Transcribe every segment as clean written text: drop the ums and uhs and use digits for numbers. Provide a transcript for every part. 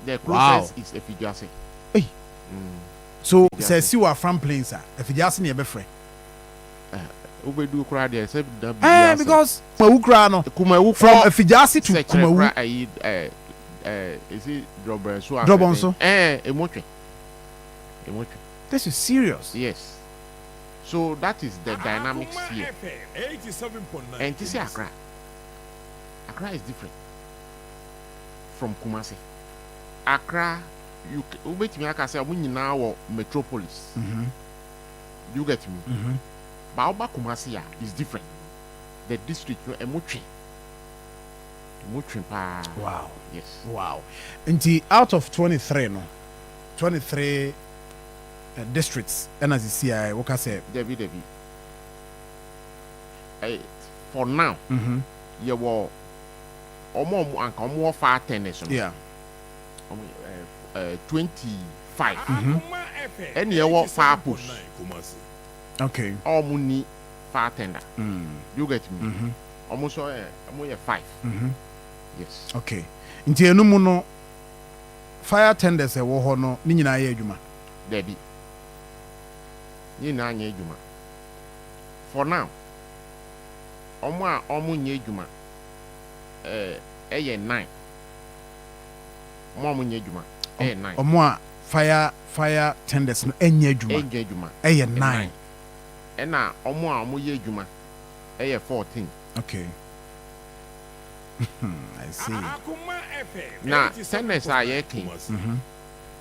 The closest is Efijase. Hey. So says you are from plains, sir. Efijase near Befre. Ubedu kura there say because Kumawu from Efijase to Kumawu. Is it Drobonso? Drobonso. Emotion. This is serious. Yes. So that is the dynamics here. 87.9. And you see Accra. Accra is different from Kumasi. Accra, you wait me. I can say we now metropolis. You get me? But Oba Kumasi is different. The district, Emotion. Wow. Yes. Wow. And out of 23, 23 districts, and as you see, what I say, Debbie. For now, you were almost 5 tennis. Yeah. 25. And you were 5 push. Okay. Almost 5 tender. You get me? Almost 5. Yes. Okay. Nti enumu no fire tenders ewo ho no ni nyina ye adwuma. Debbie. Ni na anya adwuma. For now, omo nya adwuma. Eye 9. Omo nya adwuma. 9. Omo a fire tenders no enya adwuma. Eye 9. Ena omo ye adwuma. Eye 14. Okay. I see. Now, tennis are yaking.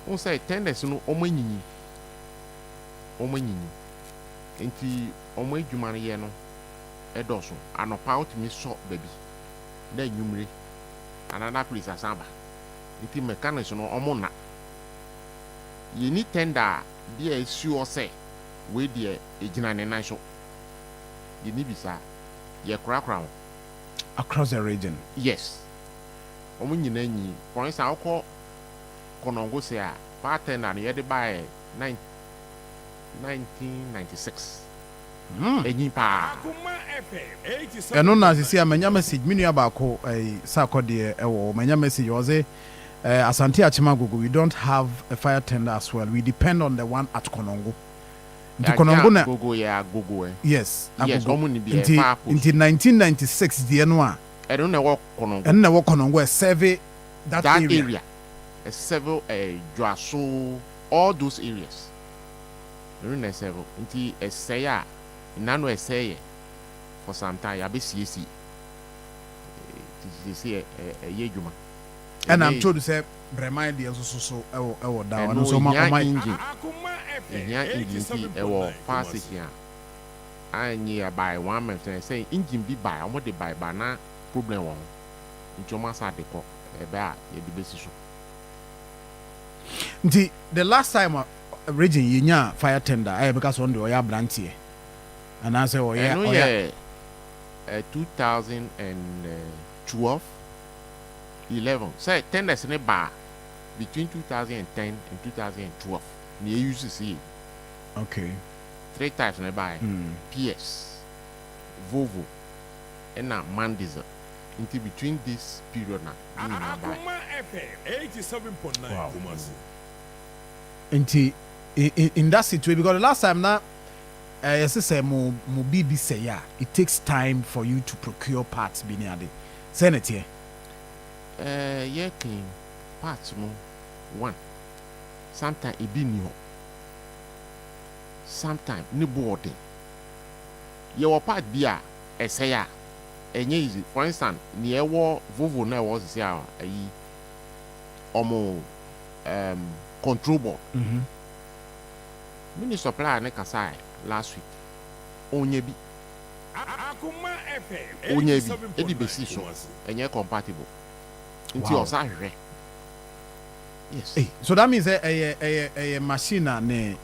Who say tennis no omanyini. Enti omo adwuma ye no edoso anopa otimi so baby. Na nwumre another place asamba. Enti mechanics no omo na. Ye ni tender dia issue say we dia ejina ne nan so. Ye ni bisa ye kra across the region. Yes. Omo nyina nyi. For instance, akọ Konongo say a partner na ye de buy 1996. Enyi pa. Eno na sisi amanya message minu abako sakode ewo manya message oze Ashanti Achimagogo, we don't have a fire tender as well. We depend on the one at Konongo. The Konongo na Gogo yes. Yes, in 1996 the enwa. I don't know what Konongo. And never Konongo serve that area. Several Joaso, all those areas. There several. Until a sayer, nano a sayer for some time. I be CC. A yejuma. And I'm told to say Bremai the so down and also my engine. Engine pass here. I near by 1 month and say engine be by I want to buy banana problem one. In Chomasa de co a bear the basis. The last time region yinya fire tender I because on the Oya branch here. And I say oh yeah 2012 11 say tenders in a bar between 2010 and 2012 near UCC. Okay. 3 types in a bar. PS Volvo and now Mandiza. Into between this period now. Akoma FM 87.9. Wow. In that situation, because the last time now, yes, say mo BB say yeah, it takes time for you to procure parts. Biniade, Senate here. Yeah, clean parts mo 1. Sometimes it be new. Sometimes new boarding. Your part be a say yeah. Easy. For instance, near war Volvo now was say control board. Mini supply na kasai last week. Onyebi. Akoma FM. Onyebi. Edi besi so. Enye compatible. Until osa hwe. Yes. Hey, so that means a machine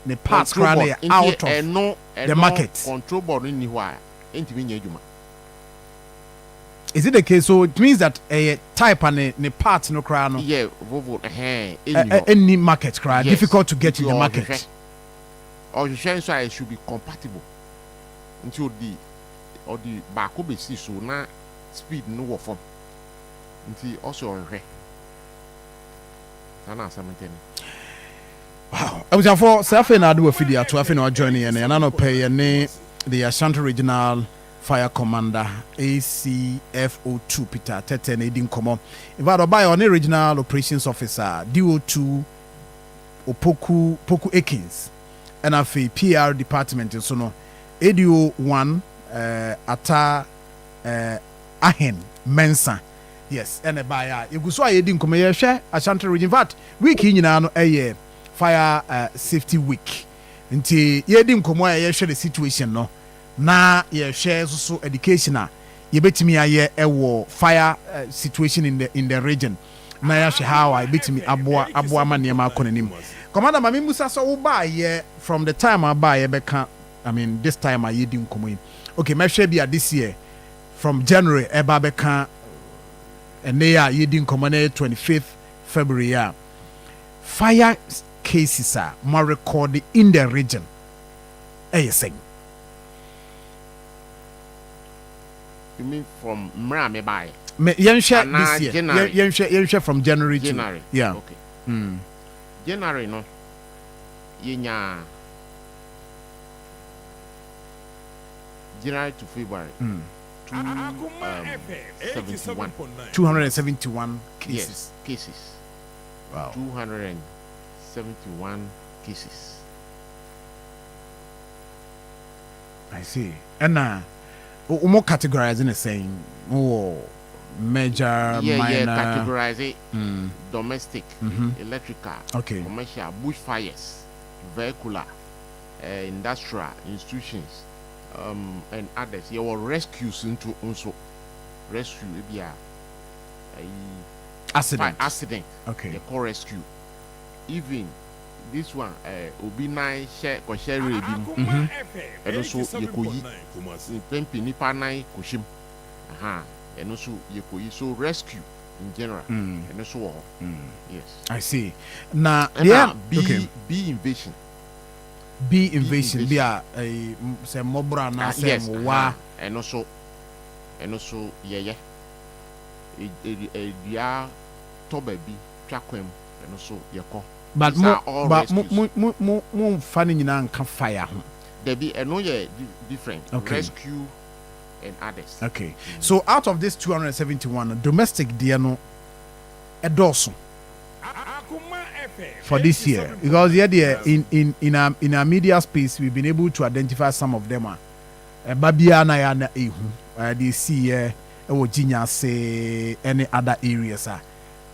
ne parts run out of the market. Control board ni hwa. Enti bi nya adwuma. Is it the case? So it means that a type and a part no cry no. Yeah, Volvo. Any market cry difficult to get in the market. Or you share so it should be compatible until the back be see so na speed no form until also on re. sana asamten. Wow. I was for Safi na do afidi ato afi na joining and no pay ne the Ashanti Regional Fire Commander ACFO2 Peter Tete na edin komo. Ivado by on Regional Operations Officer DO2 Opoku Ekins and afi PR department so no ADO1 ata Ahen Mensa. Yes, and by you go so edin komo ye hwe Ashanti Region. In fact, week nyina no fire safety week nti yedi nkomo a ye hwe the situation no na ye share so education a ye betimi aye ewo fire situation in the region na ya hwe how I betimi aboa ma niam akonanim. Commander mami musa so wo ba ye from the time I buy ye beka, I mean this time I yedi nkomo yi. Okay, me hwe bia this year from January eba beka ene ya yedi nkomo na 25th February ya fire cases are more recorded in the region. Saying. You mean from Mrame by? This year. January. From January. January. Yeah. Okay. January no. Yenya. January to February. 271 cases. Yes, cases. Wow. 271 cases. I see. And more categorizing the saying major, minor. Yeah, categorize it. Domestic, electrical, okay, commercial, bushfires, vehicular, industrial, institutions, and others. You will rescues into also rescue maybe accident. Okay. They call rescue. Even this one, obi nine share ko share rebi. And also yekoyi. Pempi nipa nine kushim. And also yekoyi. So rescue in general. And also yes. I see. Now bee invasion. Bee invasion. Be a say mobra na say wa. And also yeah. Dia toba bi twakwem and also yeko. But mo funny nyina nka fire ho. There be different. Okay. Rescue and others. Okay. So out of this 271 domestic dear no edoso for this year, because in our media space we've been able to identify some of them. Babia na ya na ehu they see Virginia say any other areas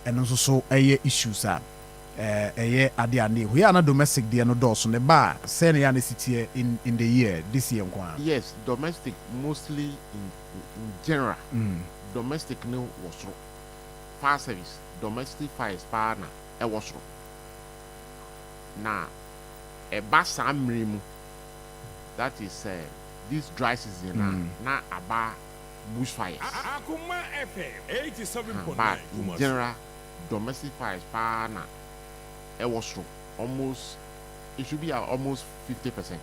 and also so issues ade ane we are not domestic there no doors ne ba say na city in the year this year nkwa. Yes, domestic mostly in general. Domestic no was fire service, domestic fire partner was na a basa amrimu, that is this dry season na aba bushfires. Akoma FM 87.9. But in general, domestic fires partner was almost, it should be almost 50%.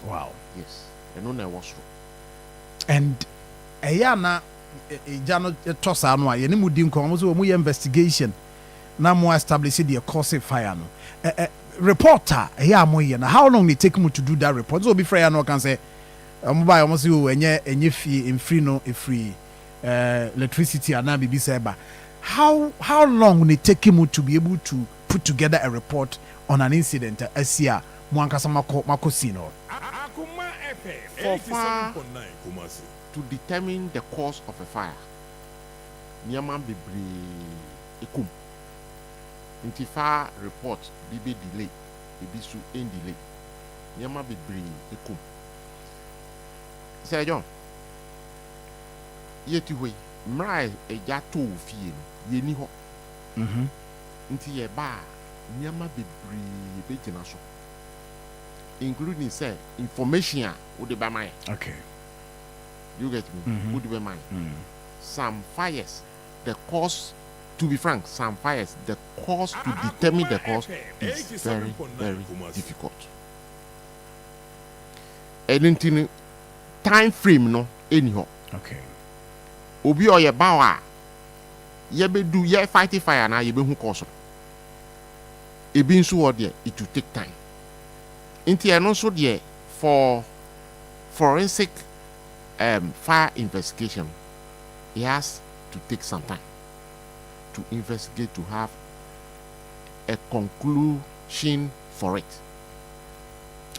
Wow. Yes, and no was true. And ayana jano tosa no ye ne mudi nko mo investigation na mo establish the cause of fire no reporter mo ye na how long it take mu to do that report? So be fair no can say mobile almost you enye fee in free no free electricity and na bibi say ba how long will it take him to be able to put together a report on an incident asia mo ankasa mako see no Akoma FM For far 87.9 Kumasi. to determine the cause of a fire. Niaman bebre ekum. Intifa report bibe delay, bibi su en delay. Niaman bebre ekum. Sir John, yeti we mra eja to fie no ye ni ho. Nti ye ba niaman bebre be gina so. Including say information would be mine. Okay. You get me? Would be mine. Some fires, the cause, to be frank, some fires, the cause to determine the cause is very, very difficult. Anything time frame no anyhow. Okay. Obi or your bower, ye be do ye fighting fire now, you be who cause. ebi nso wɔ deɛ it will take time nti ɛno nso deɛ for forensic fire investigation it has to take some time to investigate to have a conclusion for it.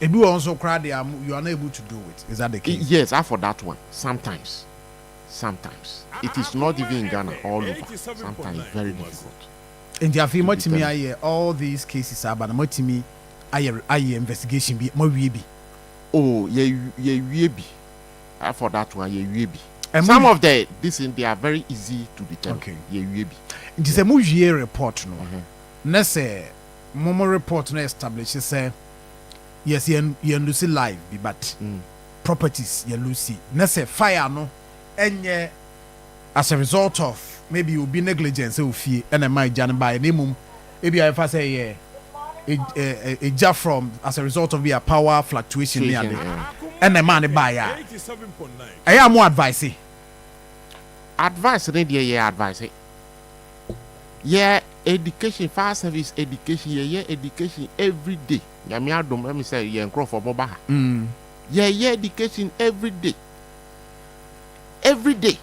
If you also cry, you are not able to do it. Is that the case? Yes, for that one. Sometimes it is not even in Ghana, all over. Sometimes very difficult. And you feel much me, all these cases are but much me. I investigation be more be. Oh, yeah, for that one, yeah, be. Some of this they are very easy to determine. Okay. Yeah, be. It is a movie report, no. Let's say, Momo report no establish say. Yes, you lose life, but properties you lose. Let's say fire no, and as a result of maybe you be negligence or fear, and I might jam by minimum. Maybe if I say a jar from as a result of your power fluctuation, and a man buy. I am more advice. Advice, advice. Yeah, education, fire service education, yeah, education every day. Let me say, yeah, for Mobaha. Yeah, education every day. Every day.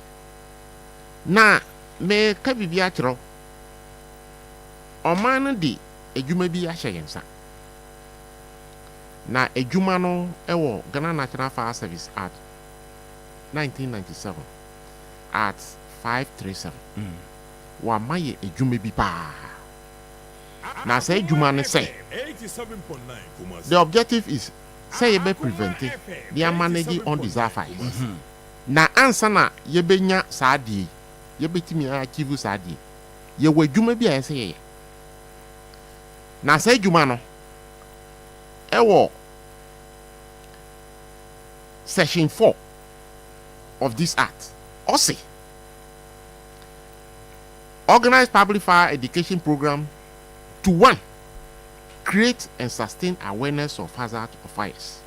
Now, me kabi bi atro. Oman di ejuma bi ahyensa. Na ejuma no ewo Ghana National Fire Service Act 1997 at 537. Wa maye ejuma bi pa. Na say ejuma ne say the objective is say you be preventing they are managing undeserved fires. Na answer na ye benya saadi ye betimi achieve saadi ye wadwuma bi a say na say dwuma no ewo section 4 of this act also organize public fire education program to one, create and sustain awareness of hazard of fires.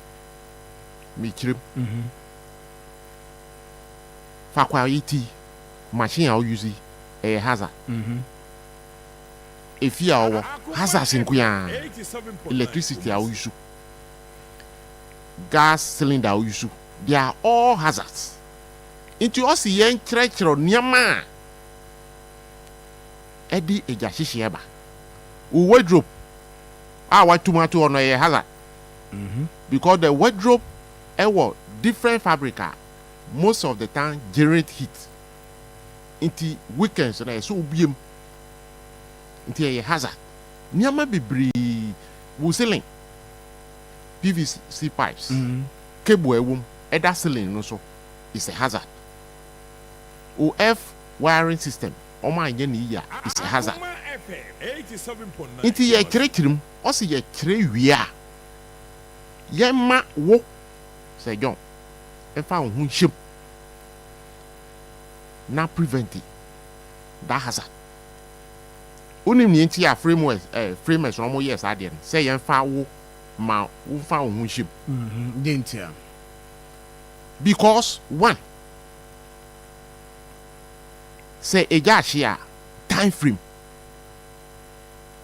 Fakwayiti machine are using a hazard. If you are hazards in Kuya, electricity are used, gas cylinder are used. They are all hazards. Into us young church or Nyama Eddie Ejashishieba. Wardrobe what tomato on a hazard because the wardrobe different fabrica most of the time generate heat into weekends so biam into a hazard nyama bebre wuseling PVC pipes cable ewum either ceiling no so is a hazard OF wiring system Oma is a hazard. Inti ye kirim, osi ye kire wia. Ye ma wo se John. Efa wo him. Na prevent it. That hazard. Unim ni nti a framework framers no mo yes adien. Say ye fa wo ma wo fa wo him. Dentia. Because one say a jashia time frame.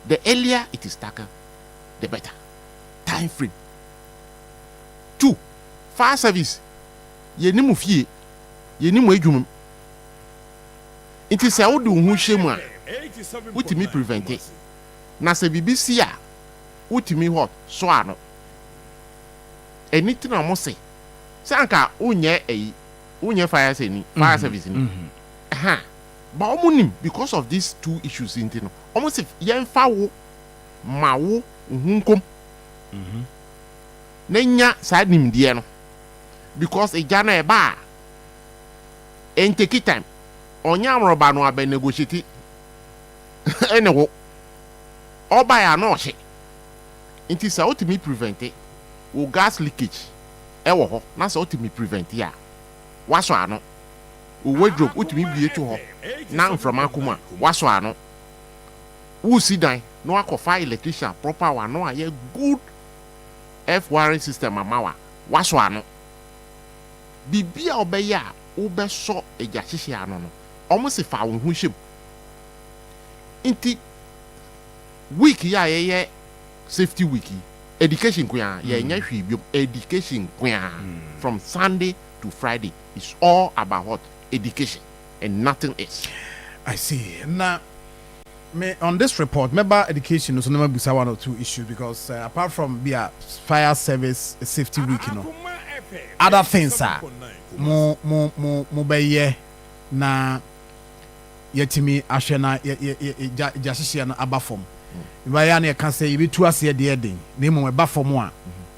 The earlier it is tackled, the better. Time frame. 2. Fire service. Ye ni mu fie. Ye ni mu edwum. Inti se wo de hu hwemu a. Utimi prevent it. Na se BBC a utimi hot so ano. Anything am say. Se anka unye fire service ni. Aha. But omunim because of these two issues in no almost if yemfa wo ma wo hunkom na nya sa nimdie no because eja na eba and take time onya amroba no abe negotiate ene wo oba ya no hye nti sa otimi prevent wo gas leakage e wo ho na sa otimi prevent ya waso ano wardrobe utimi bie to ho na from Akoma waso ano wo si dan no akọfa electrician proper one no aye good F wiring system amawa waso ano bibia obeya obeso eja hihia ano no omo se fa wo hu hyem nti week ya ye safety week education kuya yenya hwe biom education kuya from Sunday to Friday is all about what education and nothing else. I see. Now, on this report, member education is number busa 1 or 2 issues because apart from fire service safety week, other things are mo be na yetimi ahwe na jasisi na aba form. Ibaya na can say you to ase de den na mo eba form a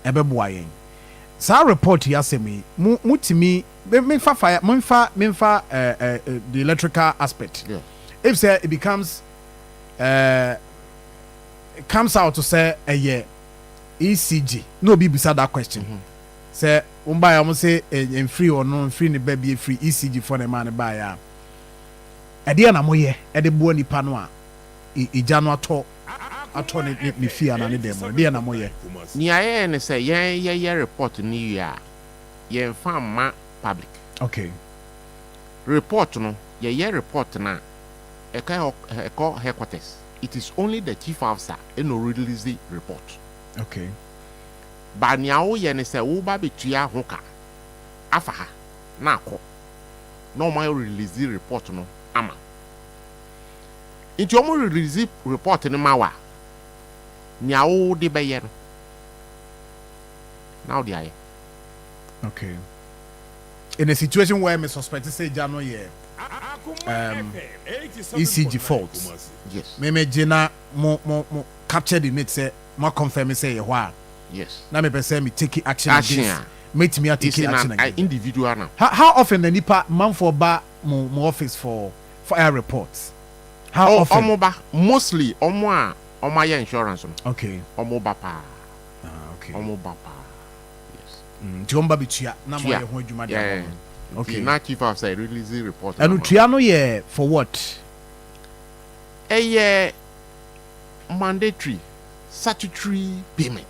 ebeboa yen. Sa report here say me mutimi memfa fire memfa the electrical aspect. Yeah. If say it becomes it comes out to say a year ECG no be beside that question. Say umba ya say in free or non free ni baby free ECG for the man buy ya e de na moye e de bo nipa no a ija no ato ni fia na ne dem de na moye Ni aye ne say ye report ni ya ye fa ma public. okay Report no ye report na e call headquarters. It is only the chief officer and no release the report. okay But now ye ne say wo ba betua hoka afa ha na akọ no my release the report no ama into omo release report ni mawa nya wo de be ye no now they are okay in a situation where me suspect say jano ye ECG faults. yes Me jina mo capture the net say mo confirm say ye hwa yes na me person me take action Action. against make me take it's action an against individual now. how often the nipa man for ba mo office for fire reports how often Omoba mostly omo ye insurance no okay omoba pa okay omoba pa yes jomba bitua na mo ye Tua. ho adwuma yeah, de okay now chief officer release the report and tua no ye for what mandatory statutory payment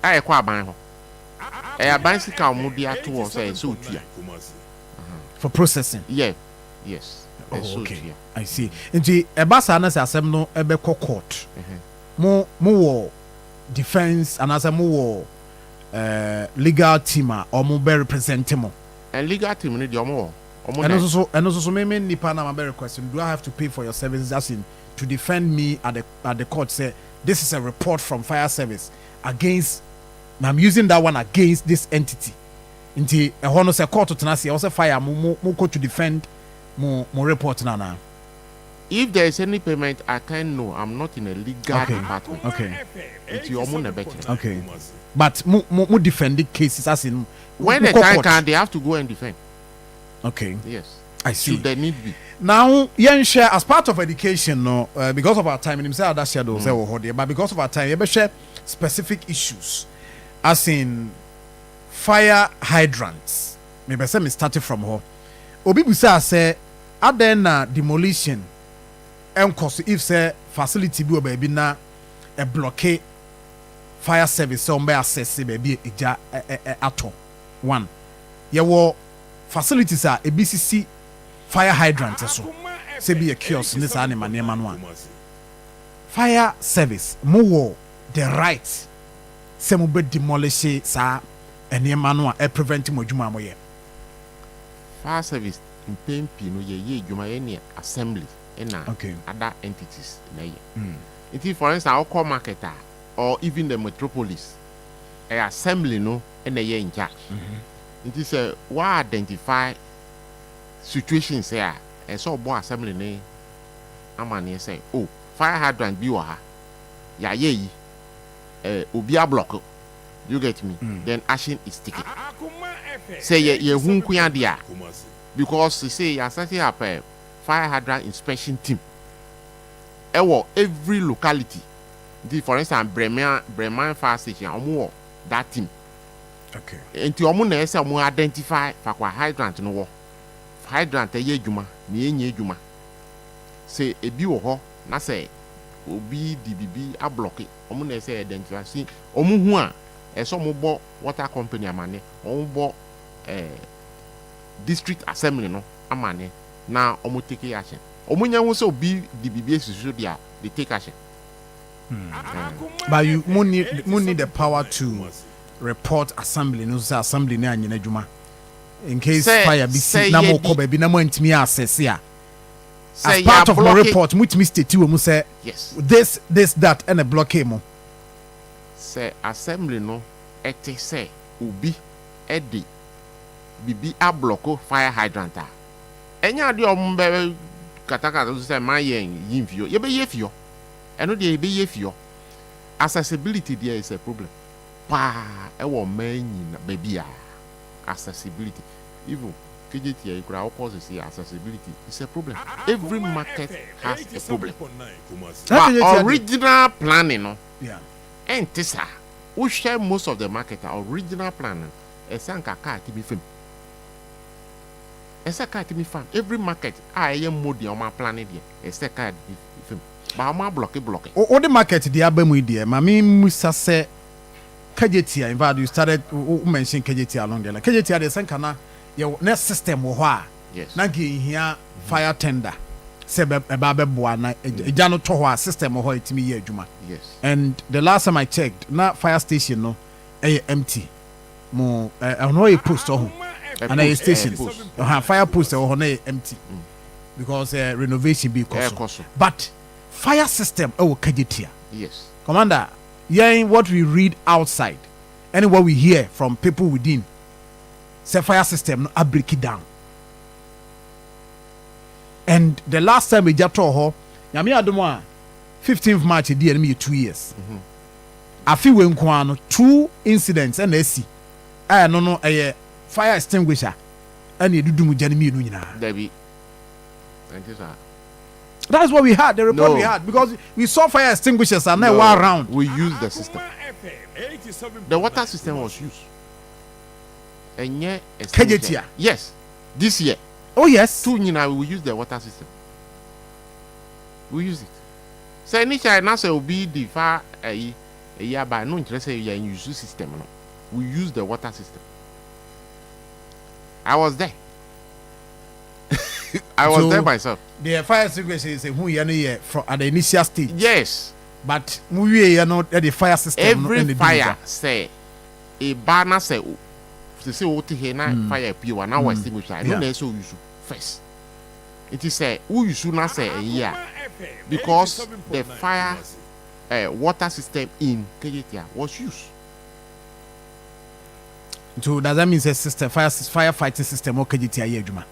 aye kwa ban ho aban sika omudi ato wo say so tua for processing yes oh, okay I see nti eba sa na se asem no ebe court mo wo defense and as mo wo legal team or mo be represent mo and legal team ni de omo and also me nipa na be requesting do I have to pay for your services as in to defend me at the court say this is a report from fire service against and I'm using that one against this entity nti e ho no say court to na say also fire mo go to defend mo report na if there is any payment I can know I'm not in a legal Okay. department okay it's your own better okay but mo defend the cases as in when mo the go time court. can they have to go and defend Okay yes I see should there need be now yen share as part of education no because of our time in himself that shadow say we hold but because of our time you share specific issues as in fire hydrants maybe say me started from here obi busa say aden na demolition enkoso if say facility bi o ba bi na e blockade fire service so mbe access be bi eja ato one ye wo facilities a ebcc fire hydrant so say be a kiosk ni sa ne manema no a fire service mo wo the right say mo be demolish sa enema no a prevent mo dwuma mo ye fire service in PMP no ye dwuma ye ne assembly na okay other entities na ye it for instance Akoma marketer or even the metropolis a assembly no na ye in charge it is a why identify situations here and so bo assembly ne amane say oh fire hydrant bi wa ha ya ye yi obi a block you get me then action is taken say ye hu nkuya dia because you say you are setting up a fire hydrant inspection team every locality for instance Bremen fire station omo that team okay enti omo na say omo identify fakwa hydrant no wo hydrant ye adwuma na enye adwuma say ebi wo ho na say obi di bibi a block omo na say identify see omo hu a so omo bo water company amane omo bo district assembly no amane na omo take action omo nya hu say obi di bibi esusu dia they take action But you need the power to report assembly. No say assembly na anyina adwuma. In case fire be see na mo ko ba bi na mo antimi access ya. As part of my report, which mistake you say yes. This that and a blockade mo. Say assembly no ete say ubi edi bibi a blocko fire hydrant a. Enya de ombe katakata say man yen yimfio. Ye be yefio. Eno de be yefio. Accessibility there is a problem. Pa e wo man nyina baby a. Accessibility. Even KJT you could cause accessibility. It's a problem. Every market has a problem. But original planning, no? Yeah. And Tessa, we share most of the market. Original planning. A sanka car to be film. A sanka to be fan. Every market, I am modi on my planet here. A sanka to be film. But I'm a block. All the market, the album with dear. Mami Musa say KJT. In fact, you started mentioning KJT along there. KJT, the sanka your next system wo ho yes. Na gi hia fire tender se be boa na eja no to ho system wo ho etimi ye adwuma. Yes. And the last time I checked, na fire station no empty. Mo no e post ho. And a station post. Fire post ho na empty. Because renovation be cost. But fire system KJT. Yes. Commander, hearing what we read outside and what we hear from people within, say fire system I break it down. And the last time we just told her, Yami Adoma, 15th March, the enemy 2 years. I feel when Kwano 2 incidents and AC. I no a fire extinguisher and you do Mujanimi Nuna. Debbie. Thank you, sir. That's what we had, the report we had, because we saw fire extinguishers and they were around. We used the system. The water system was used. And yeah, KJT. Yes, this year. Oh yes. 2 years we will use the water system. We use it. So initially, now say will be the far a year by no interest in use system. No, we use the water system. I was there. I was there myself. The fire extinguisher is who you from at the initial stage. Yes, but we not at the fire system. Every fire say a banner say. To say what here now fire appear now extinguisher. I don't know so use first. It is say who you should not say a year because the fire water system in KJT was used. So does that mean the system firefighting system or KJT a juma?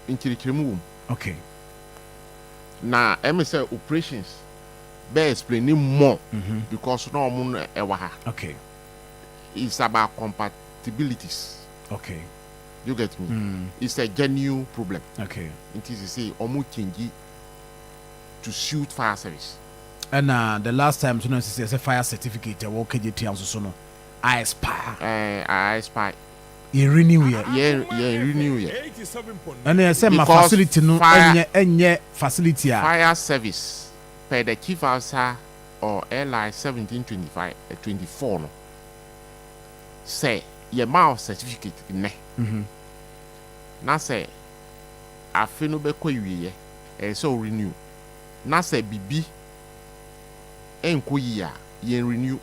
In Chirikimu. Okay. Now MSL operations be explaining more because no moon ewaha. Okay. It's about compatibilities. Okay. You get me? It's a genuine problem. Okay. It is to say almost change to suit fire service. And the last time so say a fire certificate or KJT also no I expire. I expire. You renew it. Yeah, renew it. And I say my facility no any facility fire service per the chief officer or LI 1725 24 no. Say your mouth certificate ne. Na say afi no be kwa wiye so renew. Na say bibi enko yi a ye renew.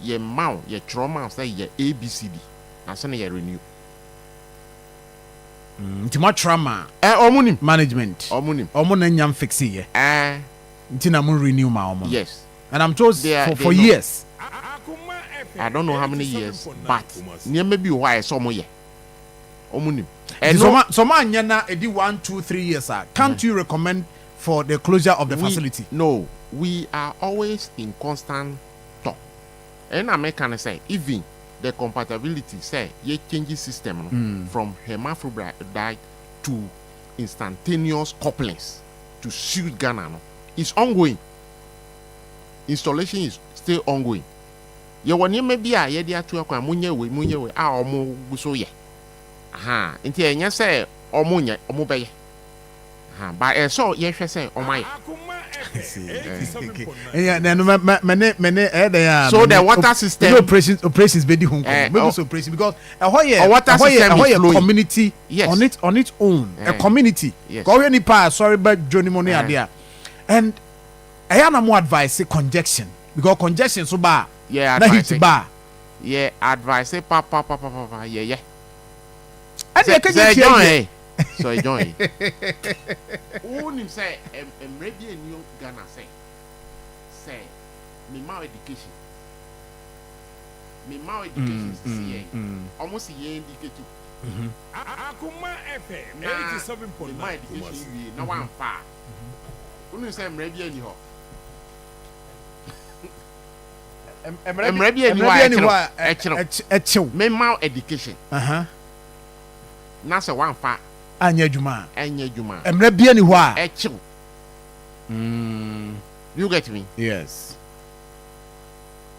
Ye mouth ye trauma say ye ABCD. Na say ye renew. Ntima trauma omunim management. Omo na nyam fix ye. Ntina mo renew ma omo. Yes. And I'm told for years. I don't know how many years, but near maybe why some year. Omunim. And so man yana edi 1, 2, 3 years. Can't you recommend for the closure of the facility? No, we are always in constant talk. And I can say even the compatibility say ye change system from hermaphrodite to instantaneous couplings to suit Ghana. No, it's ongoing. Installation is still ongoing. Ye woni me bia ye dia to akwa munye we omo guso ye aha nti enya say omo nye omo beye aha ba so ye hwe say omo ye so the water system operations be di hon maybe so operation because water system community on its own a community go any pa sorry but Johnny money there and ɛyɛ na mo advice conjection because conjection so ba Yeah, na advice. heat ba Yeah, advice papa yeah. ɛne ɛka Say gye join. tie So join. Who him say ready a new Ghana say me my education. Me my education see almost ye indicate Akoma FM me my 87.9 education we na one fa. Who say ready any ho. Ready any ho. ɛkyew Me my education. Na say one fa anya adwuma enye juma. mmerɛ bia ni hɔ a Echiw. You get me? yes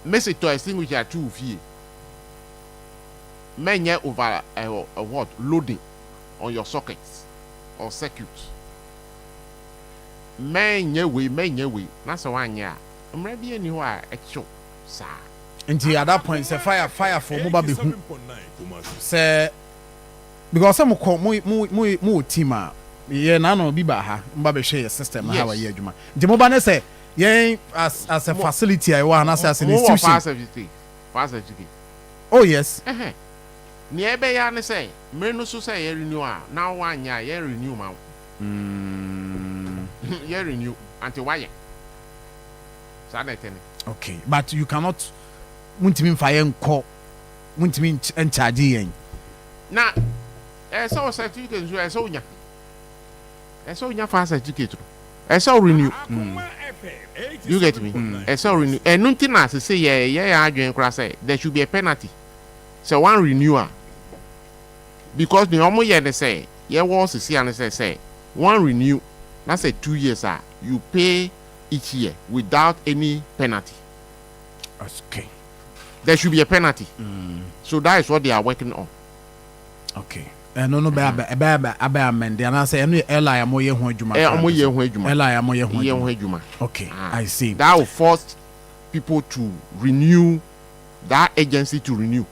Message to extinguisher two fee. Menye over what loading on your sockets or circuits. Menye we. That's one year. I'm ready anywhere a show. Sir. nti at that point sɛ fire for mo ba be hu 87.9 Kumasi. sɛ because some call mo team a ye na no bi ba ha mba be hwɛ system ha Yes. wa ye adwuma nti mo ba ne sɛ yen as a facility I want as an More institution fast certificate. Fast certificate. oh yes Ni ebe ya ne say, me no so say ye renew a. Now one year ye renew ma. Ye renew until why? So that thing. okay but you cannot muntimi mfa ye nkɔ muntimi charge yen Na so certificate so nya. So nya fast certificate. So renew. Akoma FM You get me? 87.9 So renew. And nothing as say yeah adwen say there should be a penalty. So one renewal. Because the omo ye they say, yeah was see and say one renew. That's say 2 years you pay each year without any penalty. okay There should be a penalty. So that is what they are working on. okay no be amend and I say any airline am ye ho adwuma Omo ye ho adwuma. airline am ye ho Ye ho adwuma adwuma. okay Ah. I see That will force people to renew that agency to renew.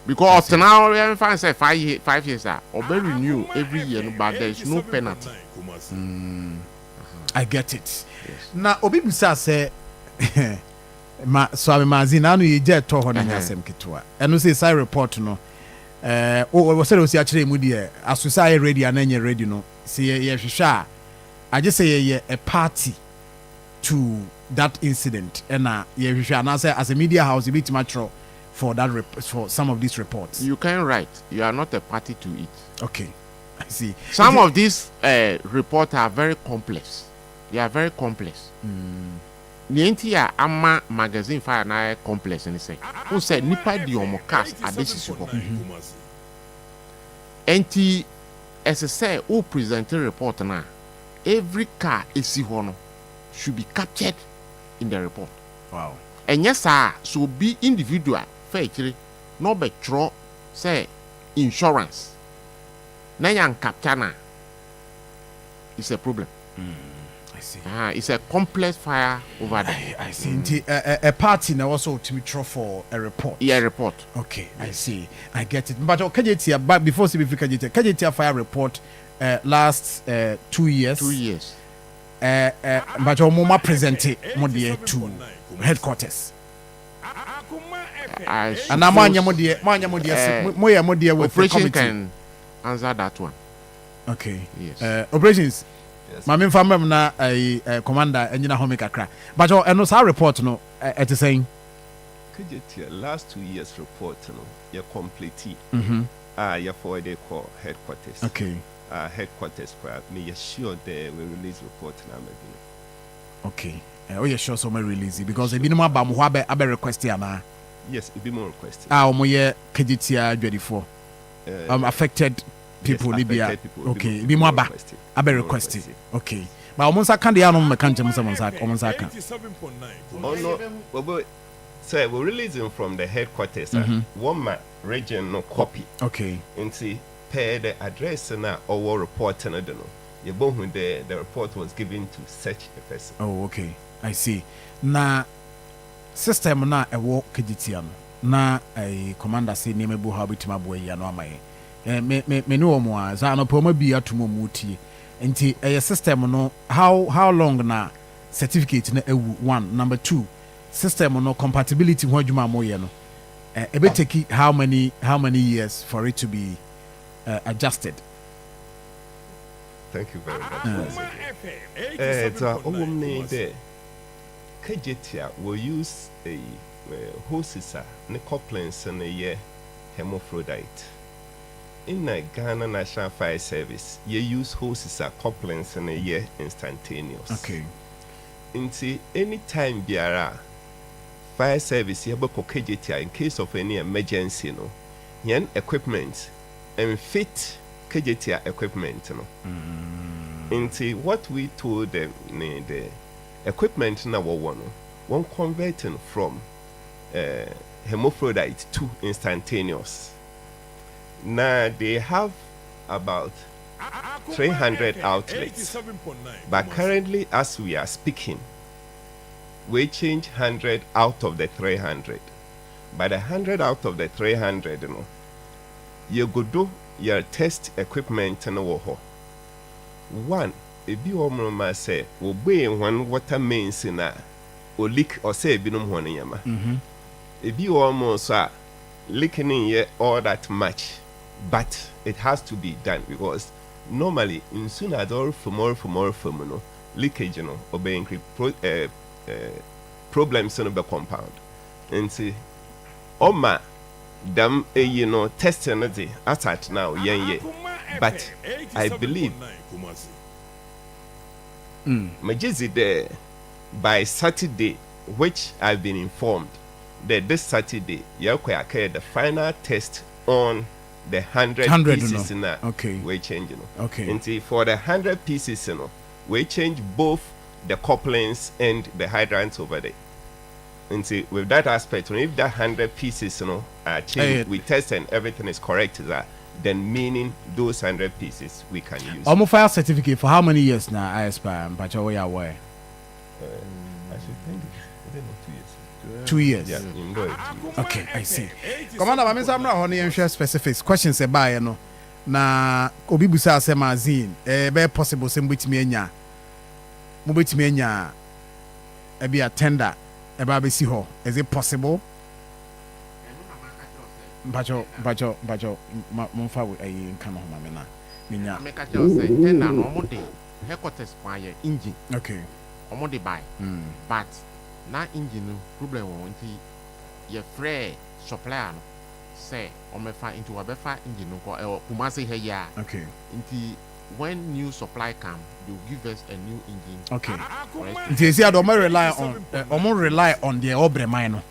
Because now we have say 5 years or be renew every year, but there is no penalty. 87.9 Kumasi. I get it na obi bisa sɛ ma so ame mazin anu ye je to ho na nyasem ketwa eno say side report no o say o si akire mu de asusa ye ready and nye ready no say ye hwehwe a age say ye a party to that incident and ye hwehwe and say as a media house you bit matro for that for some of these reports You can write. You are not a party to it. okay I see Some of these reports are very complex. They are very complex. The entire ama magazine fire na complex and say. Who said nipa di omo cast at this report. 87.9 Kumasi. Enti as I say, who present a report now? Every car esi hono should be captured in the report. wow And yes, sir, so be individual. Fair, no be true. Say insurance. Na yang capture na. It's a problem. I see It's a complex fire over there. I see nti a party na also to throw for a report Yeah, report. okay I see I get it but kajetia back before CBF kajetia fire report last 2 years 2 years. but moma present it mo de to headquarters Akoma I FM. and now mo de mo ya mo de with the Operation committee can answer that one. okay Yes. operations ma me famem na commander engineer home kakra but no sa report no it is saying Kajetia last 2 years report no you complete you forward they call headquarters okay headquarters crap me you sure they will release report now maybe okay oh yeah sure so me release it because e bi no aba mo ho abe request ya na yes it be more requested omo ye kajetia dwadifo affected people Yes, libya affected people, okay be bi mo more aba requested. abe More requested requested. okay but omo nsa kan de ya no me kan jem some nsa omo nsa kan 87.9 Oh no, but so we're releasing from the headquarters. One man region no copy. okay And see, per the address na our report and I don't know. You both when the report was given to such a person. oh okay I see na system na ewo kajetia no na commander say name bu ha bitima bo ya no amaye me ne omo a za no poma bi atomo mu tie nti system no how long na certificate na ewu one. Number two, system no compatibility ho adwuma mo ye no. E be take how many years for it to be adjusted? Thank you very much. Akoma FM It's a 87.9 there. Kajetia will use a hoses ne couplings and a year hermaphrodite. In Ghana National Fire Service, you use hoses couplings and a year instantaneous. Okay. Into any time biara fire service you kajetia in case of any emergency no yen equipment and fit kajetia equipment no. Into what we told them the equipment na one converting from hermaphrodite to instantaneous. Now they have about 300 outlets, but currently as we are speaking we change 100 out of the 300. By the 100 out of the 300 you know, you go do your test equipment and one if you almost say will be one water mains in a or leak or say binum one yama. If you almost are leaking in here all that much, but it has to be done because normally in soon as all for more no leakage you know obeying problems in the compound and see oma them you know testing it at now yeah but I believe Majizi there by Saturday, which I've been informed that this Saturday, Yakwaya the final test on the 100 pieces in that. Okay. We change, you know. Okay. And see, for the 100 pieces, you know, we change both the couplings and the hydrants over there. And see, with that aspect, if that 100 pieces, you know, are changed, we test and everything is correct, then meaning those 100 pieces we can use. Almost fire certificate for how many years now? I expire, but you are aware. I should think it's 2 years. Yeah, you know it. Okay, I see. Commander, I'm going to specifics. Questions about you know. Na obi busa asem azin be possible sem betimi anya mo betimi anya e be a tender e ba be si ho. Is it possible? Bajo mfa we ayi nka no ma me na menya make a say tender no mo de headquarters kwa ye engine. Okay. Omo de buy. But na engine no problem won nti ye free supplier no say omefa into wabefa engine no ko Kumasi here ya. Okay. Nti when new supply come they will give us a new engine. Okay. Nti see do rely on the obremai no.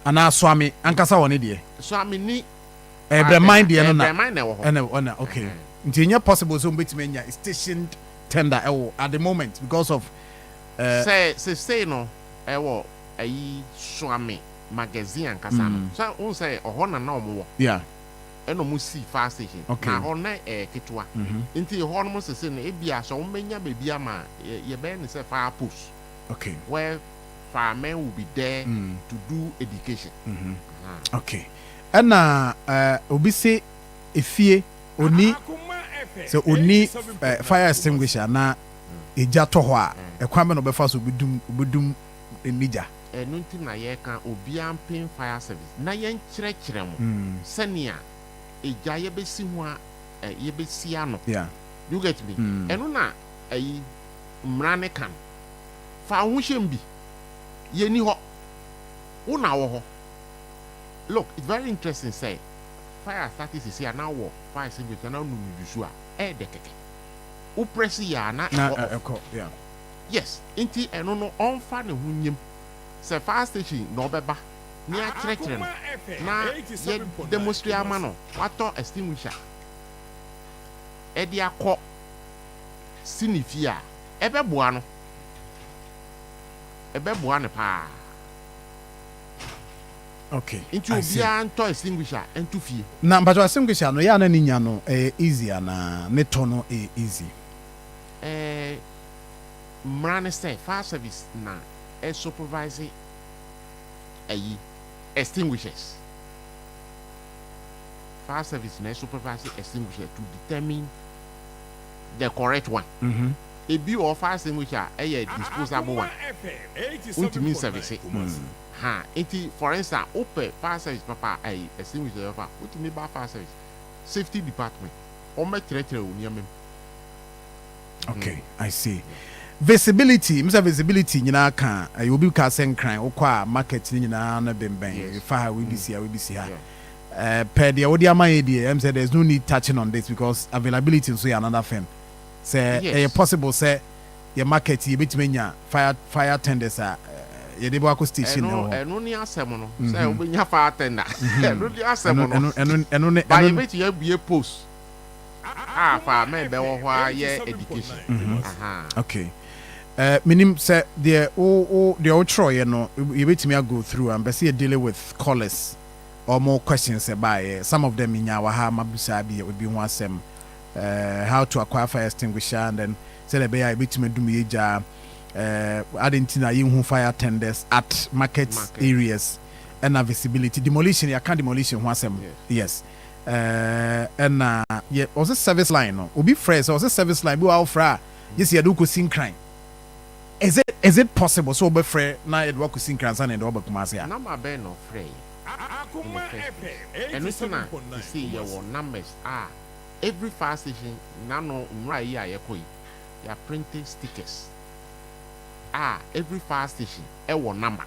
Ana swami ankasa woni de. So I mean ni obremai de no na. Obremai na wo ho. Okay. Nti nya possible so betimi anya stationed tender at the moment because of say no ewo ayi swami magazine ankasa no. So won say oho na omo wo. Yeah. Eno mu see fast station. Okay. Na ho na ketwa. Nti ho no mo sese no ebia so menya bebia ma ye be ne say fire post. Okay. Where firemen will be there to do education. Okay. And obi say efie oni so oni fire extinguisher na eja to ho a ekwame no befa so obedum enija. Enu nti na ye kan obi ampin fire service na ye nkyerɛkyerɛ mo senia eja ye besi ho a ye besi ano. Yeah. You get me? Enu na ayi mrane kan fa ho hyem bi ye ni ho una wo ho. Look, it's very interesting say fire started is here now wo fire service na no nusu a de keke wo press ya na yeah. Yes, inti eno no onfa ne hunyem se fire station no beba ni a kyerɛkyerɛ no na ye demonstrate ama no wato extinguisher e dia akɔ sinifia ebeboa no ebeboa ne pa. Okay. Into bia nto extinguisher ento fie na but extinguisher no ya na ni nya no easy na ne to no easy mrane say fire service na supervise ayi extinguishers. Fire service na supervise extinguisher to determine the correct one. ebi or fire extinguisher disposable one ultimate service ha enti for instance open fire service papa extinguisher yofa ultimate ba fire service safety department o me tretre o niamem. Okay, I see. Visibility, Mr. Visibility, nyina ka you be ka senkran okwa market nyina na bemben you fa we be see per the odi amaye die say there's no need touching on this because availability so another thing. Say possible say your market you betime nya fire tenders ye dey bo station no ni asem no say obenya fire tender no ni asem no ba ye beti ya bie post fa me be wo hwa ye education. Okay. Minim say the Troy, no, you bet me go through and be dealing with callers or more questions about some of them in our Mabusabi would be one sem how to acquire fire extinguisher and then say the bay bit me do me Argentina you fire tenders at market areas and visibility demolition. I can't demolition one sem. Yes. And yeah, was a service line no will be fresh or was a service line go out fra yes you do ko sin crime. Is it possible so be free na e work sin crime and do Kumasi ya number be no free Akoma FM and listen you see your numbers every fire station na no mra yi ayekoi ya printing stickers every fire station e wo number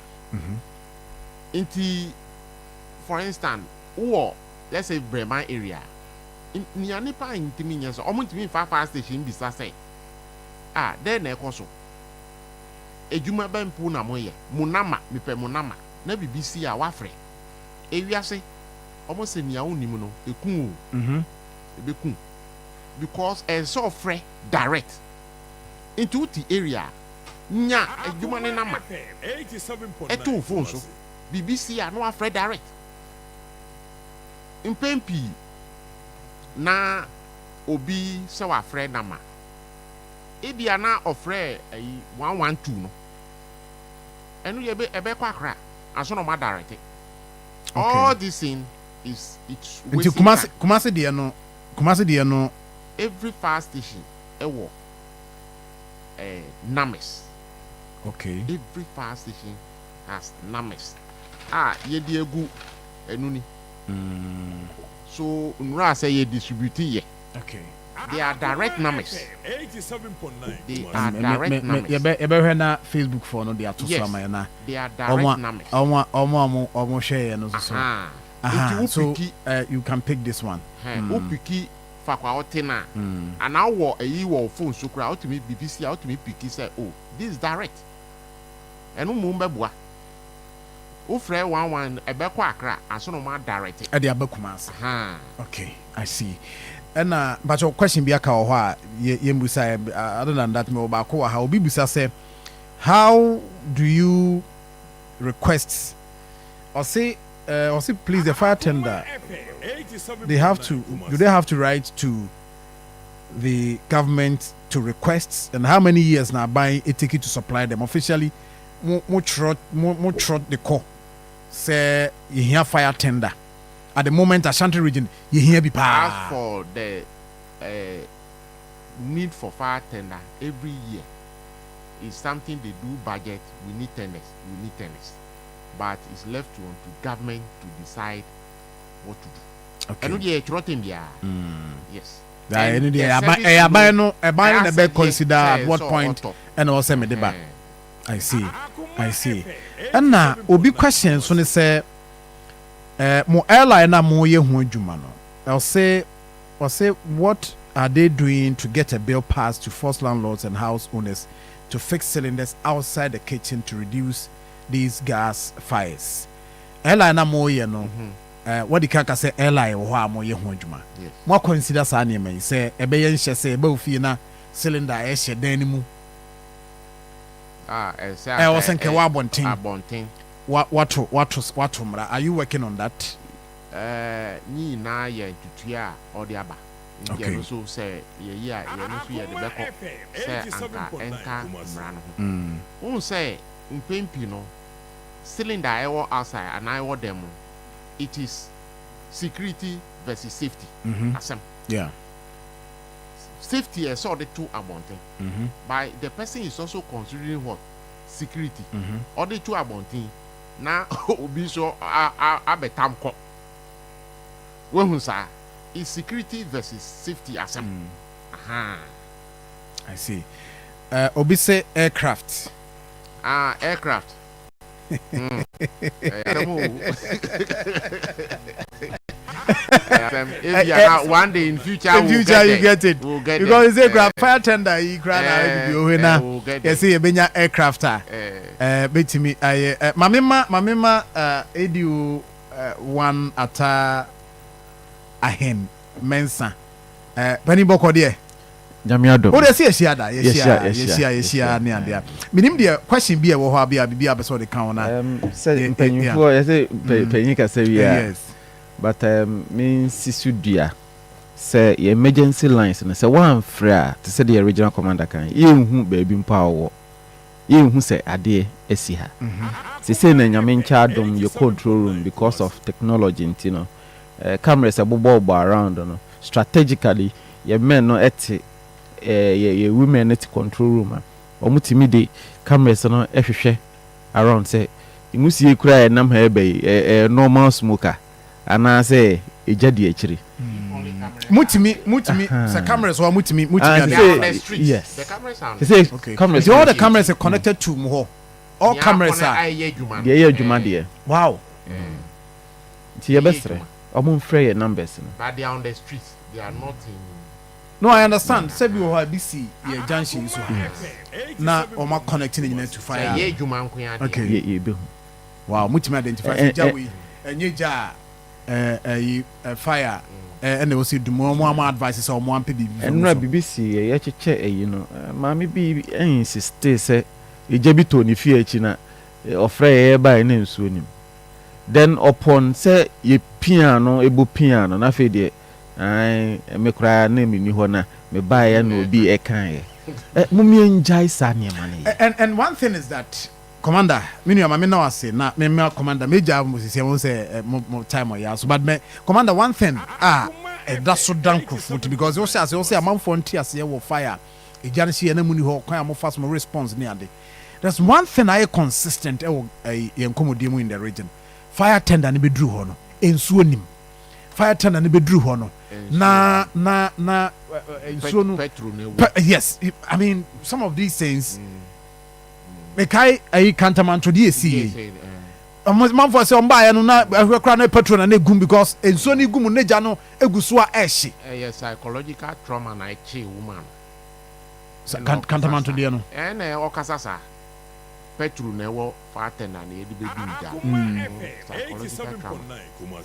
inti for instance let's say Bremen area ni anipa intimi nyen so omuntimi fire station bisa say then e koso ejuma bempu na moye munama mipe munama na BBC wafre ewiase omo se nia onim no ekun ebekun because so free direct into the area nya ejuma ne nama 87.9 phone so BBC no afre direct impempi na obi se wafre nama ebia na ofre 112 no enu ye be ebe kwa kra aso no ma direct all this thing is it's Kumasi de no every fire station ewo numbers. Okay, every fire station has numbers ye di egu enu ni so unra say ye distribute ye. Okay, they are direct numbers. 87.9. They are direct numbers. You better na Facebook for no they are to some na. They are direct numbers. Omo share no so. So you can pick this one. Upiki fakwa otena. And now eyi wo phone so kra ultimate BBC ultimate piki say this is direct. Enu mu mbeboa. O frɛ 11 ebe kwa akra aso no ma direct. E dey abakumas. Okay, I see. And but your question be aka ho a ye mbusa other than that me obako wa ha obi busa say how do you request or say please the fire tender they have to write to the government to request and how many years now buying a ticket to supply them officially mo trot the call say you hear fire tender. At the moment, Ashanti region, you hear be as for the need for fire tender every year is something they do budget. We need tenders, but it's left to government to decide what to do. Okay. And you trotting yes. I consider at what point and also me deba. I see. And now, obi questions when they say. Mo airline na mo ye ho adwuma no I'll say what are they doing to get a bill passed to force landlords and house owners to fix cylinders outside the kitchen to reduce these gas fires? Airline na mo ye no what the kaka say airline wo ha mo ye ho adwuma mo consider sa na me say ebe ye nhye say ebe ofie na cylinder e hye dan mu was nke wa abonten what are you working on that? Ni na ye tutua or the aba. Okay. So say ye no so ye the back say anka mra no. Say mpempi no cylinder I wo outside and I wo them. It is security versus safety. Asem. Yeah. safety is all the two abonting. By the person is also considering what security. All the two abonting. Now obi so abetam ko. When say is security versus safety assembly. Aha. I see. Obi say aircraft. Aircraft. One day in future, you get it. We'll get because it's aircraft it. fire tender. You cry now. You see, you aircraft. Bet me. Mamima. Edu one ata ahen mensa. Penny boko there. Jamiado. Oh, they see a shada. Yes, near there. Minim the question be a woha be a episode the counter. Say penny for say penny ka say yes. But means sisudia. Say emergency lines and say one frere to say the original commander can. You who baby power. You who say ade esi ha. Say na nyame nchadom your control room because of technology, you know. Cameras are bob around, you know. Strategically, your men no eti ye women at control room. Omutimi de cameras no ehwehwe around say imusi e kura enam ha be normal smoker ana say ejadi akiri. Mutimi the cameras or mutimi on the street. Yes. The cameras are on the street. okay. Cameras all the cameras are connected to Moho. All cameras are yeah juma there. Wow. Ti yebestre. Omo free numbers no. But they are on the streets. They are not in. No, I understand. Sebi wo ha BC ye junction so. Na oma connecting the to fire. Yeah juma nko okay. Ye be. Wow, mutimi identify jawi enye ja fire and they will see the more advices or more people. And no BBC ye cheche you know. Mami bi insist say ejebi to ni fie echi na ofre ye ba na nsuo nim. Then upon say ye piano ebu piano na fe de ai me kra na me ni ho na me ba ya na obi e kan ye. Mumie njai sa ne mane. And one thing is that Commander, me now say na me commander major Moses won say more time or yeah so but me commander one thing that's so dank foot because you say a man for ntia say fire e jare see na muni ho kwan am fast more response near there. There's one thing I consistent e enkomodie in the region. Fire tender ne bedru ho no ensuo nim. Fire tender ne bedru ho no na ensuo no yes I mean some of these things mekai ayi kantamanto de esi man for say omba ya no na ahwekra na petrol na egum because enso ni gum neja no eguso a ehye yes psychological trauma na eche woman kantamanto de no okasasa petrol na ewo fatena na edi be da psychological trauma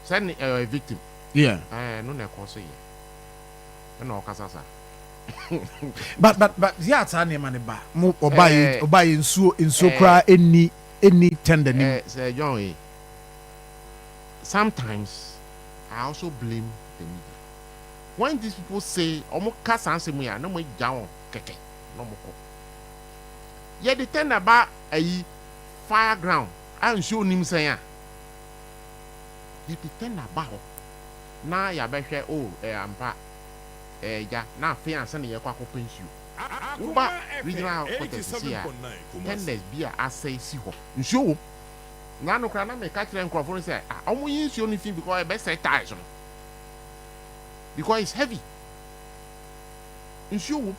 send a victim yeah no na koso ye na okasasa but yeah tani man ba mo obaye nsuo kra any tender ni Sir John sometimes I also blame the media when these people say omo kasa ansemu ya no mo jawo keke no mo ko ye the tender ba ayi fire ground and show nim say ya ye the tender ba ho na ya be hwe ampa ja na fiance ne yekwa ko pension uba regional quarters here tenders bia asay si ho nsuo na no kra na me ka kire nkrofo say omo yin nsuo ni fin because e be set ties no because it's heavy nsuo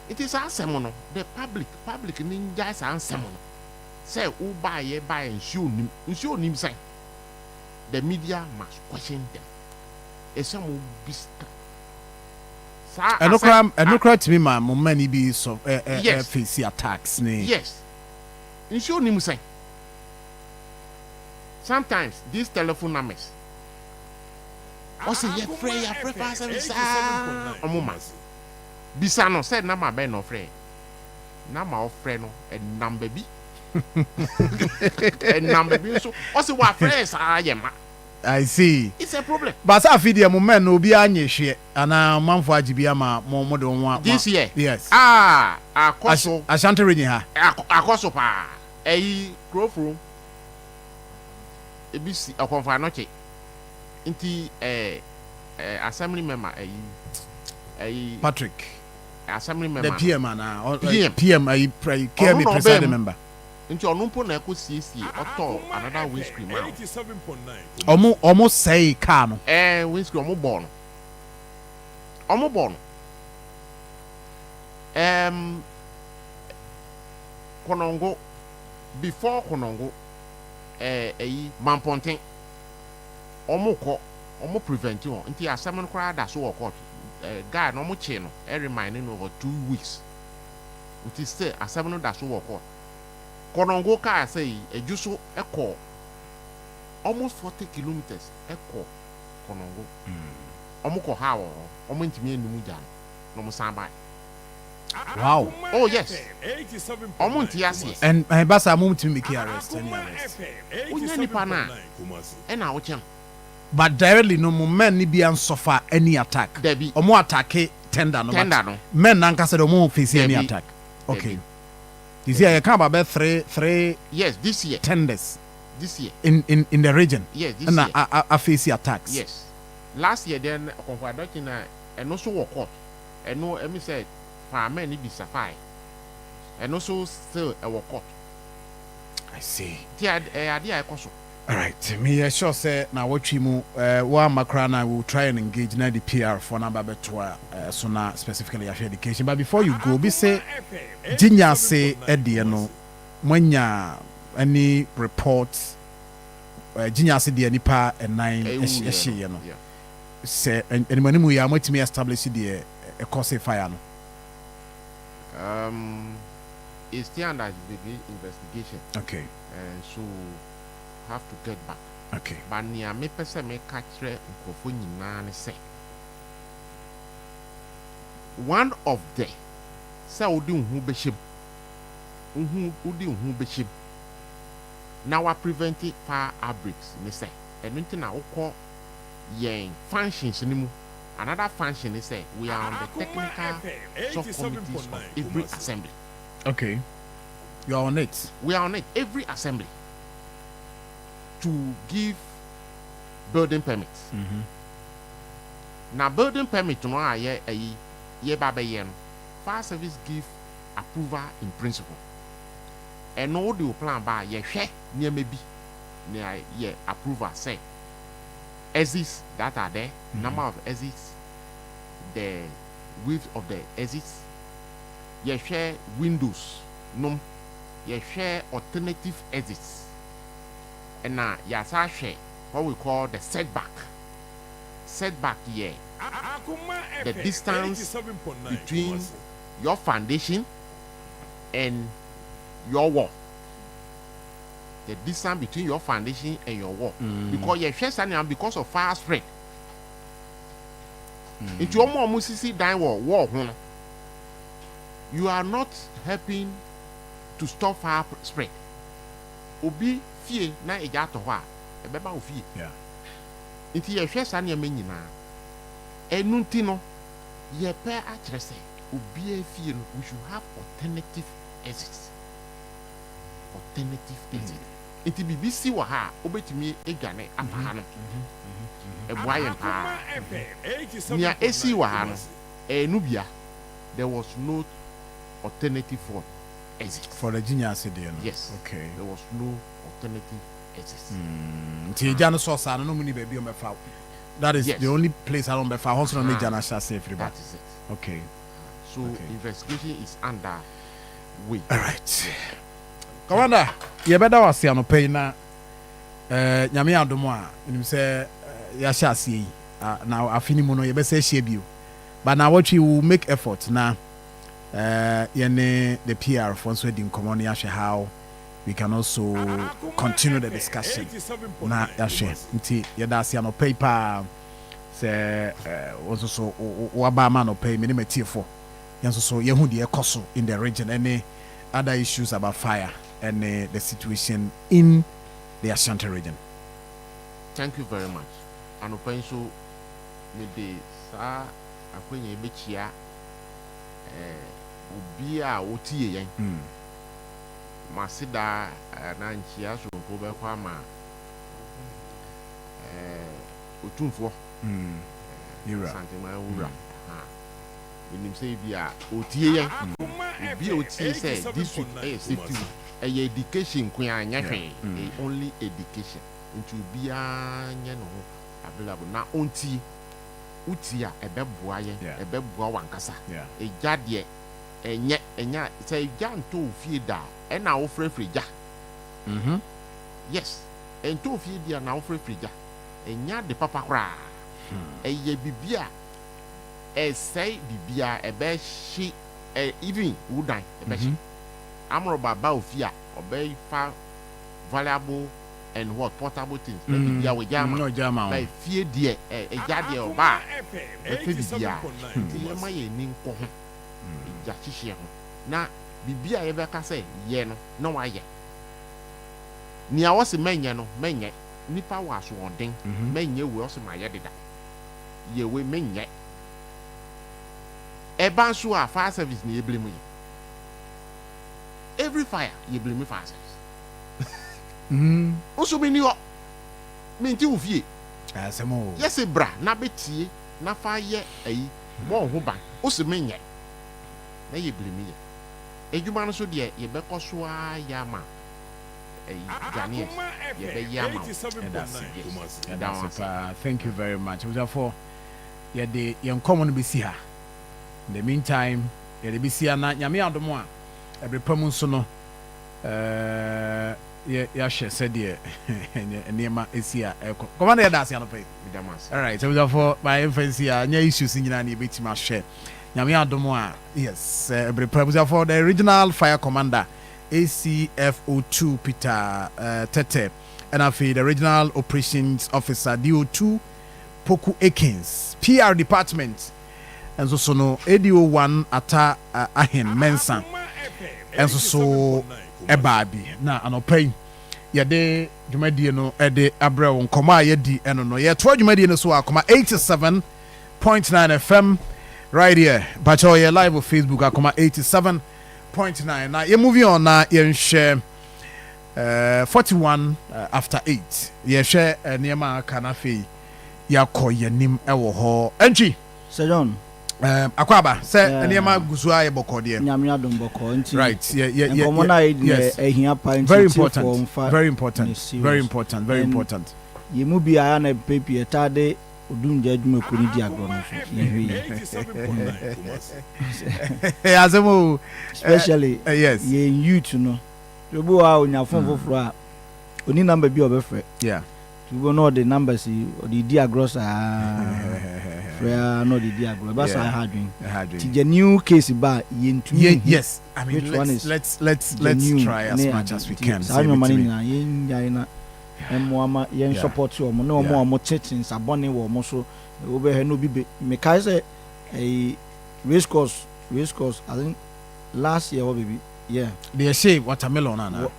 it is asem no the public ninja is ansem no say uba ye buy nsuo nim say the media must question them esamo bista and no cry to me my many be so face attacks ne yes ensure ni musai sometimes these telephone numbers also ye free pass omuma bisa no said number be no free number of free no a number bi a number bi so also wa friends ayema I see. It's a problem. But I feel the moment no be anye hwe ana manfo agibia ma mo de won this year. Yes. Akoso. Ashanti region ha. Akoso pa. Eyi crowfro. Ebisi akonfa noche. Inti assembly member eyi Patrick. Assembly member. The PM and PM. PM I KM presiding member. Nti ono mpo na ekosiesie auto another windscreen ma. 87.9. Almost say car no. Windscreen omo born. Omo born. Konongo before Konongo Mamponten omo prevent you nti asem no kra da so wo court guy no mo che no remind no over 2 weeks nti say asem no da so wo court Konongo car say ejuso eko almost 40 kilometers eko Konongo omo ko ha wo omo ntimi enum jan no mo san by. Wow. Oh yes. And Basa mum to make arrest. But directly no men ni be suffer any attack. Debbie. Or more attack tender no. No. Men nanka said no face any attack. Okay. This year you come about three yes, this year. Tenders. This year. In the region. Yes, this and year. I face attacks. Yes. Last year then confiding and also work court. And no emi said for men be safai. And also still a work court. I see. All right. Me sure say na what you mu one makrana will try and engage na the PR for number better so na specifically after education. But before you go, be say Jinya say Eddie no mwanya any reports Jinya say the nipa and 9 you know. Say and money mu ya mwetimi establish the a cause fire no. It's still under investigation. Okay. So have to get back. Okay. But near me person me catch nkofo nyina ne say. One of the say odi hu behim. Odi hu behim. Now we prevent fire outbreaks me say. Enu nti na ukọ yen functions ni mu. Another function is say we are on the technical subcommittees of every assembly. Okay. You are on it. We are on it every assembly to give building permits. Now building permit no aye ye baba yen. Fire service give approval in principle. And no the plan by ye hwe near maybe near ye approval say exits that are there, number of exits, the width of the exits, you share windows, no, you share alternative exits, and now you share what we call the setback. Setback here, the distance between your foundation and your wall. The distance between your foundation and your wall. Because your share standing because of fire spread. If you almost see down wall, you are not helping to stop fire spread. Obi fear na eja to hwa e beba o fear. Yeah. Nti ye hwe sa na me nyina. Enu nti no ye pe a kire se obi e fear no we should have alternative exits. Alternative exits. Nti BBC wa ha obetumi edwane afa ha no. Eboayen pa. Nia esi wa ha no. Enubia there was no alternative for exit. For the Jinya city. Yes. Okay. There was no alternative exit. Jana source no muni baby on my foul. That is the only place I don't be found. Also, no Jana shall say everybody. That is it. Okay. So investigation is under way. All right. Commander, you better was see no pay na. Nyame adomo a nim say ya sha see now afini mu no you be say share bio. But now what we will make effort na the PR for so din common how we can also continue the discussion na yahwe nti yeda ase no paper say also so waba ma no pay me metiefo yanso so yehu de ekoso in the region any other issues about fire and the situation in the Ashanti region. Thank you very much. And open so me de sa akwenye bechia obi a wotie yen masida na nchia so ko be kwa ma otumfo Ura Santima Ura When say via OTA, be OTA say this week safety education only education into be available now onti utia ebeboa ye ebeboa wankasa eja de enya say ja nto fie da e na wo frefreja yes ento fie dia na wo frefreja enya de papa kra eye bibia say bibia ebe shi even wudan ebe shi amro baba ofia obey fa valuable and what portable things bibia we jama by fie die eja de oba efe bibia ti ma ye ni nko ho eja hihie ho na bibia ye be ka say ye no na wa ye ni a wose menye no menye nipa wa so oden menye we wose ma ye deda ye we menye eba so a fire service ni blame you every fire you blame fire service also me ni o me nti wo fie asemo yes bra na betie na fa ye ayi mo ho ban o se menye na ye blame ye ejuma no so de ye be koso a ya ma ayi gani ye be ya ma and that's thank you very much therefore ye de ye nkomo no be si ha in the meantime ye de be si na nyame adomo a every pamu so no ya share said here niema esia command ya dance ya no pay all right so therefore my emphasis here nya issues nyina na ebetima share nyame adomo a yes every purpose for the regional fire commander ACFO2 Peter Tete and afi the regional operations officer DO2 Poku Akins PR department and so no ADO1 ata ahen mensa and so ebabi na anopai yede dwumadie no ede abrewo nkoma yedi eno no ye to dwumadie no so akoma 87.9 FM right here but you live on Facebook akoma 87.9 na you moving on na ye share 41 after 8 ye share niema kana fe yakoye nim ewo ho enchi Sir John akwaba say niema gusu aye bokode nyame adom boko nti right very important ye mu bia na pepe tade odunja adwuma ko ni di agro no so azemo especially yes ye youth no obo a onyafon foforo a oni number bi obefre yeah you know the numbers the diagros prayer no the diagros but I had the new case ba yes I mean let's try as much as we can so no money na yen na emmo yen support you no mo churching sabone wo mo so we be no bi me kai say a race course I think last year baby yeah they say watermelon na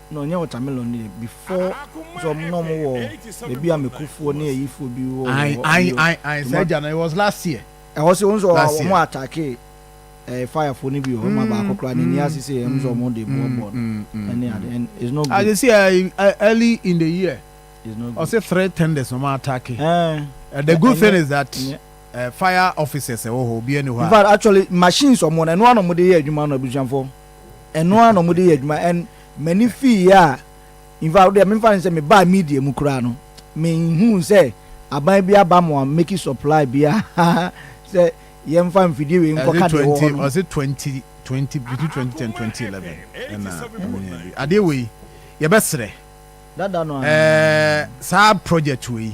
no nya watermelon before so no more maybe amekufuo na yifo bi wo I said it was last year I was also mo attack fire for ni bi ho ma ba akokra ni asise em so mo dey board and it's not good. I see early in the year it's not good. I say 3 tenders no attack the good thing is that fire officers be anywhere. In fact actually machines or more and one of dey adwuma no abujanfo and one of dey adwuma and many fee ya in fact they me fan say me buy media mu kura no me hu say aban bia ba mo make supply bia say yem fan video we nko ka de wo was it 20 between 2010 and 2011 and ade we ye besre that no sa project we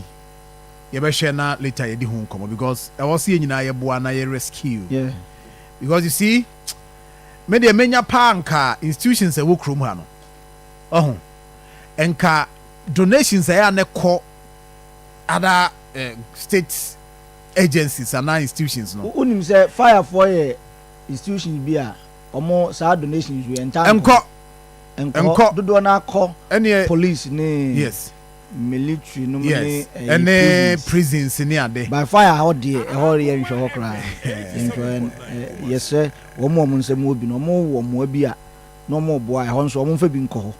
ye be share na later ye di hu nkomo because I was see nyina ye boa na ye rescue yeah because you see me de menya panka institutions e wo krom ha no enka donations ya ne ko other state agencies and institutions no unim say fire for institutions bi a omo sa donations we enko dodo na ko police ni yes military no yes any prisons ni ade by fire how dey e ho ye nhwe ho kra yes sir omo nsem obi no mo bi a no mo boa e ho nso omo fa bi nko ho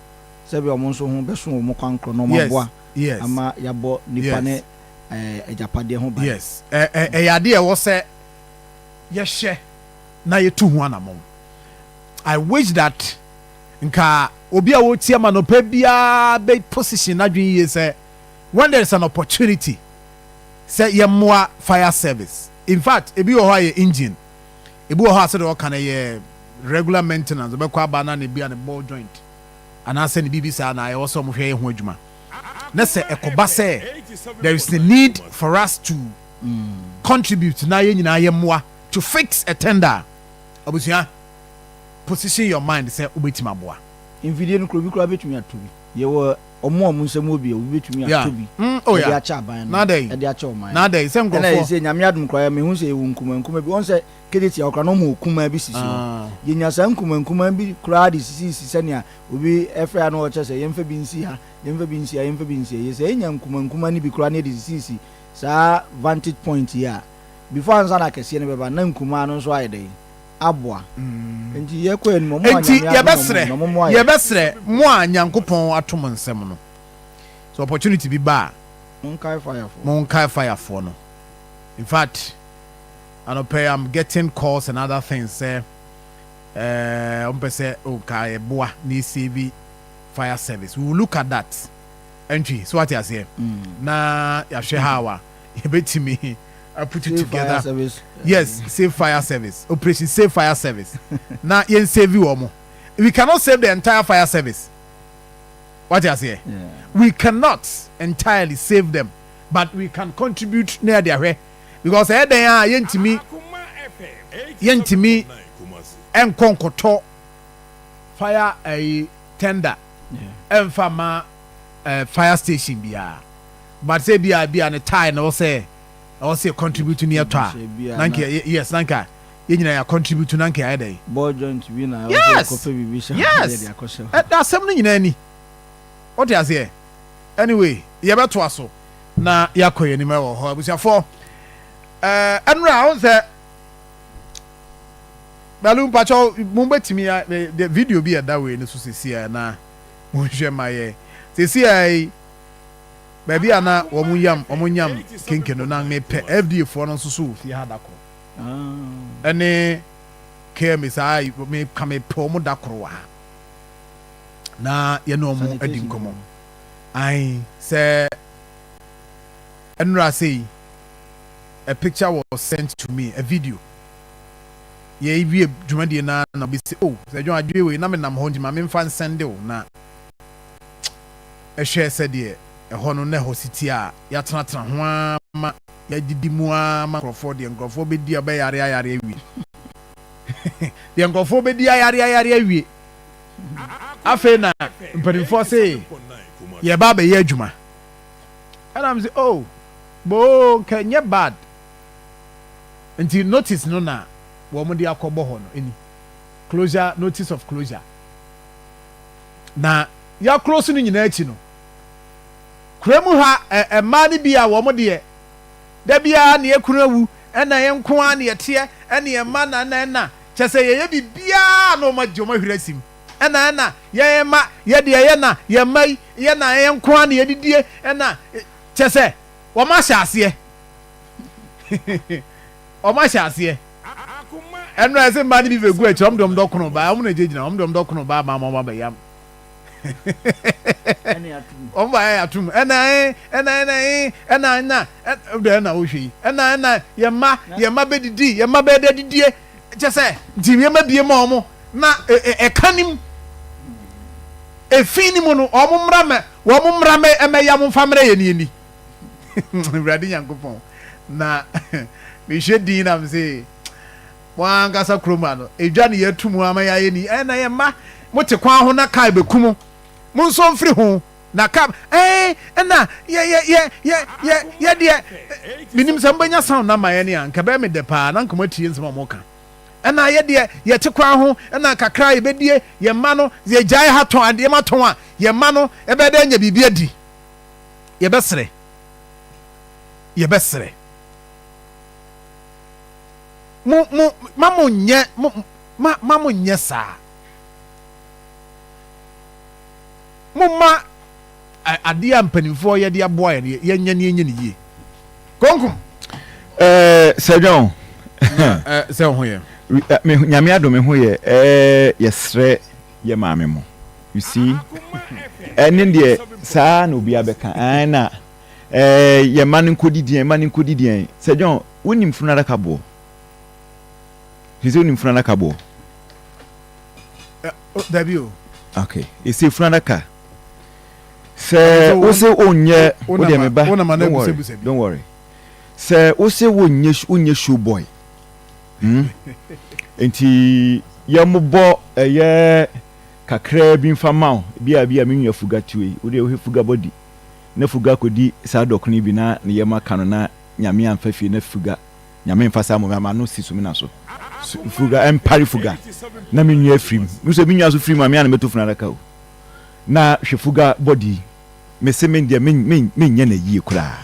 sebi omo nso ho beso omo kwankro no mo boa ama yabo nipa ne ejapade ho ba yes yade e wo se ye hye na yetu ho anamon. I wish that nka obi a wo tie ma no pa bia be position adwen ye say when there is an opportunity say ye moa fire service. In fact, ebi wo ho ye engine. Ebi wo ho ase de wo kan ye regular maintenance be kwa ba na ne bia ne ball joint. Ana say ne bibi sa na ye wo so mo hwe ye ho adwuma. Na say ekoba say there is the need for us to contribute na ye nyina ye moa to fix a tender. Abusia position your mind say obetima aboa. In video no krobi kro betumi atobi. Ye wo omo nsem obi obetumi atobi. Oh yeah. E acha ban. Na dey. E dey acha o man. Na dey say ngofo. Na say nyame adum kro ya me hu say ewu nkuma bi. Won say kedeti akra no mo kuma bi sisi. Ye nyasa nkuma bi kra di sisi sania obi efra no o che say yemfa bi nsi ha. Yemfa bi nsi. Ye say enya nkuma ni bi kra ne di sisi. Sa vantage point here. Before ansa na kese ne beba na nkuma no so ayede. Abwa enti ye kwa enimo mo anya ye besre mo anyankopon atom nsem no so opportunity bi ba mon kai fire for no. In fact I'm getting calls and other things say say okay boa ni CV fire service. We will look at that entry so what you say na ya hwe hawa ye betimi I put it together. Yes, save fire service. Operation Save Fire Service. Now, you save you more. We cannot save the entire fire service. What you say? Yeah. We cannot entirely save them, but we can contribute near their way. Because they are yentimi and concoto fire a tender and farmer fire station biya. But say biya and a tie no say. Also contribute to near toa. Yes, Nanka. You know, contribute to Nanka Ade. Boy joint winner. Yes. That's something in any. What you say? Anyway, you better to us. Na yako ye ni mewo ho abusia for enra on say balloon pacho mumbetimi the video be that way no so sisi na mo hwe maye sisi baby ana omunyam kenkeno na mepe FD for no so fi hadako ene kemi sai me kame po mu dakoro wa na ye no mu adinkomo ai say enra say a picture was sent to me, a video ye wie dwumade na be say oh say dwun adwe we na me nam ho ntima me mfa send o na ehwe say de ho no na ho city a ya tena ho ma ya didi mu a ma crofo de ngofo be di aba yare awi de ngofo be di yare awi afa na mpanimfo say ye ba be ye adwuma and I'm say oh bo kenye bad until notice no na wo mo de akobo ho no eni closure, notice of closure na ya close no nyina achi no kremu ha ma ni bia wo mo de da bia na ekunu awu na ye nko a na ye te na ye ma na chese ye bibia na o ma joma hwirasim na ye ma ye de ye na ye mai ye na ye nko a na ye didie na chese wo ma hya ase o ma hya ase enu ase ma ni bi vegu echi omdom dokono ba omo na jejina omdom dokono ba ma ma ba yam omba ya atum na wo hwi ye ma bedidi ye ma bedidie chese nti ye ma bie ma omo na kanim efini mu no omo mra me emeyam famre ye ni Brady Yankopon. Na me shedi na mse. Wan gasa kroma no. Edwane ye tumu ama ya ni. Na ye ma mote kwa ho na kai bekumu. Mun so mfiri ho na kam na ye de minim sambanya sound na ma ye ne anka be me de pa na nka matie nsema mo ka. Na ye de ye te kwa ho na kakra ye bedie ye ma no ye jai ha ton ade ma ton a ye ma no e be de nya bibia di. Ye besere yebesere mamu nye sa mumma adia mpanimfo ye de aboa ye nya ne yie konkum Sedon se ho ye me nyame adome ho ye yesre ye maame mo you see ene de saa na obi abeka na ye man nkodidian se John wonim funara kabo hizo nim funara kabo Dabio okay isi funara ka se wo se onye wo de me ba don't worry se wo se onye show boy enti yambo ye kakra bi mfama bia me nwa fuga tiwe wo de fuga body na fuga kodi sa dokuni bi na ne yema kano na nyame amfafi na fuga nyame mfasa mo ma no sisumi na so fuga empire fuga na me nwa afrim mi so bi nwa so frim ma me na meto funa raka o na hwe fuga body me se men dia men nya na yie kura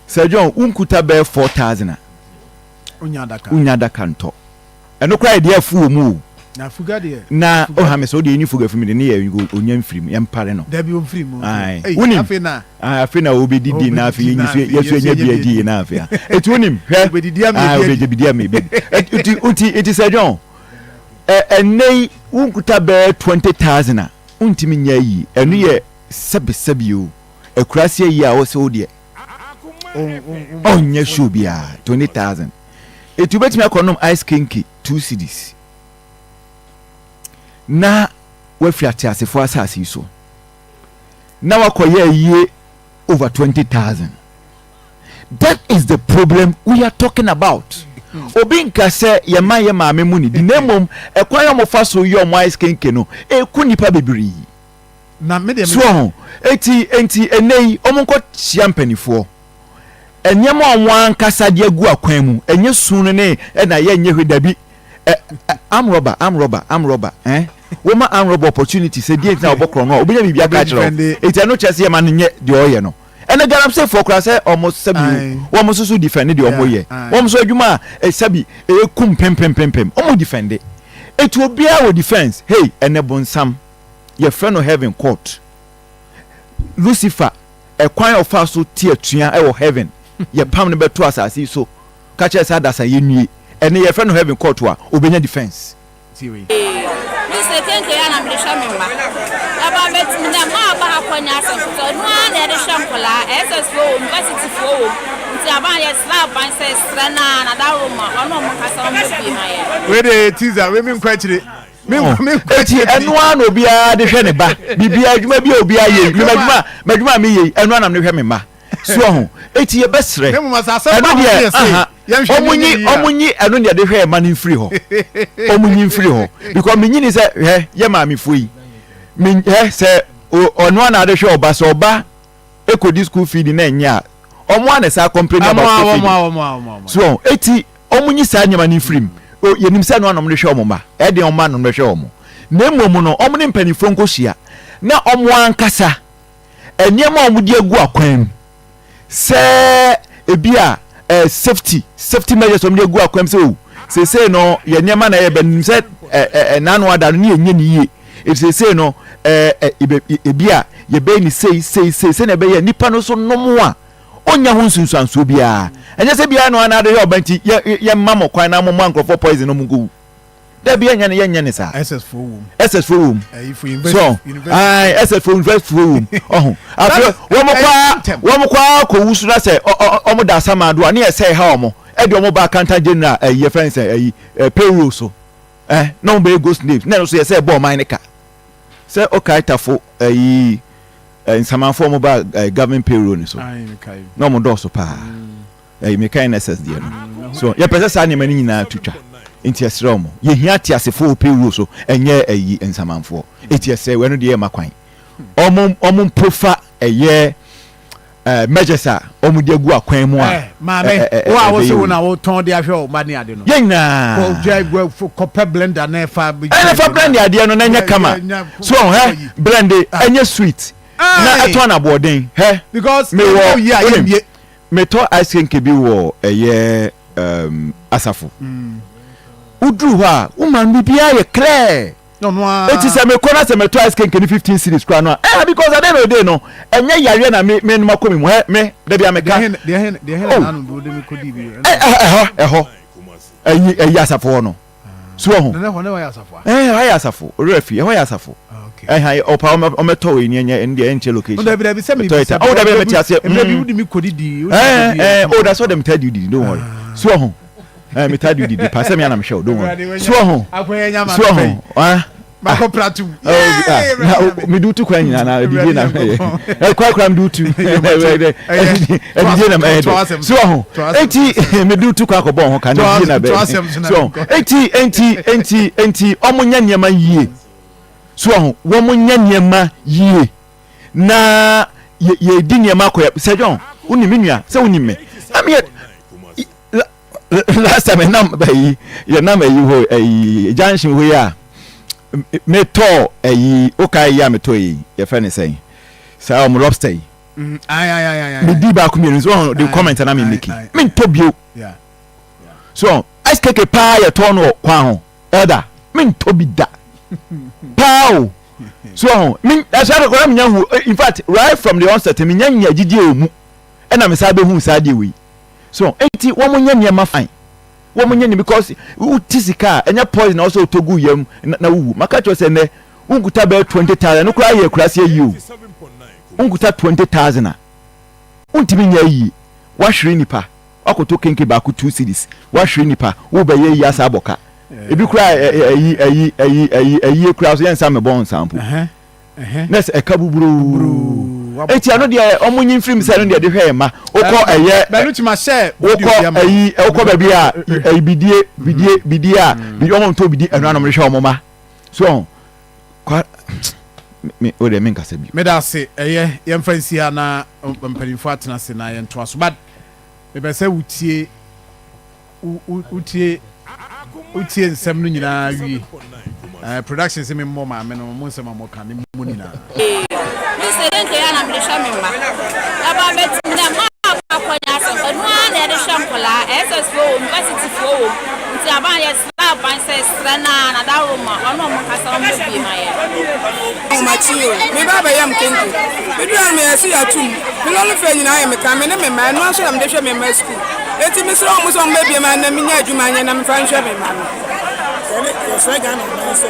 Sir John unkuta be 4000 unya daka nto eno kra idea fu mu na fuga de na o ha me so de ni fuga fimi de ne ye onya mfrim ye mpare no da bi mfrim ai afena obedidi na afi yesu enya biadi na afi etu onim hwe obedidi am bi it Sir John enei unkuta be 20000 untimi nya yi eno ye sebio ekurase yi a wo se odie onye shubia 20000 etu betimi akonom ice kinky 2 cedis na wafiate asefo asase so na wakoye ye over 20000 that is the problem we are talking about obi nka se ye maame mu ni di nemom ekwan yo mofa so yo mo ice kinky no eku nipa bebiri na me de so enti enei omonko chia mpanifo enyema onwan kasa de agu akwan mu enye sunu ne na ye nye hwedabi am robber woman am robber opportunity say dey na obokro no obinya bibia ka kiro eti no chese ye man nye de oye no ene garam say for kra say almost sabi wo mo so defend de omo ye wo mo so adwuma sabi kum pem omo defend eti obia wo defense hey ene bonsam ye friend of heaven court Lucifer ekwan of us so tie tua e wo heaven ye pam ne beto asase so ka che say adasa ye nwie ene ye friend of heaven court wa obenya defense tiwe se tenke ya na mlisha mimba aba beti na ma ba akonya ase so no na de shampola SSO university fo nti aba ye slap ban se strana na da roma ono mo kasa mo bi na ye we de teaser we mi nkwachire mi eti eno an obi a de hwe ne ba bibia adwuma bi obi a ye madwuma mi ye eno an na hwe me ma so ho eti ye besre emu masasa ba ye say omunyi eno ne de hwe ma ni free ho omunyi free ho because me nyini say ye ma me foi me say ono na de hwe oba so oba ekodi school feed na enya omo an say complain about feed so eti omunyi sa nyama ni free ye nim say no anom de hwe omo ma e de omo anom de hwe omo na emom no omo ne mpanifo nkohia na omo ankasa eniema omo de agu akwan say ebia safety measures omo de agu akwan say no ye niema na ye benim say nanu ada no ye ni ye if say no ebia ye be ni say na be ye nipa no so nomo a onya ho nsunsuanso bia enye se bia no ana de ye obanti ye mammo kwan na mo ankrofo poison no mungu da bia nya ne sa SS for room if we invest SS for invest for room after wo mo kwa ko wusu na say omo da samado ani e say ha omo e de omo ba accountant general ye friends payroll so no be go slave na so ye say bo man ka say okay tafo nsamanfo mo ba government payroll ni so no mo do so pa me kind SS there no so ye pese sa nyama ni nyina tutwa enti esre mo ye hia ti asefo payroll so enye nsamanfo enti esre we no de ye makwan omum profa measures omu de gu akwan mu a maame wo se wo na wo ton de ahwe o ma ne ade no yena ko jai ko pe blender na fa blend ade no na nya kama so blend enye sweet na eto na boarding because me wo me to ice cream ke bi wo asafo udru ha wo man bi bia ye clear no eti se me kona se me to ice cream ke 15 series kwa no because at the end of the day no enye yare na me makomi me da bia me ka de hen na no do de me kodi bi ɛyi asafo no so ho na ho na wa asafo ha asafo refi ho asafo ha opa ometo we ni nya ndi enche location no da bi se me oh da bi me tiase bi udi mi kodidi oh that's what them tell you don't worry so ho me tell you the pass me anam show don't worry so ho so ho Bako pratu. Me do tu kwa nyina na DJ na me. Kwa me do tu. DJ na me. So ho. Enti me do tu kwa ko bon ho ka na DJ na be. So enti omunya niema yie. So ho, wo munya niema yie. Na ye di niema ko se John, uni me nua, se uni me. Am last time na bayi, ye na me yi ho junction ho ya. Me to okay ya me to ye friend say say am lobster me di ba ku me so the comment na me make me to bio so ice cake pa ya to no kwa ho elder me to bi da pao so me asha ko me nya hu in fact right from the onset me nya gigi omu e na me sa be hu sa de we so enti wo mo nya niam fine wo mo nyani because utisika enya poison na also togu yam na wuwu maka cho se ne unguta be 20,000 no kura ye kura se yi unguta 20,000 na untimi nya yi wa hwere nipa akoto kenke ba ku 2 cities wa hwere nipa wo be ye yi asa aboka ebi kura ayi kura so yensa me bon sample nes ekabuburu eti ano de omunyin film say no de hwe ma okọ eye belu ti ma share okọ ayi okọ ba bia bidie a bi omo to bidie enu anom hwe omoma so kwa me o de men kasa bi me da se eye yemfansia na mpanimfo atena se na ye nto aso but me be say utie nsem no nyina wi production se me mo ma me no mo nsem mo kan ne mo nyina Presidente ya na mlisha mimba. Aba betina ma akonya so no na de shampola SSO university fo. Nti aba ye slap and say strana na da roma ono mo kasa mo bi ma ye. Machio, me baba yam kenku. Me do am yesi atum. Me no no fe nyina ye me ka me ne me ma no so am de hwe me ma school. Eti me sro mo so mo bi ma na me nya adwuma nya na me fa hwe me ma no. Ye fe ga na ma se.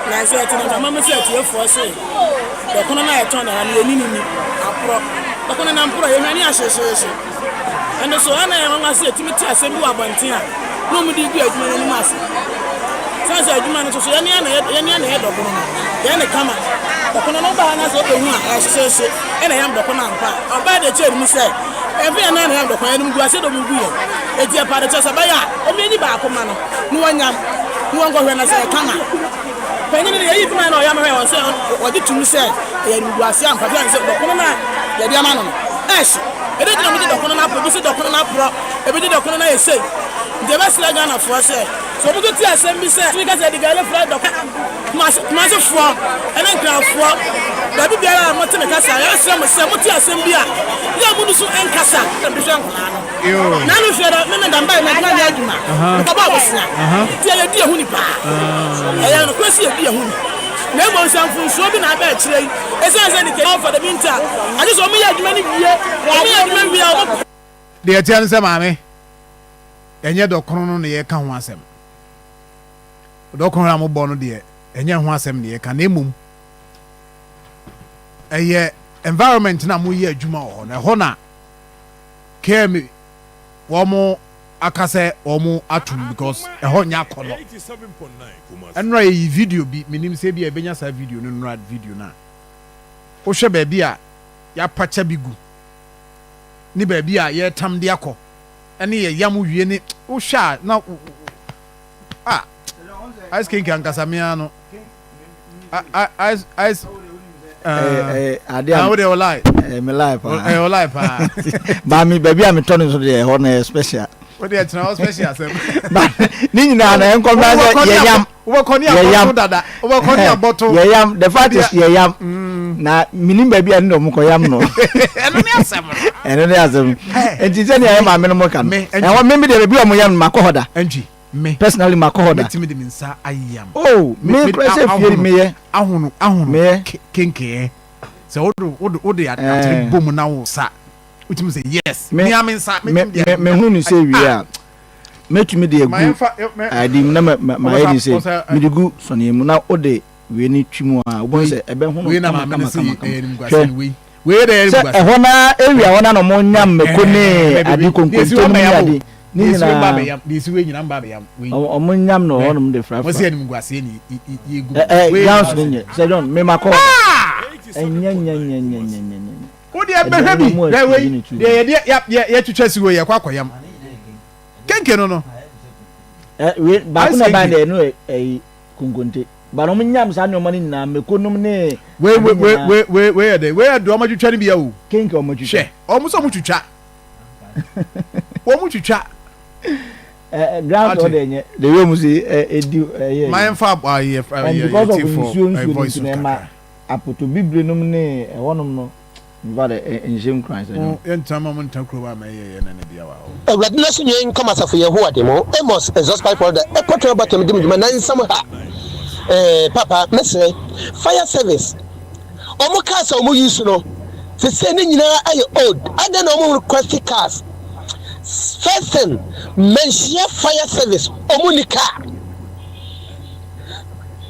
Na say ati na mama say ati efo say de kono na eton na na ni apro de kono na mpro ye hwani ahyehyehe endo so ana ye mama say ati meti asem bi abanten a no mu di gu adwuma ni mase say adwuma no so ye ni na ye dokono na ye ne kama de kono no ba na so be hu a ahyehyehe e na yam dokono ampa oba de che ni say every na yam dokono ni mu gu ase do mu gu ye eti e pa de che say ba ya o me ni ba akoma no no wanyam no wango hwe na say kama penye ni ye yima na oya mewe won say odi tumi say ye ndu ase ampa fi an say dokono na ye bia ma no esh e de na mi dokono na pro bi say dokono na pro e bi de dokono na ye say de ba sila Ghana for say so mo to ti asem bi say mi ka say di gale fry dokono ma so fo ena nkra fo da bi bia mo te me ka say ye say mo ti asem bi a ya mu du so enkasa bi hwe nkona no na no hwe da me me dan ba na na ya adwuma ko ba bosia ti ye di ehu ni pa ya no kwesi e di ehu ni na mo sanfun so bi na ba kire ese ni ke for the winter aje so mo ya adwuma ni wie mo ya adwuma wie o de etian se maame enye dokono no ne ye ka ho asem dokono am bo no de enye ho asem ne ye ka na emum eye environment na mo ye adwuma ho na ho na kemi womo akase omo atum because ho nya kolo enra yi video bi minim se bi e benya sa video no nra video na wo hwe ba bi a ya pacha bi gu ni ba bi a ye tam de akọ ene ye yam wie ni wo hwa na ice king kan kasamia no ice ade how they lie me lie pa lie pa ba mi baby am turn so dey ho na special what dey try special sem ba ni nyina na enkom na ye yam wo ko ni aboto dada wo ko ni aboto ye yam the fact is ye yam na minim baby an no mo ko yam no eno ni asem enti je ni ay ma me no mo kan e wo me de baby am yam ma ko hoda anji me personally ma ko hoda me de minsa ayam oh me pressure fear me ye ahunu me kenke so wo de atri bom na wo sa utimi say yes me am minsa me hu ni say wi a metumi de egu adi na ma yedi say me de gu so ne mu na ode we ni twimu a wo say ebe ho no kama we de se ehona area hona no mo nyam meko ne adi konkonto mu adi ni na disi we nyina mba be yam o mo nyam no hono de fra mo se anim guase ni egu we yans ne se don me makọ enya wo de be bi we de ya twetwa si we ya kwakoyam kenke no we ba ku na ba de no konkonte ba no mo nyam sa ne o mani na mekonum ne we ya de o ma twetwa ni bia o kenke o ma twetwa she o mo so mo twetwa o mo twetwa ground order nye the way mu say edi my fa voice of apoto bible num ne ehonum no vale enjem Christ no entama mo ntakro ba meye na na bia wa ho awurade na so nyen kama safo ye ho ade mo emos exhaust pipe for the ekotro batem dim djuma nan sam ha papa mesre fire service omo cars omo use no se ne nyina aye old ada na omo request cars first thing mention fire service omo ni car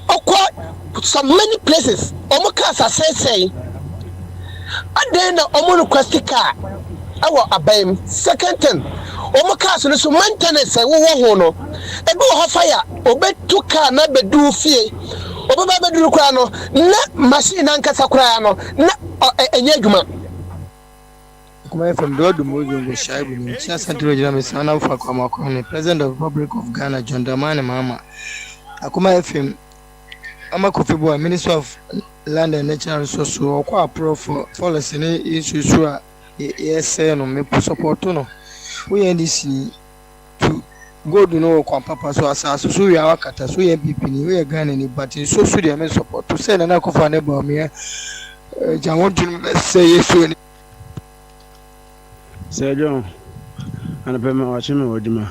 okwa so many places omo cars are say and na omo request car awo abayim second thing omo cars no so maintenance wo ho no ebe wo fire obetu car na bedu fie obeba bedu kra no na machine ankasa kra no na enye adwuma Akoma from the Odumojo Shaibu ni Ashanti regional misana ufa kwa makoni President of the Republic of Ghana John Dramani Mahama Akoma FM ama Kofibo Minister of Land and Natural Resources okwa approve for policy ni issue a yes no me support no we NDC to go do no kwa papa so asase so we awakata so ye MPP ni we Ghana ni but so dey me support to say na kofa ne ba me janwo dun say yes ni Sir John, and a payment or chimney or Dima.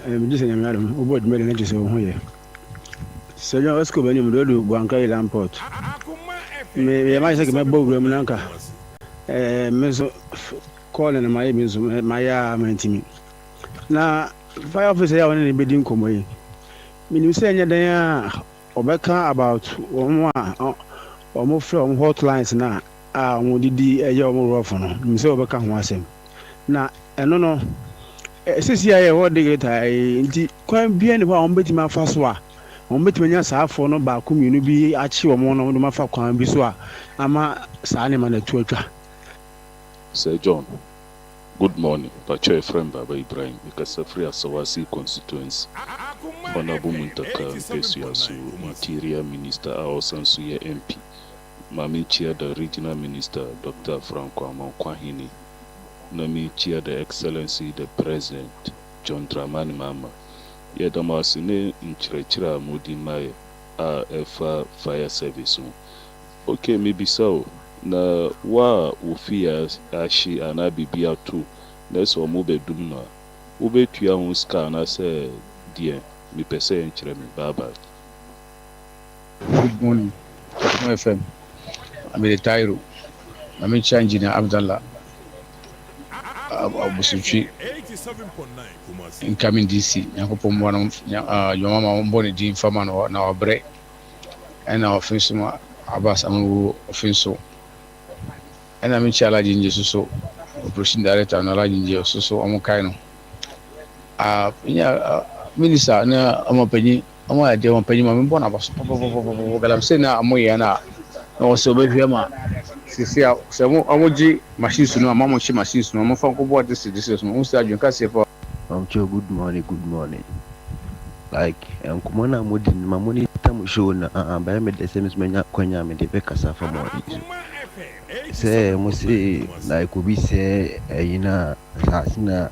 I'm just saying, madam, who would make an interest over here. Sir John, let's go when you do Guanca Lamport. May I say my boat, Ramanka? Miss calling my enemies, my mentimi. Now, fire officer, I want to be doing come away. Meaning, saying that Obeka about 1 or more from hotlines now. Mo didi eya omo rofo no mi se obeka ho asem na eno no sisi aye wo digita nti kwan bia ne ho a ombeti ma fa so a ombeti manya saafo no ba ku mienu bi achi omo no ma fa kwan bi so a ama saa ne ma na tu atwa. Sir John, good morning. Pacho friend Baba Ibrahim because free Asawasi constituency. Honorable Muntaka Pesuasu, Material Minister Aosansu MP. Mami Chia the Regional Minister Dr. Franco Amankwahini. Nami Chia the Excellency the President John Dramani Mahama. Yadamasine Nchirechira Mudi Mai Efa Fire Service. Okay, maybe so. Na wa ufia ashi anabibia tu. Neso mube dumna. Ube tuya hunska na se die. Mi pese nchire mi baba. Good morning. FM. I'm the Tairo. I'm in Engineer Abdallah. Abusuchi. Incoming DC. Yakupom one your mama on body Jean Faman or now break. And our offense Abbas Amu offenso. And I'm in Chala in Jesus so operation director and allowing Jesus so Amokaino. Minister, I'm a penny. I'm a dear penny. I'm born about I'm saying now I'm na so be hwema sisia se mo amoji machines no amamo chi machines no mo fa ko board this no so adwen ka se for good morning like kumona modi mamoni tamu show na ba me de semis menya kwanya me de be kasa fa mo se mo si like obi se yina sa sina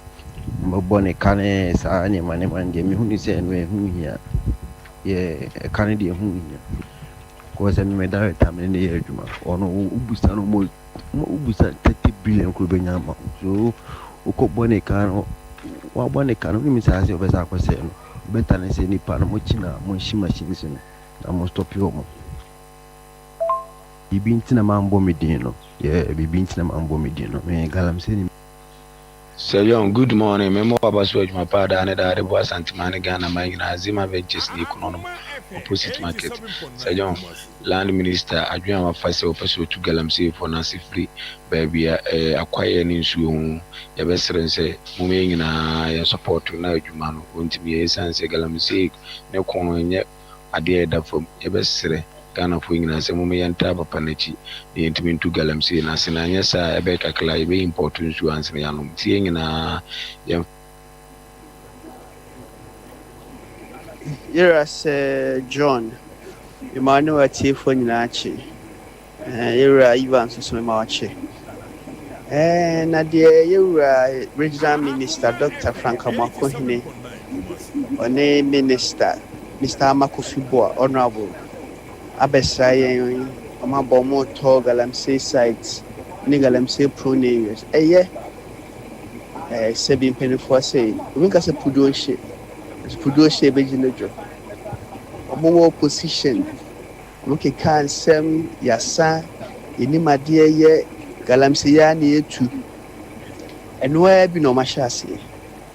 mo bone kane sa anya mane manje mi huni se no hu hia ye kane de hu hia because I'm a director in the area or no ubusa no more ubusa 30 billion could be nyama so uko bone kan wa bone kan mi sa se obesa ko se no better than say ni pa no mo china mo shi machine se no na mo stop yo mo bibi ntina mambo medino ye bibi ntina mambo medino me galam se ni Sir John, good morning. Memo Abasu my father and the boss Antimani Ghana Magna Zima Ventures Nikonum opposite market. Sir John, Land Minister, I dream of Fasa Opasu to Galamsey for Nancy Free, baby, acquiring into your best friend say, moving in support to now, you man, won't be a sense of Galamsey, no corner yet. I dare that from your best friend. Ghana for England, some moment Taba Panachi, the intimate to Galamsey, and Asinanya, sir, I bet a clay very important to answer Yanum, seeing in a young. Yes, John, Emmanuel Tiffany Nachi, you're even so much. And at the you're regional minister, Dr. Frank Amakohine, or name minister, Mr. Amakofibo, honorable. Abesai ama bomo to Galamsey sites ni Galamsey prone areas sebi penifo say we ka se pudo she be ginejo omo opposition we can sem yasa enimade ye Galamsey ya na etu enwa bi no ma hyase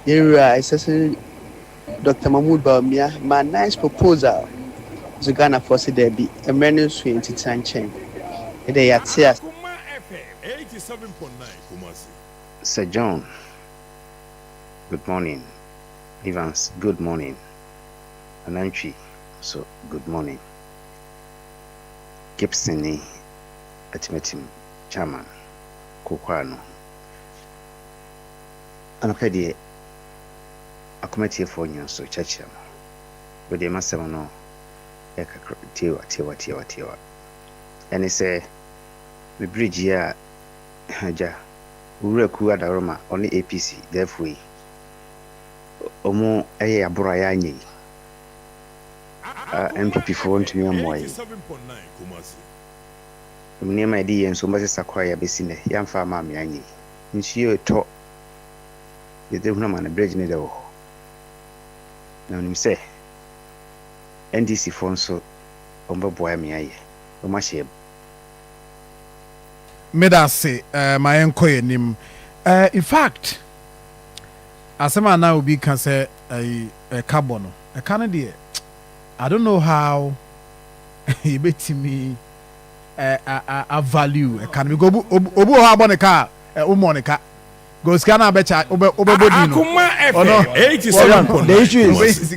yera isese Dr. Mahmoud Bawumia my nice proposal to Ghana for there be a many swing to Tanchen. They are tears. Sir John, good morning. Evans, good morning. Ananchi, so good morning. Gibson, Atimetim, Chairman, Kokwano. Anokadi, a committee for you, so Chacham. But they must have no. Tiwa. And he say, the bridge here, ja, Uraku at Aroma, only APC, therefore, Omo Aburayani, MPP for to me a moy. Near my dear and so much as acquire Bessine, young farmer Miani, and she talk the devil man a bridge near the wall. Now, him say, NDC Fonso Omba Boyami, Omashi. Medase, my encoy nim. In fact, as a man now will be can say a carbon, a Canadian. I don't know how he bet me a value. Can we go Obu Habonica, Umonica? Go scan a betcha Obodino. The issue is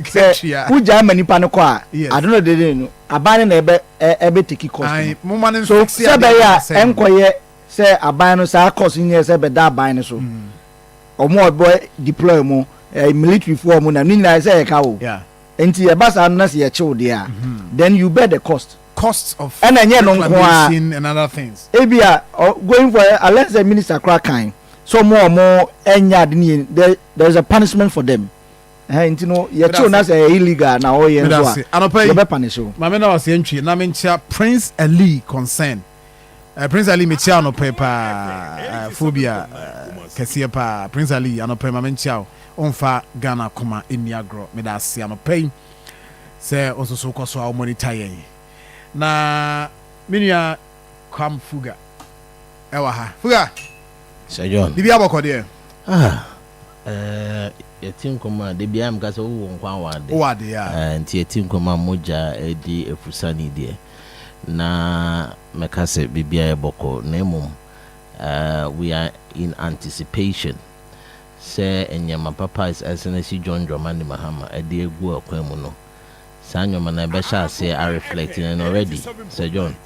who Germany Panoqua. I don't know they didn't. A ban in a bit to kick off. So, Sabaya, Enquire, say a ban sa costing years ever that buying so. Or more boy deploy more a military form and Nina say a cow. Yeah. And to a bus unless you're child there. Then you bear the costs of and then and other things. Abia going for unless the minister crack kind. So more there's a punishment for them. You know, your children are illegal now. You punish you. My man was entry. Na mencha Prince Ali concern. Prince Ali mencha no paper phobia. Kesiapa Prince Ali ano paper mencha onfa Ghana Akoma eniagro. Medasi ano pay. Say also so koso a monitor ye. Na minia kam fuga. Ewa ha fuga. Sir John. Bibi aboko de. Yetim koma de bia am kasa wo nkwa wade. Wade ya. Nti yetim koma moja edi efusani de. Na mekase bibia eboko na emum. We are in anticipation. Say enyama papa is SNC John Dramani Mahama edi egu akwemu no. Sanyo mana besha say are reflecting and already. Sir John.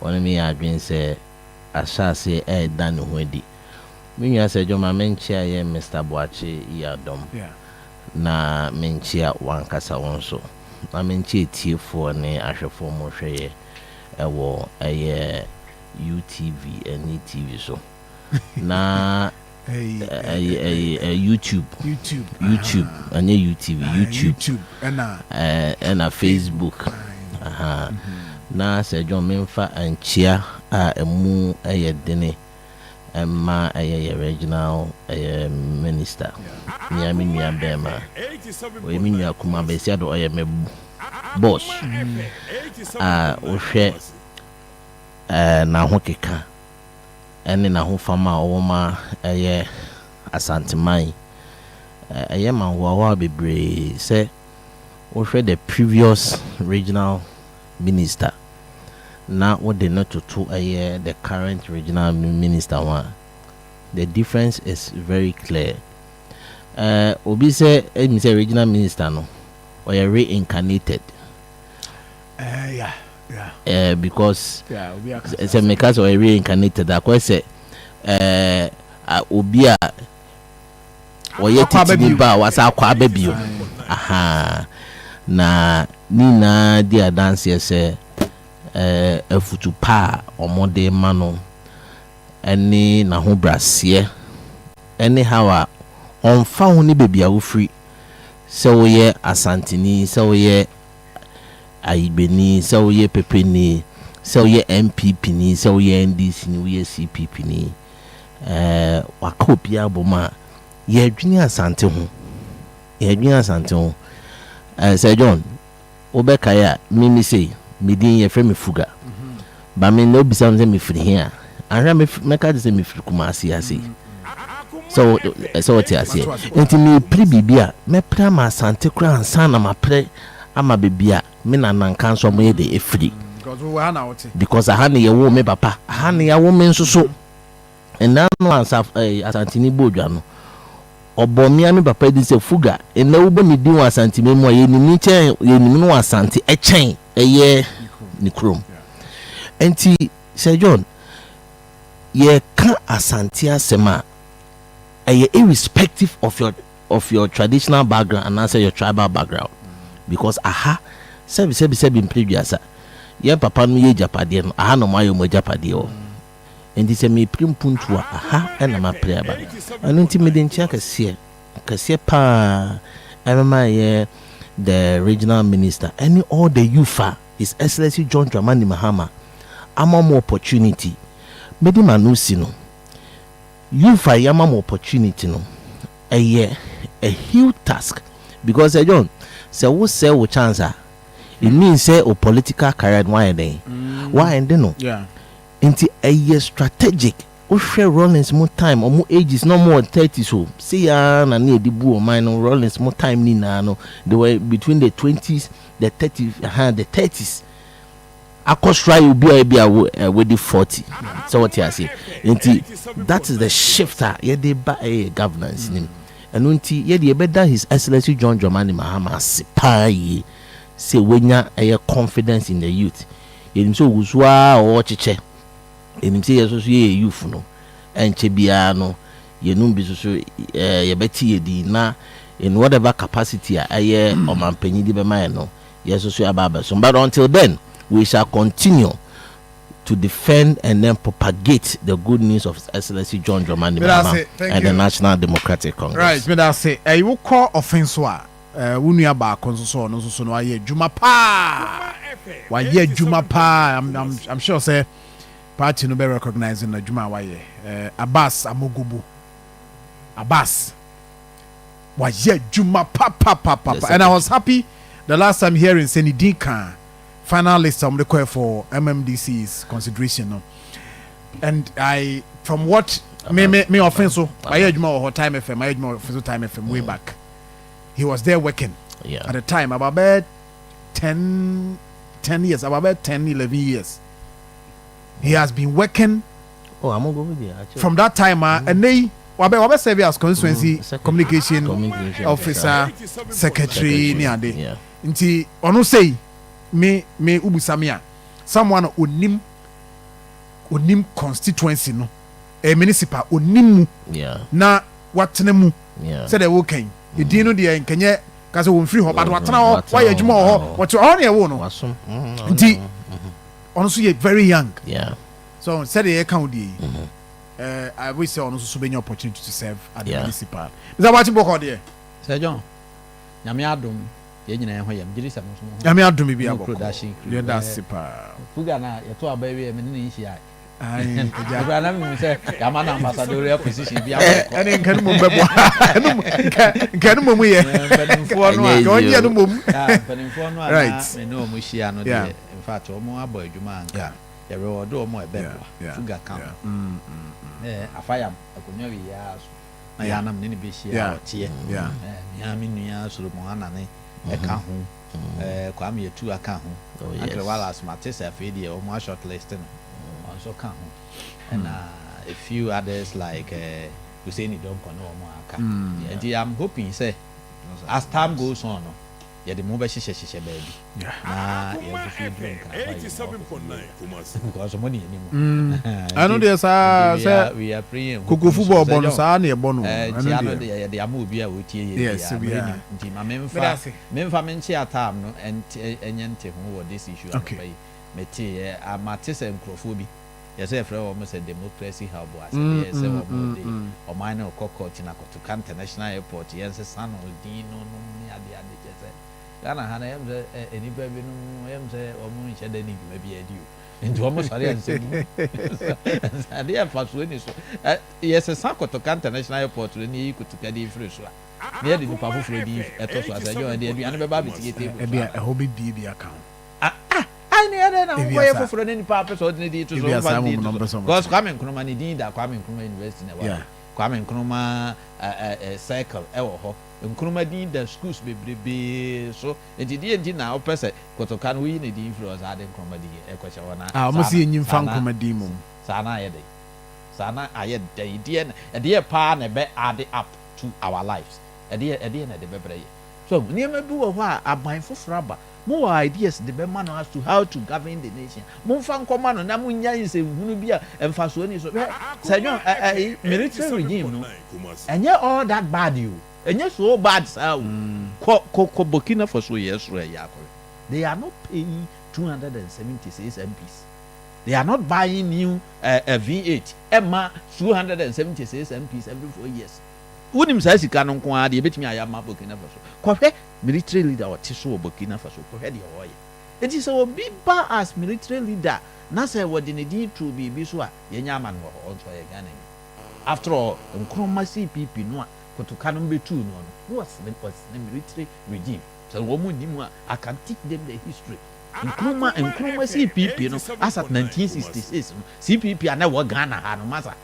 One me adwin say asha say dan ho edi. Minya se Joma menchia ye Mr. Boache Yadom. Yeah. Na menchia wankasa wonso. Na menchia tiefo ne ahwefo mo hweye ewo eye UTV and TV so. Na YouTube and UTV YouTube and Facebook. Aha. Na se Joma menfa anchia emu eye dene ma a regional minister. Niami Bema. We mean you kuma besiado me boss. Oshe na hokeka. Ene na ho fama o ma asanteman ɛyɛ manhoahoa bebree sɛ wohwɛ the previous regional minister na wode no toto ɛyɛ the current regional minister one. The difference is very clear. Obi say regional minister no or reincarnated. Because it's a because or reincarnated. That question say obi a oye titi ba wasa kwa baby. Aha. Na nina dia dance say efutu pa omode mano any na ho brasie anyhow a onfa ho ni baby a wo free se wo ye asantini se wo ye aibeni se wo ye pepeni se wo ye MPP ni se wo ye NDC ni wo ye CPP ni wakopia boma ye adwini asante ho Sir John obeka ya mimi say medin ye frame fuga ba me no bisa me me free here ahra me ka say me free Kumasi ase so what you say enti me pri bibia me pra ma asante kura ansa na ma pre ama bibia me na nanka so mo ye de free because aha ne ye wo me papa aha ne ya wo me nsoso ena no ansa asante ni bodwa no obomia me papa di se fuga ena wo bani di wa asante me mo ye ni ni chen ye ni no asante e chen eye ni krom enti Sir John ye ka asante asema irrespective of your traditional background and also your tribal background because aha sebi in previous ye papa no ye japade no aha no mayo mo japade o enti se me primpuntua aha ena ma prayer ba anu nti me den chia kase pa ye the regional minister any all the youth His Excellency John Dramani Mahama amamo opportunity medi manusi no youth yamamo opportunity no a huge task because John say wo say wo chance it means say o political career why no into a strategic o share Rollins more time or more ages no more 30 so see ya na near the bu o mine Rollins more time ni na no they were between the 20s the 30s the 30s akosra you be with the 40 so what you say nti that is the shifter ye dey ba governance nim enu nti ye dey better His Excellency John Dramani Mahama sipai say wenya confidence in the youth yenim so wusua o cheche yenim say yeso so ye youth no enche bia no yenum bi so ye beti ye di na in whatever capacity omampanyi di be ma no yeso so ababa so but until then we shall continue to defend and then propagate the good news of His Excellency John Dramani Mahama and the National Democratic Congress. Right, but I say, you call offense wa, unua ba konso no so no aye djuma pa. Wa ye djuma pa. I'm sure say party no be recognizing the djuma wa ye. Abbas Amogubu. Abbas. Wa ye djuma pa. Yes, and I was happy the last time hearing Seni Dinka finalist I'm required for MMDC's consideration no. And I from what me offense so I heard more time FM I heard more time FM way back he was there working at the time about 10 years about 10 11 years he has been working I'm go with you actually from that time and they wabe serve as constituency communication officer secretary ni ade nti ono say me ubusamia someone onim constituency no municipal onim na watena mu said they woken the dino de nkenye kase won free ho but watena ho why adwuma ho what on e wo no nti ono so ye very young so said they can di I wish say ono so be opportunity to serve at the municipal is that what you book there Sir John nyame adom ye nyina ho yam giri sam so mo nyame adom bi aboko ye da sipa fuga na ye to aba wi me ne nhia ai ja na me say yama na ambassador position bi aboko ene nkan mo bebo nkan mo mu ye penfo no a ko nye no mo mu penfo no a me no mo hia no de in fact o mo abo adwuma anka ye re odo mo ebebo fuga kan afaya akonwa wi ya so na ya nam ne be hia tie yeah ya me nua Solomon anane e ka ho kwa me tu aka ho akre wala smartest afedi o mo shortlist no so ka ho and a few others like Hussein Donko no mo aka and I'm hoping say as time goes on yeah the mo be hye baby na yeah fi drink 87.9 because money anymore I know there's we are praying kuku football bonus na e bono I know the am obi a wotie yes nti ma memfa menchi atam no enyente ho this issue okay meti amatese nkrofo bi yes efre wo say democracy hub as yes wo mo dey o mine o kokoti na kotuka international airport yes sano di no ni ade jese Ghana hana yam say enipa bi no yam say o mo nche da ni dwuma bi adi o nti o mo sare an say ade ya faso ni so yes san kotuka international airport ni kotuka di free so na ye di nipa foforo di eto so as ajo ade aduane be ba bi tiete e bia e ho bi bi account ni ere na ko ye foforo ni nipa person ni di to so ba di because Kwame Nkrumah ni di da Kwame Nkrumah University na wa Kwame Nkrumah cycle e wo ho Nkrumah di da schools bebrebe so enti na o pese kotoka no yi ni di influence ade Nkrumah di e ko che wona mo si enyim fa Nkrumah di mum sana aye dey de pa na be add up to our lives de na de bebre so niam bi wo ho a aban foforo aba more ideas the man as to how to govern the nation mo fa nkoma no na mo nya yin se hunu bi a emfaso ni so sanyo military regime no enye all that bad you enye so bad sao ko Burkina Faso yes right yakore they are not paying 276 MPs they are not buying new V8 emma 276 MPs every 4 years wonim sa sika no nko a de betimi ayama Burkina Faso kohwe military leader or tiso Burkina Faso kohwe de oye enti so obi ba as military leader na say what ne di to bi so a yenya man ho onso ye Ghana after all Nkrumah CPP no a kotoka no be 2 no was the military regime so wo mu ni mu a I can teach them the history Nkrumah CPP no as at 1966 CPP ana wo Ghana ha no masa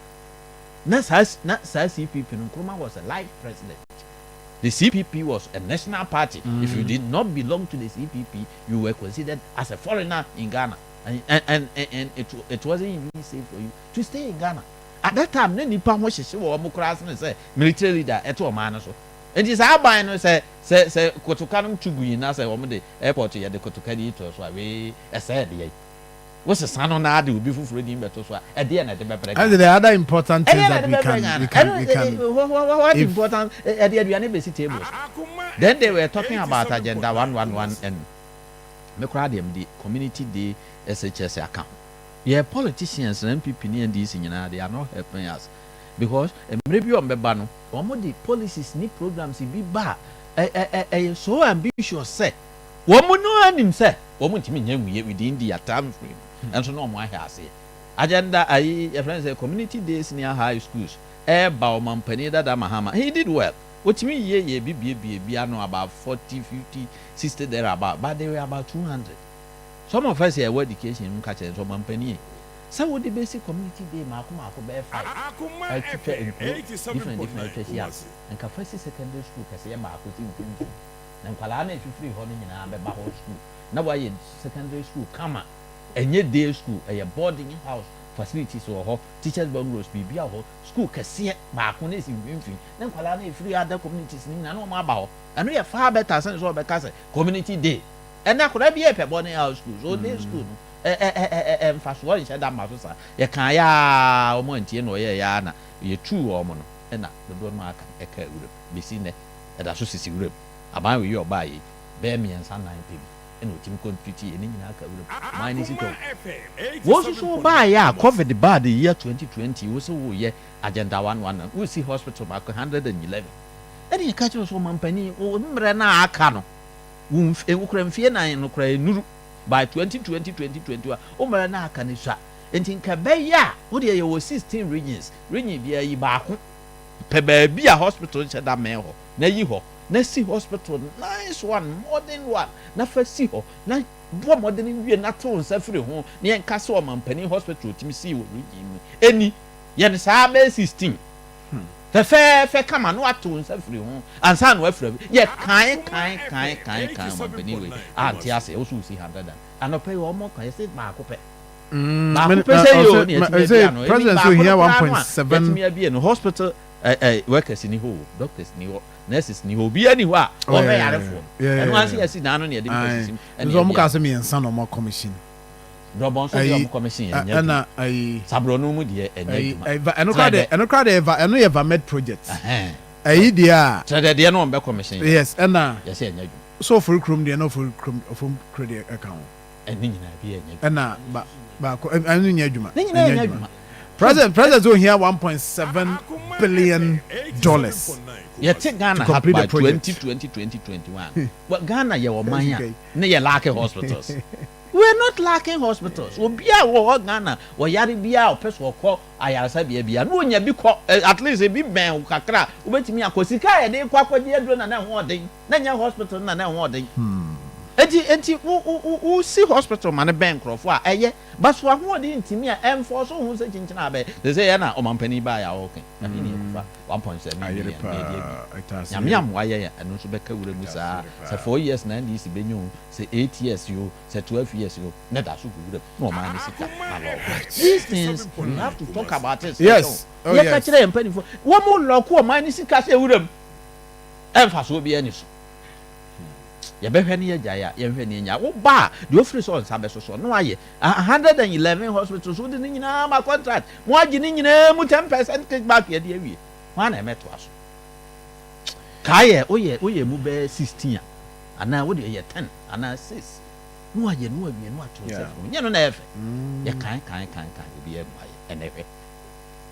na CPP Nkrumah was a life president. The CPP was a national party. If you did not belong to the CPP, you were considered as a foreigner in Ghana, and it wasn't even safe for you to stay in Ghana. At that time, no nipa mo hye wo mo kras no say military leader eto man no so. And this aban no say kotoka no tugu na say wo mo de airport ye de kotoka di to so we say de what's the son on that will be for reading better so at the end of the paper and the other important things that we can what important at the end of tables then they were talking about agenda 111 and me crowd them the community day SHS account yeah politicians and MPP and these they are not helping us because maybe on beba no omo the policies ni programs be ba so ambitious say womo no anim say womo ntimi nyamuye within the time frame and so no more ase agenda ayi your friends say community days near high schools ba o mampani that Mahama he did well what me ye bibia no about 40 50 60 there about but they were about 200 some of us here education catch so mampani so what the basic community day makuma be 5 different years and ka first secondary school ka say ma akoti mfimfim na nkwala na efifiri ho no nyina be ba ho school na wa ye secondary school kama enye day school a boarding house facilities or ho teachers bungalows bibia ho school kase ba ko na esi mfimfim na nkwala na efiri other communities ni na no ma ba ho anu ye far better sense so be ka say community day and na kura bi e pe boarding house school so day school no mfaso ye da ma so sa ye kan ya o mo ntie no ye ya na ye tu o mo no e na do no aka e ka ure besi ne e da so sisi ure aban we yo ba yi be mi ensa 9 pm e no tim complete ye ni nyina aka ure man ni sito wo so ba ya covid bad year 2020 wo so wo ye agenda 111 we see hospital ba 111 e ni ka cho so mampani o mre na aka no wo kura mfie na no kura enuru by 2020 o mara na aka ni sha enti nka be ya wo de ye wo 16 region bia yi ba ko pe ba bia hospital che da me ho na yi ho na si hospital nice one modern one na fa si ho na bo modern wie na to nsa firi ho na ye nka so mampani hospital timi si wo region mu eni ye ne sa be 16 Fe come and what to free home and son we free ye kind company way auntie say also see 100 and no pay more can say ma ko pe president so here 1.7 me be in hospital workers in ho doctors ni ho nurses ni ho bi ani ho a o be yare fo and once you see na no ne dey position and so mo ka say me en san no more commission Robon so your commission na ai sabro no mu de enye eno crowd med project ai dia so de no be commission yes na yes enye so for krum de no for krum from credit account eni nyina bi enye na ba enu nya adwuma eni nya adwuma president so here 1.7 billion dollars ye take Ghana by 2021 but Ghana ye wo man ya ne ye lack hospitals. We're not lacking hospitals. Obia wo Ghana, wo yare bia o peso ko ayarasa bia no nya bi ko at least e bi ben kakra obetimi akosika ye de kwa kwaje aduro na ho oden na nya hospital na ho oden. Enti wo see hospital man ben krofo a eye baso ho oden ntimi a enforce ho se chinchina be they say na o mampani ba ya okay na ni fa 1.7 million nyam wa ye eno so beka wura mu sa 4 years na ndisi benyu say 8 years you say 12 years you na da so wura no man sika these things we have to talk about it. Yes. Oh yes. Ye ka kire empani fo wo mo loko o man sika say wura emfa so bi ani so ye behwe ne ye jaya ye hwe ne nya wo ba de ofiri so nsa be so no aye 111 hospitals wo de ni nyina ma contract mo agi ni nyina mu 10% kickback ye de awie ho na emeto aso kaye oye mu be 16 ana wo de ye 10 ana 6 no aye no awie no ato se nye no na efe ye kan bi e baye enehwe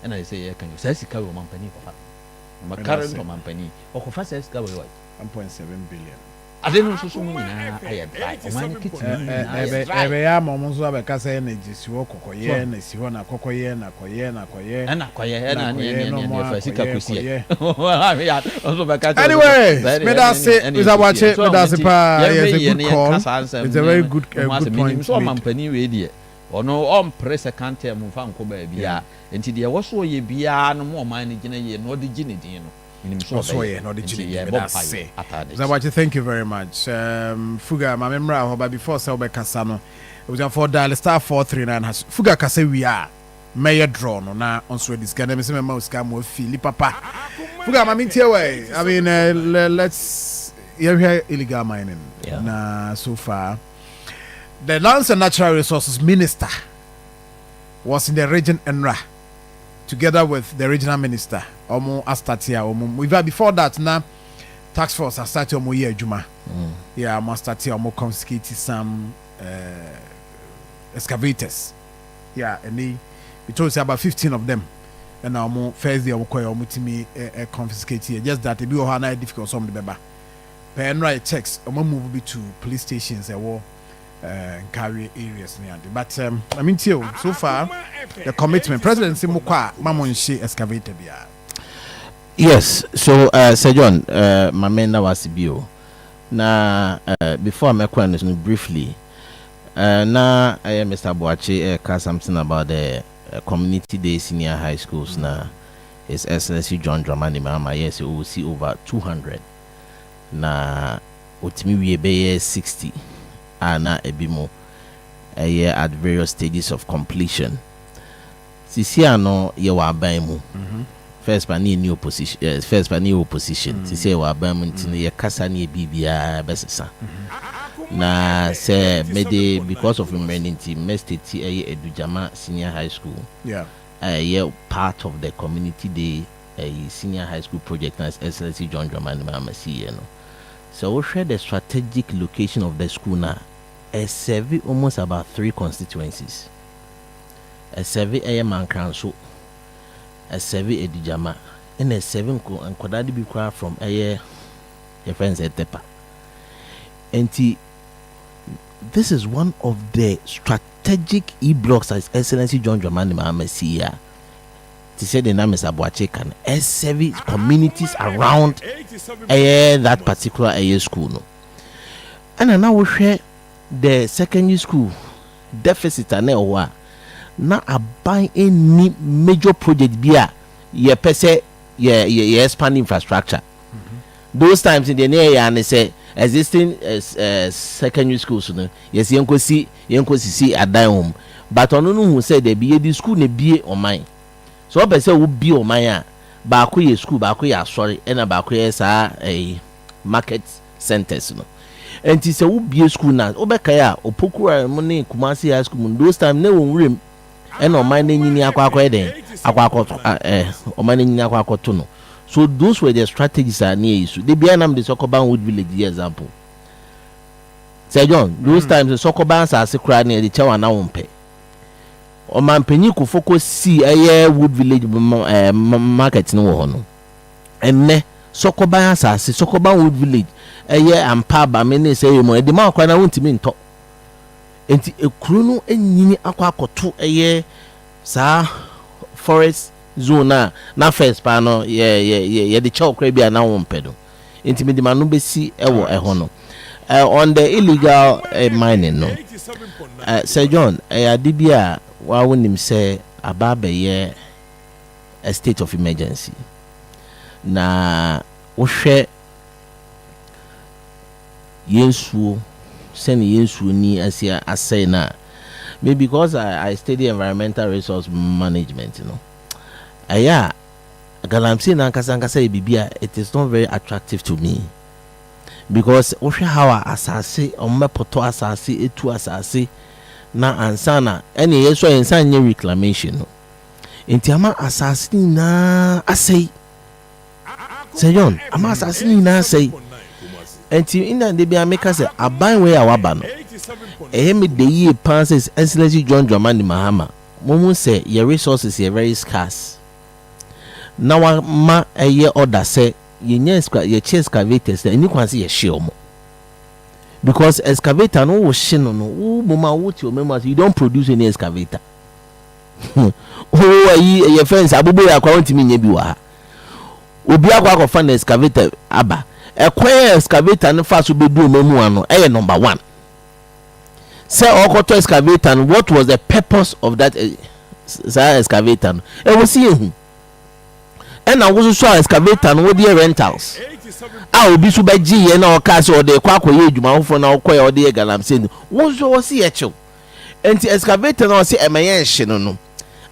ena ye say ye kan yo say sika wo mampani ko fa current mampani o ko fa say sika wo 1.7 billion ade no so mu nyina aye dry o man kiti ebe ya mo so abeka say energy si wo kokoye na si ho na kokoye na koye na ne fa sika kusi anyway me da say we za watch me da say pa yes a good call it's a very good point so mampani we die ono on press second term fa nko ba bia enti de wo so ye bia no mo man ni gina ye no de gine din no thank you very much. Fuga, my memory but before Selbe Casano, it was for dial star 439 has Fuga Kase we are mayor drawn on now on Swedish Ghana. Miss Mouse Cam with Philip Papa. Fuga, I mean, way. I mean, let's hear illegal mining. Nah, so far, the Lands and Natural Resources Minister was in the region Enra. Together with the regional minister, Omo Astatia, Omo. Before that, now tax force has started Omo year Juma. Yeah, Omo Astatia, Omo confiscated some excavators. Yeah, and we told us about 15 of them. And now Omo first day Omo timi confiscated. Just that it be a difficult some the beba. Per enroll checks, Omo move to police stations and war. Carry areas near but I mean so far the commitment President Simukwa Mamonshi excavated yes so Sir John my man now was bio na before I question briefly na Mr. Boache something about the community day senior high schools na His Excellency John Dramani Mahama yes we will see over 200 na utimi we be 60 ana ebimo at various stages of completion. Sisi ano ye wa ban mu. First by new opposition sisi wa ban mu ntine ye kasa na bibia besesa. Na say mede because of emergency state Edujama Senior High School. Yeah. Ye part of the community day senior high school project as Excellency John Dramani Mahama no. So we share the strategic location of the school now. A survey almost about 3 constituencies. A survey Mankranso, a survey Edijama, and a 7 and Kodadi Bikwa from your friends at Tepa. And this is one of the strategic e-blocks as Excellency John Dramani Mahama here. To say the name is Abuache can survey communities around that particular school. No. And now we share the secondary school deficit and na aban any major project bia ye pese yeah expand infrastructure. Those times in the near and they say existing secondary schools, yes, you see at that home, but on who said they be the school ne be on mine. So I say would be on mine. Baku school, baku sorry, and a baku a market centers, and it's a would be a school now. Obekaya, Opokura, Money, Kumasi High School, those time no room, and on my name in Aquaquede, or my name in Aquacotono. So those were the strategies are near issue. They behind the soccer band wood village, the example. Say John, those times the soccer bands are secret near the Chawa now pay. Or man penny could focus see a year wood village market no one. And ne soccer bands are soccer band wood village a year and pub by many say more the mark when I want to mean talk. And a chrono and yini aqua to a year, sir, forest. Zona na first pa no the chow crabia na won pedo intimi de manu besi ewo eho no on the illegal mining no Sir John adibia wa wonim say ababa ye a state of emergency na wo hwe yensuo send yensuo ni asia asay na maybe because I study environmental resource management, you know. Yeah, Galamsey na Kasankasa Bibia, it is not very attractive to me. Because how asase on my poto asase etu asase na ansana any yeso ensan reclamation no. Intiama asase na asay. Sir John, ama asase na asay. Enti inda de bia make say aban we awaba no. Ehemi de ye passes Excellency John Dramani Mahama. Momu say your resources are very scarce. Now ma a year order say your excavators and you can see a shield because excavator no was shin no mama what your members you don't produce any excavator. Oh your friends abubu account me nyebiwa obi akwa fan excavator aba ekwe excavator no fast be do memu ano number 1 say okoto excavator and what was the purpose of that excavator e was see and I was so excavator and what the rentals. I will be so by G and our castle or the quack or you for now quay or the Galamsey. Was see a show. And the excavator no say a no.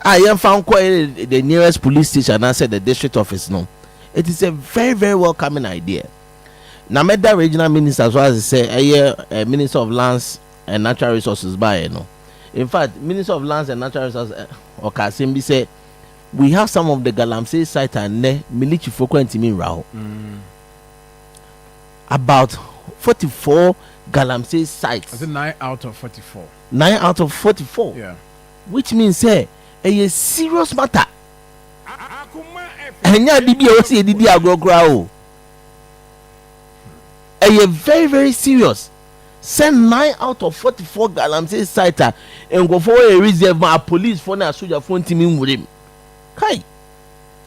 I am found quite the nearest police station and said the district office no. It is a very, very welcoming idea. Now met that regional minister as well as say a minister of lands and natural resources by no. In fact, minister of lands and natural resources or Kasimbi say we have some of the Galamsey site and ne military frequent in Rao. About 44 Galamsey sites. I think 9 out of 44. 9 out of 44. Yeah. Which means say a serious matter. And ya DB also did the a very, very serious. Send 9 out of 44 Galamsey sites and go for a reserve my police for now soldier phone team with him. Kai,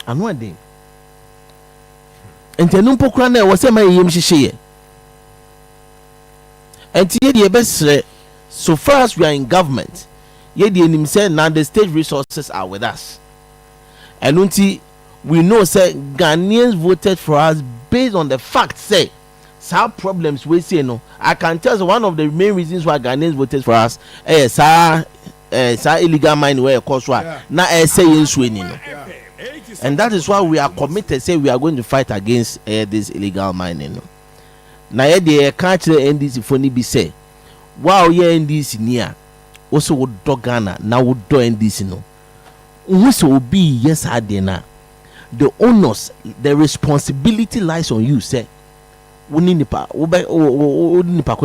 I know them. And Tenumpo Crane was a my yim. And the best so far as we are in government, yet the enemy said now the state resources are with us. And until we know say Ghanaians voted for us based on the fact say some problems we say no. I can tell you one of the main reasons why Ghanaians voted for us is illegal mining where cost na say in swinging. And that is why we are committed say we are going to fight against this illegal mining. Na ye de catch the NDC for ni be say wow ye NDC near also would do Ghana now would do NDC no. Unless will be yes na the onus the responsibility lies on you say we need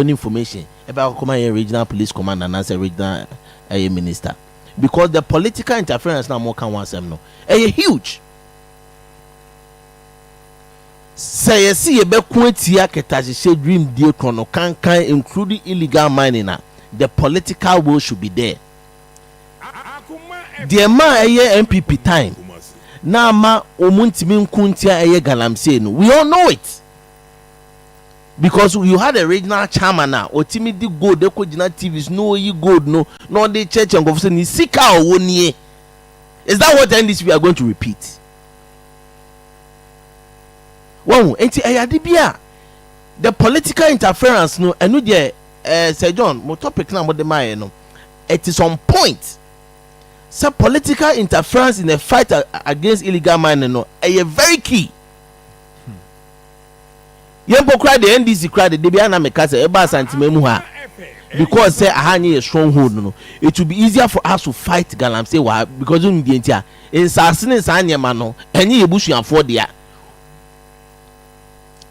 information about Akoma regional police commander and as a regional minister because the political interference now more can want them no huge. Say you see a be quantia ketaji dream deal chrono can including illegal mining the political will should be there. The man a MPP time na ma omuntimi nkuntia eye Galamsey no we all know it. Because you had a regional chairman now, or timid gold, they could not TVs, no, you gold, no the church and government is sick or 1 year. Is that what then this we are going to repeat? Wow, enti ayade bia the political interference no enu de Sir John mo topic na mo de my no it is on point. So political interference in the fight against illegal mining no a very key. Yempo cry the NDC cry the Debian Nameka say Eba Ashanti memu ha because say ahanye a stronghold no it will be easier for us to fight Galamsey wa because you need ntia in sasine sanyema no enye ebusuanfo dia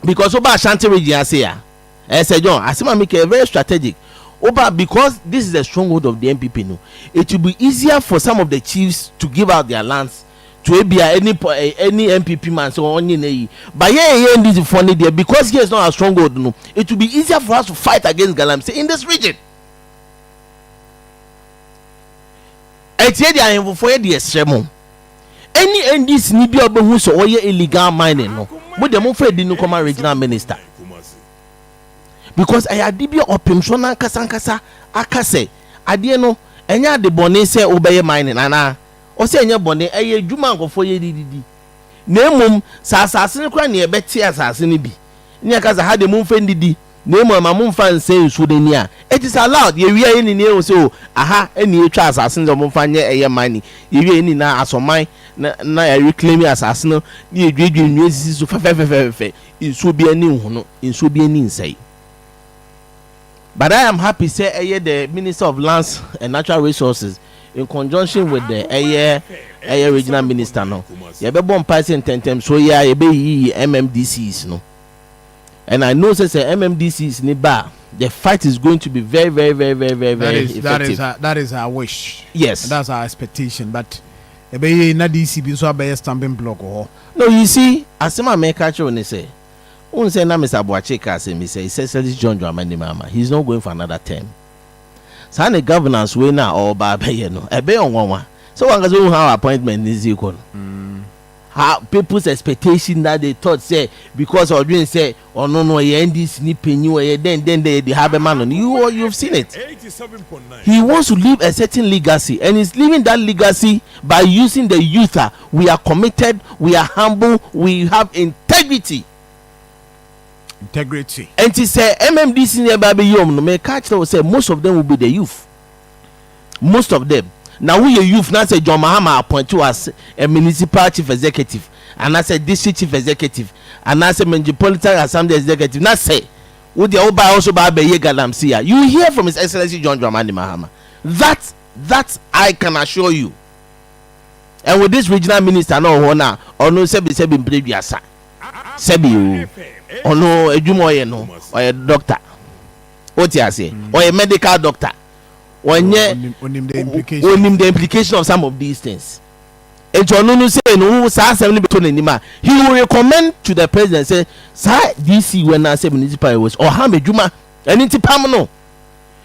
because Oba Ashanti region say ya Sir John asema make a very strategic Oba because this is a stronghold of the MPP no it will be easier for some of the chiefs to give out their lands to any MPP man so only nei but here this is funny there because here is not a stronghold no it will be easier for us to fight against Galamsey in this region. Etie dia info for the extreme any NDC ni bi obehu so oye illegal mining no mo dem for di no come regional minister because ayade bi opem so na nkasa akase ade no enya de bone se obeye mining ana o se enye bone eye dwuma nkofo ye didi na emom sasase ne kra ne ebeti asase ne bi ne akaza ha de mumfe ndidi na emom ma mumfa nse nsu de ni a it is allowed ye wi ni ne o se aha eni etwa asase ne mumfa nye eye mining ye wi ni na asoman na ya reclaim asase no ye dwedwe nwesi so fe nsu bi ani hu no nsu bi ani nsai. But I am happy say the Minister of Lands and Natural Resources in conjunction with the regional minister no ye be bon pass intentem so ya ye be MMDCs no and I know say MMDCs ni ba the fight is going to be very effective. That is our wish. Yes, that's our expectation, but e be na DCB so be stamping block ho. No, you see asema me catch you say un say na Mr. Boacheka say me say he says John Dramani Mama he's not going for another term. So the governance we now all by you know a be on one. So one go how appointment is equal. How people's expectation that they thought say because or doing say oh no you end this nipping you then they have a man on you've seen it. He wants to leave a certain legacy and he's leaving that legacy by using the youth. We are committed, we are humble, we have integrity. And he said MMDC nearby no may catch them say most of them will be the youth. Most of them. Now we a youth now say John Mahama appoint you as a municipal chief executive and I say district chief executive and I say metropolitan assembly executive. Now say would the Oba also by Galamsey. You hear from His Excellency John Dramani Mahama. That I can assure you. And with this regional minister no now or no sebi previous sebi or no edumoye no or a doctor. What you say? Or a medical doctor. On the implication of some of these things. And John say no he will recommend to the president say sir DC when I say municipal was or how Juma and into Pamano.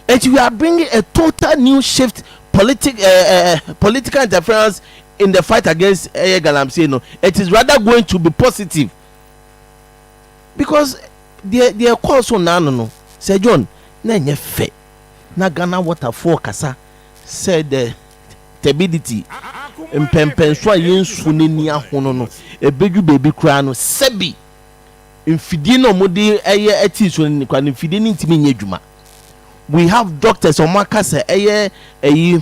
And we are bringing a total new shift political interference in the fight against Galamsey. No, it is rather going to be positive because their call so no say John na nye fe na Ghana waterfall kasa said the stability mpempenso yensu neni ahono no ebedu baby kra no sebi mfidie no mode eti so ni kwa mfidie ni ntimi nye adwuma. We have doctors omakasa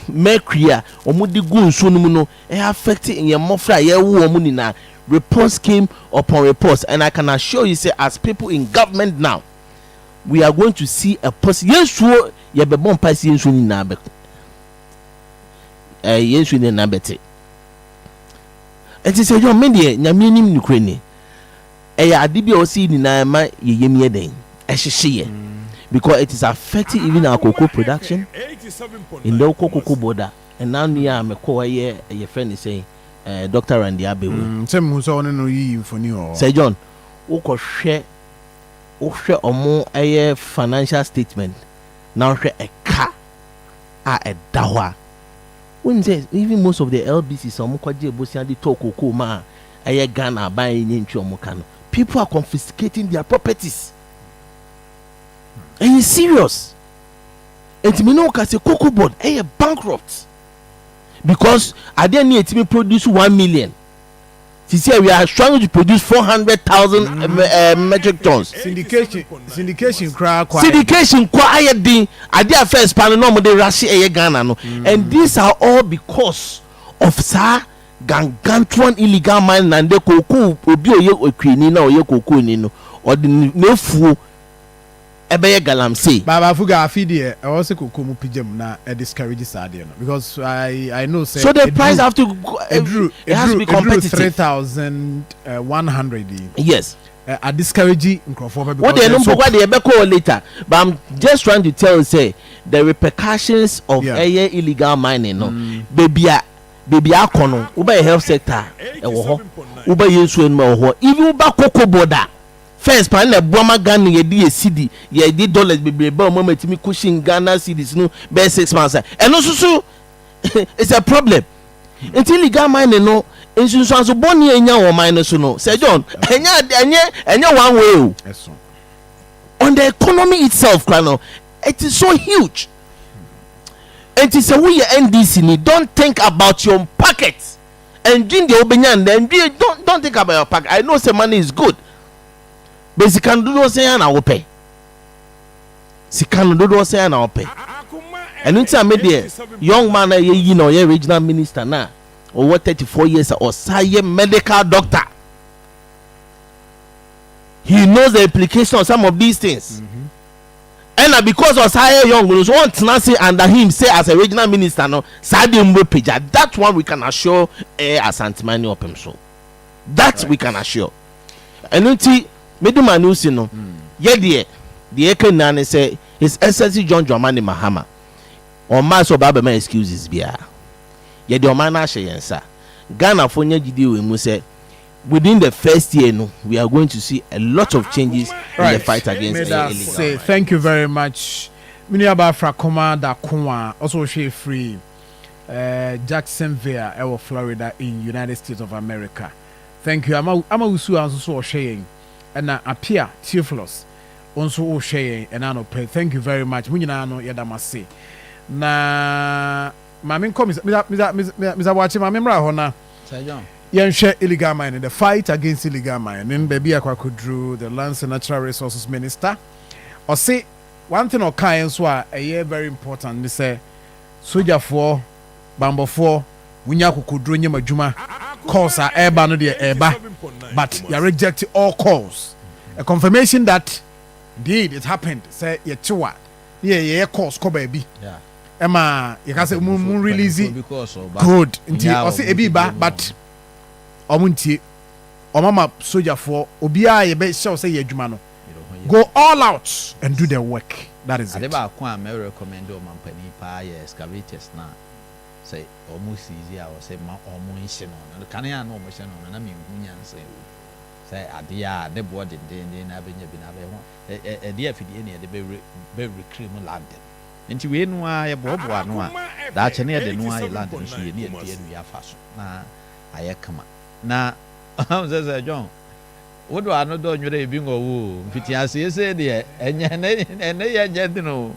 mercury omudi gu nso no mu no affect in your mofra ye wo omu ni na reports came upon reports and I can assure you say as people in government now we are going to see a yensu ye be bon pass yensu ni na be yensu ni na bete enti say yo me de nyame nim ni krani ade bi o si ni na ma ye yemie den ehyehyeye because it is affecting even our cocoa production in the cocoa border and now near me call your friend is saying Dr. Randy Abewu same who saw no yi infoni o say John wo hwe omo financial statement now hwe a car a dawa when say even most of the LBC some kwaje bosia dey talk cocoa ma Ghana buying nyi omo kan people are confiscating their properties. And he's serious. And me know because the cocoa board bankrupt because I didn't need to produce 1 million This year we are struggling to produce 400,000 metric tons. Syndication quiet din. Idea first panel no mo dey rush Ghana no. And these are all because of sir gangantuan illegal mining and the cocoa obi oye okwini na oye cocoa ni no or the nefu ebeye galamsey baba fuga afidie I also cocoa mu pijem na discourage sadie no because I know say so the price have to it has to be competitive. 3,100 yes a discourage nkrofo what they know what they be call later but I'm just trying to tell you say the repercussions of illegal mining no baby akono uba health sector ewo ho uba yesu enma ho even uba cocoa border first pan na buama Ghana ye di cedi ye di dollars bebe ba mo matimi cushion Ghana cedis no be 6 months and no so it's a problem until illegal mining no insunsun so boni enya wo mine so no Sir John enya one way on the economy itself no it is so huge. And it's a we NDC ni don't think about your pocket and drink the obenyan then don't think about your pocket. I know say money is good but you can do no say na wo pay you can do no say na wo pay and until I made the young man you know your regional minister now or what 34 years or say medical doctor he knows the implication of some of these things. And because of Sire Young, we want to say under him say as a regional minister, no, that one we can assure Ashanti Mani of him so. That we can assure. And until Meduma news, you know, the Ekenane say His Excellency John Dramani Mahama or Master Baba excuses beer. Yet the Omana Shayensa Ghana for Nyadi we say. Within the first year, no, we are going to see a lot of changes in the fight against illegal mining. Thank you very much. Miniaba Akoma da Kuma also share free Jacksonville, Florida in United States of America. Thank you. I'm also sharing and appear Theophilus also sharing and I pay. Thank you very much. Munina no yadamase. Na mamin komis Mr. Watching my memory hona. Sir John. Share illegal mining, the fight against illegal mining. Baby Akwakudru, the Lands and Natural Resources Minister. Or say one thing or kind so a year very important. Me say Soja for Bambo for Winyakudru Nyamajuma calls are air no de eba, but you reject all calls. A confirmation that indeed it happened. Say Yechua. Yeah, calls ko baby. Yeah. Emma, you can say moon release it. Good. Indeed, or say Ebiba, but omuntie omama soldier for obia ye be show say adwuma no go all out and do their work. That is it. Adeba kwa me recommend o mampani pa ye excavators na say almost easy or say ma omo nhye no kan ya na omo hye no na me hunya nse say ade a de board den na benya bi na be ho e de afidi ne de be reclaim land nti we no a ye bobo ano a da che ne de no a ye land so ye ne de anu ya fa so na ayekama na Sir John what do I know do nwere ebi ngowo mfiti asese de enye ne ye nyedi no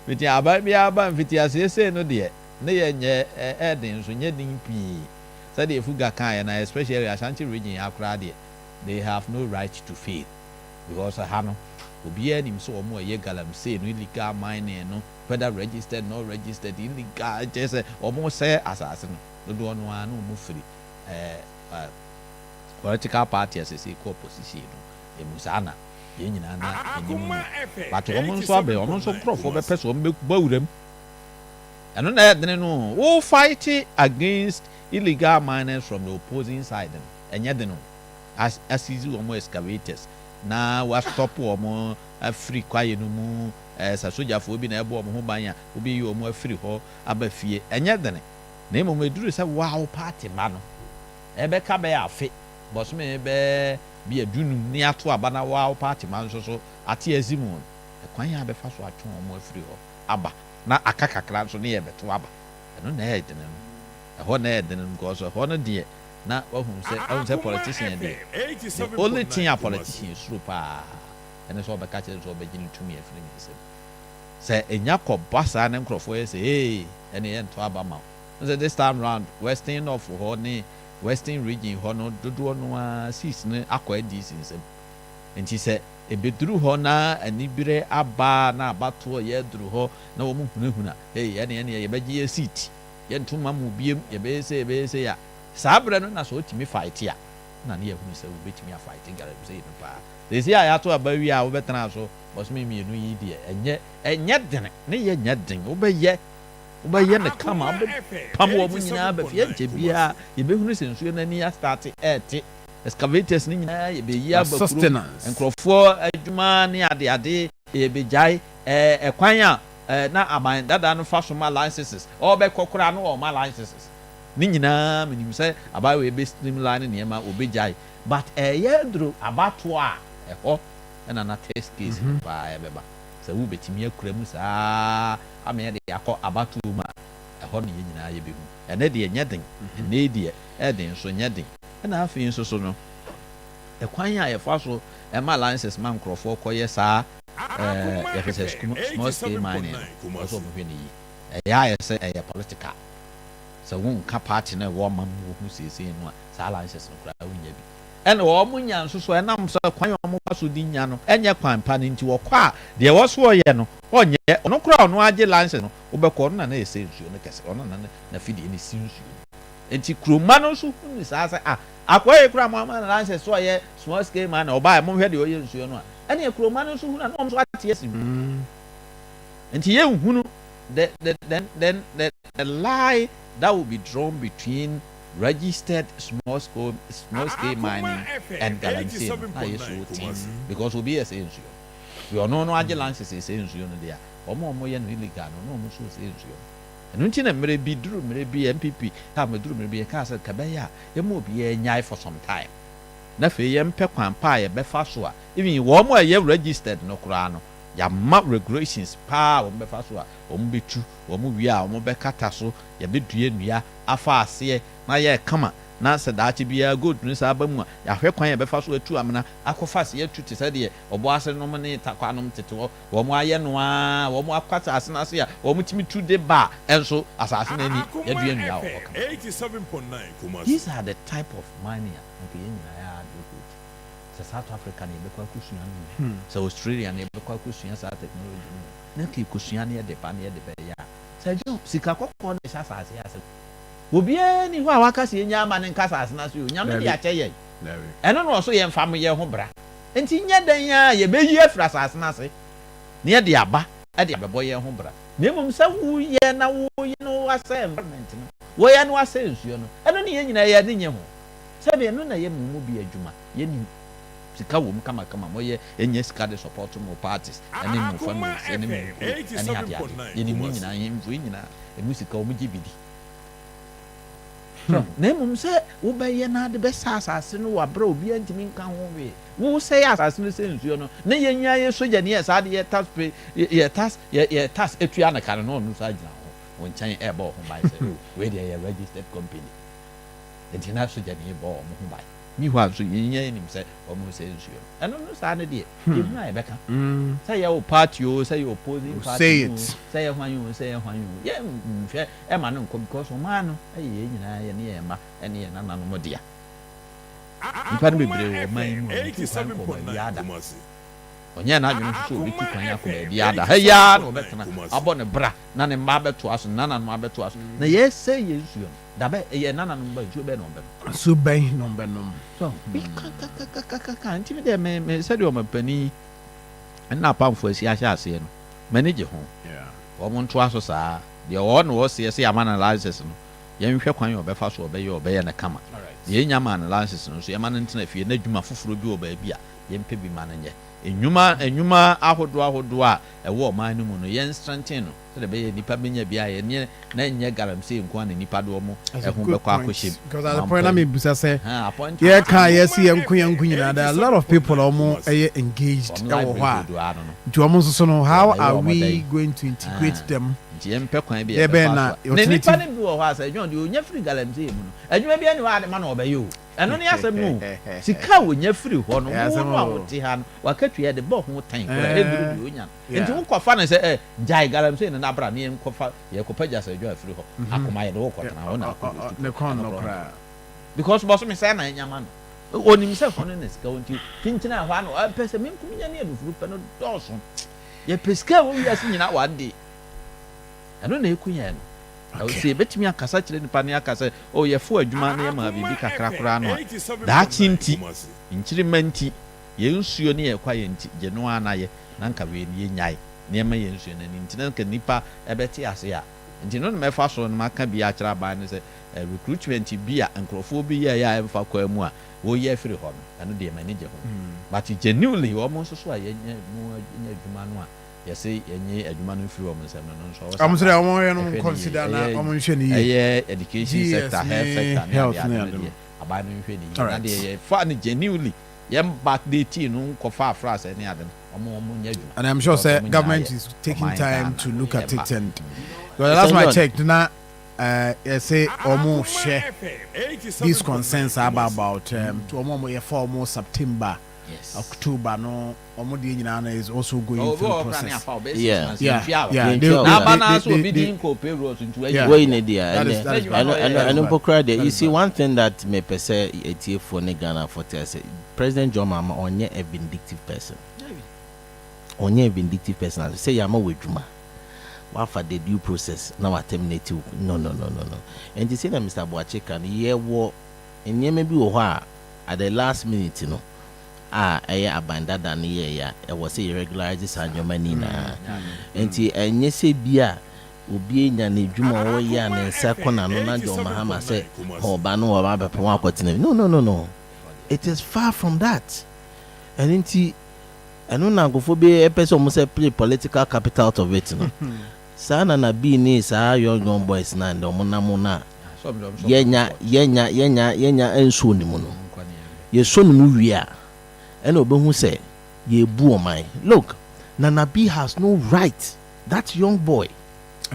mfiti aba bi aba mfiti asese no de ne ye nye edin so nye din pi say the fuga kan na especially Ashanti region akra de they have no right to fail because hano obi anim so omo ye galamsey no illegal mining no whether registered not registered illegal just omo say asase no do no anu mo free political party as a opposition no emusana ye nyina na enyim but omo nso abe omo nso crofo be person be bawuram eno na edene no who fight against illegal miners from the opposing side enye de no as easy omo excavators na wa stop omo free kwaye no mu sa soja fo bi na ebo omo ho banya obi yi omo free ho abafie enye de ne na emo meduru se wow party ma no ebe ka be afi boss me be bi adunum ni ato aba na wow party man so ate azimu kwan ya be fa so atwe omo afiri ho aba na akakakra so ne ye beto aba eno na e dene no ho na e dene no because ho no de na ohun say politician dey the only thing a politician suru pa ene so be ka chere so be gini tumi afiri ni say enya ko basa na nkrofo ye say hey ene ye nto aba ma so this time round western of ho ni western region hɔ no dodoɔ no a seats ne akɔ ADC nsɛm nti sɛ ebeduru hɔ na anibere aba na abatoɔ yɛduru hɔ na wɔn hunahuna ɛne yɛbɛgye yɛ seat yɛntoma mu biem yɛbɛyɛ ya saa berɛ no na so otimi fight ya na ne yɛhunu sɛ wobɛtumi a fight galamsey no paa desi a yɛato aba wi a wobɛtena so bɔsome mmienu yi deɛ ɛnyɛ dene ne yɛ nyɛ den wobɛyɛ ne kama wobɛpam wɔ mu nyinaa bɛfie nkyɛ biara yɛbɛhunu sɛ nsuo no ani astarte ɛɛte excavators ne nyinaa yɛbɛyi aba kurom nkurɔfoɔ adwuma ne adeade yɛbɛgyae ɛkwan a na aban dada no fa so ma licenses ɔbɛkɔ koraa no ɔma licenses ne nyinaa menim sɛ abayewa yɛbɛstreamline nneɛma obɛgyae but ɛyɛ duro abatoɔ a ɛhɔ ɛna na test case paa ɛbɛba sɛ wobɛtumi akura mu saa ama yɛde akɔ abatoɔ mu a ɛhɔ no yɛ nyinaa yɛbɛhu ɛnɛ deɛ nyɛ den ɛnɛ deɛ ɛden so nyɛ den ɛna afei nso so no ɛkwan a yɛfa so ɛma licenses ma nkurɔfoɔ kɔyɛ saa yɛfɛ sɛ small scale mining ɔsɛ ɔmohwɛ no yi ɛyɛ ayɛ sɛ ɛyɛ political sɛ wonka party no ɛwɔ ma mu wɔhu seesei no a saa licenses no koraa wonya bi ɛna wɔn nya nso so ɛnam sɛ kwan a wɔn so di nya no ɛnyɛ kwan pa no nti wɔkɔ a deɛ wɔso ɔyɛ no ɔnyɛ ɔno koraa ɔno agye license no wobɛkɔ ɔno na na yɛsɛ nsuo no kɛse ɔno na fidie no si nsuo nti kuroma no nso hu ne saa sɛ akɔyɛ koraa mo ama na license so ɔyɛ small scale man na ɔbaa mo hwɛ deɛ ɔyɛ nsuo no a ɛne kuroma no nso hu na ɔmo so ate asi mu nti yɛn hu no the lie that will be drawn between registered small scale mining and galamsey na yɛ so team because obi yɛ sɛ nsuo we ɔno no agye license sɛ nsuo no deɛ ɔmo yɛ no illegal no ɔmo so sɛ nsuo ɛno nti na mmerɛ bi MPP ha mmerɛ bi yɛka sɛ kabɛyɛ a yɛma obi yɛnyae for some time na afei yɛmpɛ kwan pa a yɛbɛfa so a even wɔn a yɛ registered no koraa no yɛama regulations paa wɔn bɛfa so a wɔn bɛtu wɔn wie a wɔn bɛkata so yɛbɛdua nnua afa aseɛ na yɛ kama na sɛ daakye biara gold no saa aba mu a yɛahwɛ kwan yɛbɛfa so atu amena akɔfa se yɛatu te sɛ deɛ ɔbɔ ase nom ne takwa nom tete hɔ wɔn ayɛ no a wɔn akɔ asase no ase a wɔn tumi tu de ba ɛnso asase no ani yɛdua nnua wɔ hɔ these are the type of mining a nke yɛn nyinaa yɛ ado sɛ South Africa na yɛbɛkɔ akɔsua no sɛ Australia na yɛbɛkɔ akɔsua saa technology no na ka yɛkɔsua no yɛde ba na yɛde bɛyɛ a sɛ gye sika kɔkɔɔ no hyɛ asase yɛ asɛ obiara ni hɔ a waka sɛ yɛnya ama ne nka asase no so onyame de akyɛ yɛn ɛno na ɔso yɛmfa mo yɛ ho bra nti nyɛ dan a yɛbɛyi afiri asase no ase na yɛde aba ɛde abɛbɔ yɛn ho bra na mmom sɛ woyɛ na woyɛ no wasɛ environment no woyɛ no wasɛ nsuo no ɛno ne yɛn nyinaa yɛde nyɛ ho sɛdeɛ ɛno na yɛ mu bi adwuma yɛnim sika wɔ mu kamakama moyɛ ɛnyɛ sika de support mo parties ɛne mo families ɛne mo ɛne adeade yɛnim ne nyinaa yɛmfo nyinaa ɛmu sika wɔn gye bidi na mmom sɛ wobɛyɛ na de bɛsa asase no wabrɛ obiara ntimi nka ho we wo sɛ yɛ asase no sɛ nsuo no na yɛnya yɛ sogya ne yɛ saa de yɛ tax atua ne kare no ɔno so agyina ho wɔn nkyɛn ɛbɔ ho ban sɛ wei deɛ yɛ registered company nti na sogya ne bɔ ɔmo ho ban ni hɔ a nso yɛnya nim sɛ ɔmo sɛ nsuo no ɛno no saa no deɛ yɛhunu a yɛbɛka sɛ yɛ wo party o sɛ yɛ opposing party o sɛ yɛ hwan o sɛ yɛ hwan o yɛ nhwɛ ɛma no nkɔ because ɔmaa no ɛyɛ yɛn nyinaa yɛ ne yɛn mma ɛne yɛn nananom dea nipa no bebree wɔ ɔman mu a wɔtu kwan kɔ baabi ada ɔnyɛ n'adwene nso sɛ obɛtu kwan akɔ baabi ada ha yaa na ɔbɛtena abɔ ne bra na ne mma abɛtoa so nananom abɛtoa so na yɛsɛ yɛ nsuo no dabe ɛyɛ nananom ba nsuo bɛɛ na ɔbɛnom nsuo bɛn na ɔbɛnom so kakakakaka nti mi deɛ me sɛdeɛ ɔmapani ɛna apamfo asi ahyɛ aseɛ no m'ani gye ho wɔn ntoa so saa deɛ wɔwɔ na wɔseɛ sɛ yɛama no license no yɛnhwɛ kwan yɛ ɔbɛfa so ɔbɛyɛ no kama yɛnya ma no license no so yɛma no ntena fie na adwuma foforɔ bi wɔ baabi a yɛmpɛ bi ma no nyɛ enwuma ahodoɔ a ɛwɔ ɔman no mu no yɛn strengthen no sɛ de bɛyɛ nipa benya bi a yɛn na nyɛ galamsey nko na nipa do ɔmo ɛho bɛkɔ akɔhyɛ because at the point na me busa sɛ yɛ ka yɛsi yɛn nko nyinaa there are a lot of people ɔmo ɛyɛ engaged ɛwɔ hɔ a nti ɔmo nso so no how are we going to integrate them nti yɛmpɛ kwan bi yɛbɛfa so ne nipa no bi wɔ hɔ a sɛ ɛdwon deɛ ɔnya firi galamsey mu no adwuma bi ani hɔ ade ma na ɔbɛyɛ o ɛno ne asɛm no sika wɔnya firi hɔ no wo no a wote ha no wakatua de bɔ ho tan kora ɛduru deɛ ɔnya no nti wokɔfa no sɛ gyae galamsey no nabra ne yɛnkɔfa yɛkɔpa gya sɛ adwa afiri hɔ akoma yɛde wokɔtena hɔ na ne kɔn no koraa because boss me say na nyama no oni me say fono na sika wonti tintina hwa no pese me nkumi nya na adufuru pe no doso ye pesika wo wi ase nyina one day ano na ekunya no I say betimi akasa kire nipa ne akasa o ye fo adwuma na ye ma bibi kakra kra no da chinti nchiri manti ye nsuo ne ye kwa ye nti je no ana ye na nka we ne ye nyai ne ma ye nsuo na ni ntina nka nipa ebeti ase ya nti no me fa so no maka bi a kira ba ne se recruitment bi a nkrofo bi ye ya emfa kwa mu a wo ye free ho no ano de manage ho but genuinely wo mo so so a ye nya adwuma no a yes yenye adwuma no free wo mo nsem no so I'm sorry I want to consider na o mo nhwe ni education sector health sector na aba no nhwe ni na de fa ni genuinely yem back date no ko fa afra se ni ade omo nya adwuma and I'm sure say government is taking time to look at it and well that's my check na say omo share these concerns about to omo ye for omo September October no omodi nyina na is also going through the process. Yeah. Na bana so be din ko payroll into way in there and pokra there. You see one thing that me pese etie for ne Ghana for say President John Mahama onye a vindictive person. Onye a vindictive person say yama wedwuma. Wa for the due process now terminate. No. And you say that Mr. Boache can ye wo enye me bi wo ho a at the last minute no abanda dan ye ya e was a irregularities and your money na enti enye se bia obi enya na edwuma wo ya na nsa kona no na John Mahama say oba no oba bepo akotene no it is far from that and enti eno na gofo be e person mo say play political capital out of it no sana na bi ni sa young boys na ndo mo na yenya enso ni mu no ye so no wi a and obehu say ye bu omai. Look, Nanabi has no right. That young boy.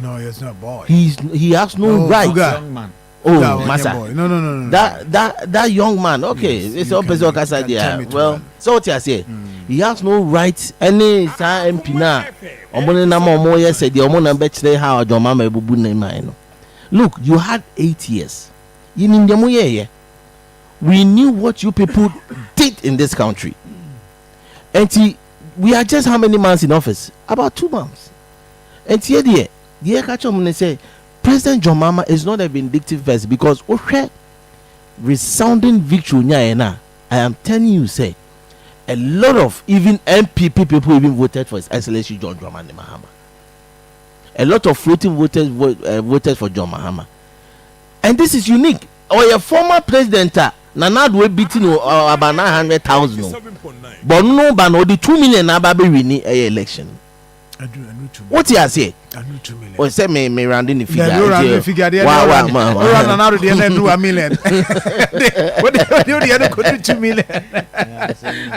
No, he's not a boy. He has no right. Young man. Oh, Masa. No. That young man. Okay, yes, it's all person can say. Well, so what I say, he has no right. Any MP na. Omone na mo ye said the omona betche how John Mama ebubu na imai. Look, you had 8 years. You need them ye. We knew what you people did in this country. And we are just how many months in office? About 2 months. And the catch up say President John Mahama is not a vindictive person because okay, resounding victory. I am telling you, say a lot of even MPP people even voted for His Excellency John Dramani Mahama. A lot of floating voters voted for John Mahama. And this is unique. Or a former president Nana do beating about 900,000. But no ban or the 2 million ababe winning a election. What you say? Or say me rounding the figure. Wow, Nana do $1 million. What do the other could do 2 million?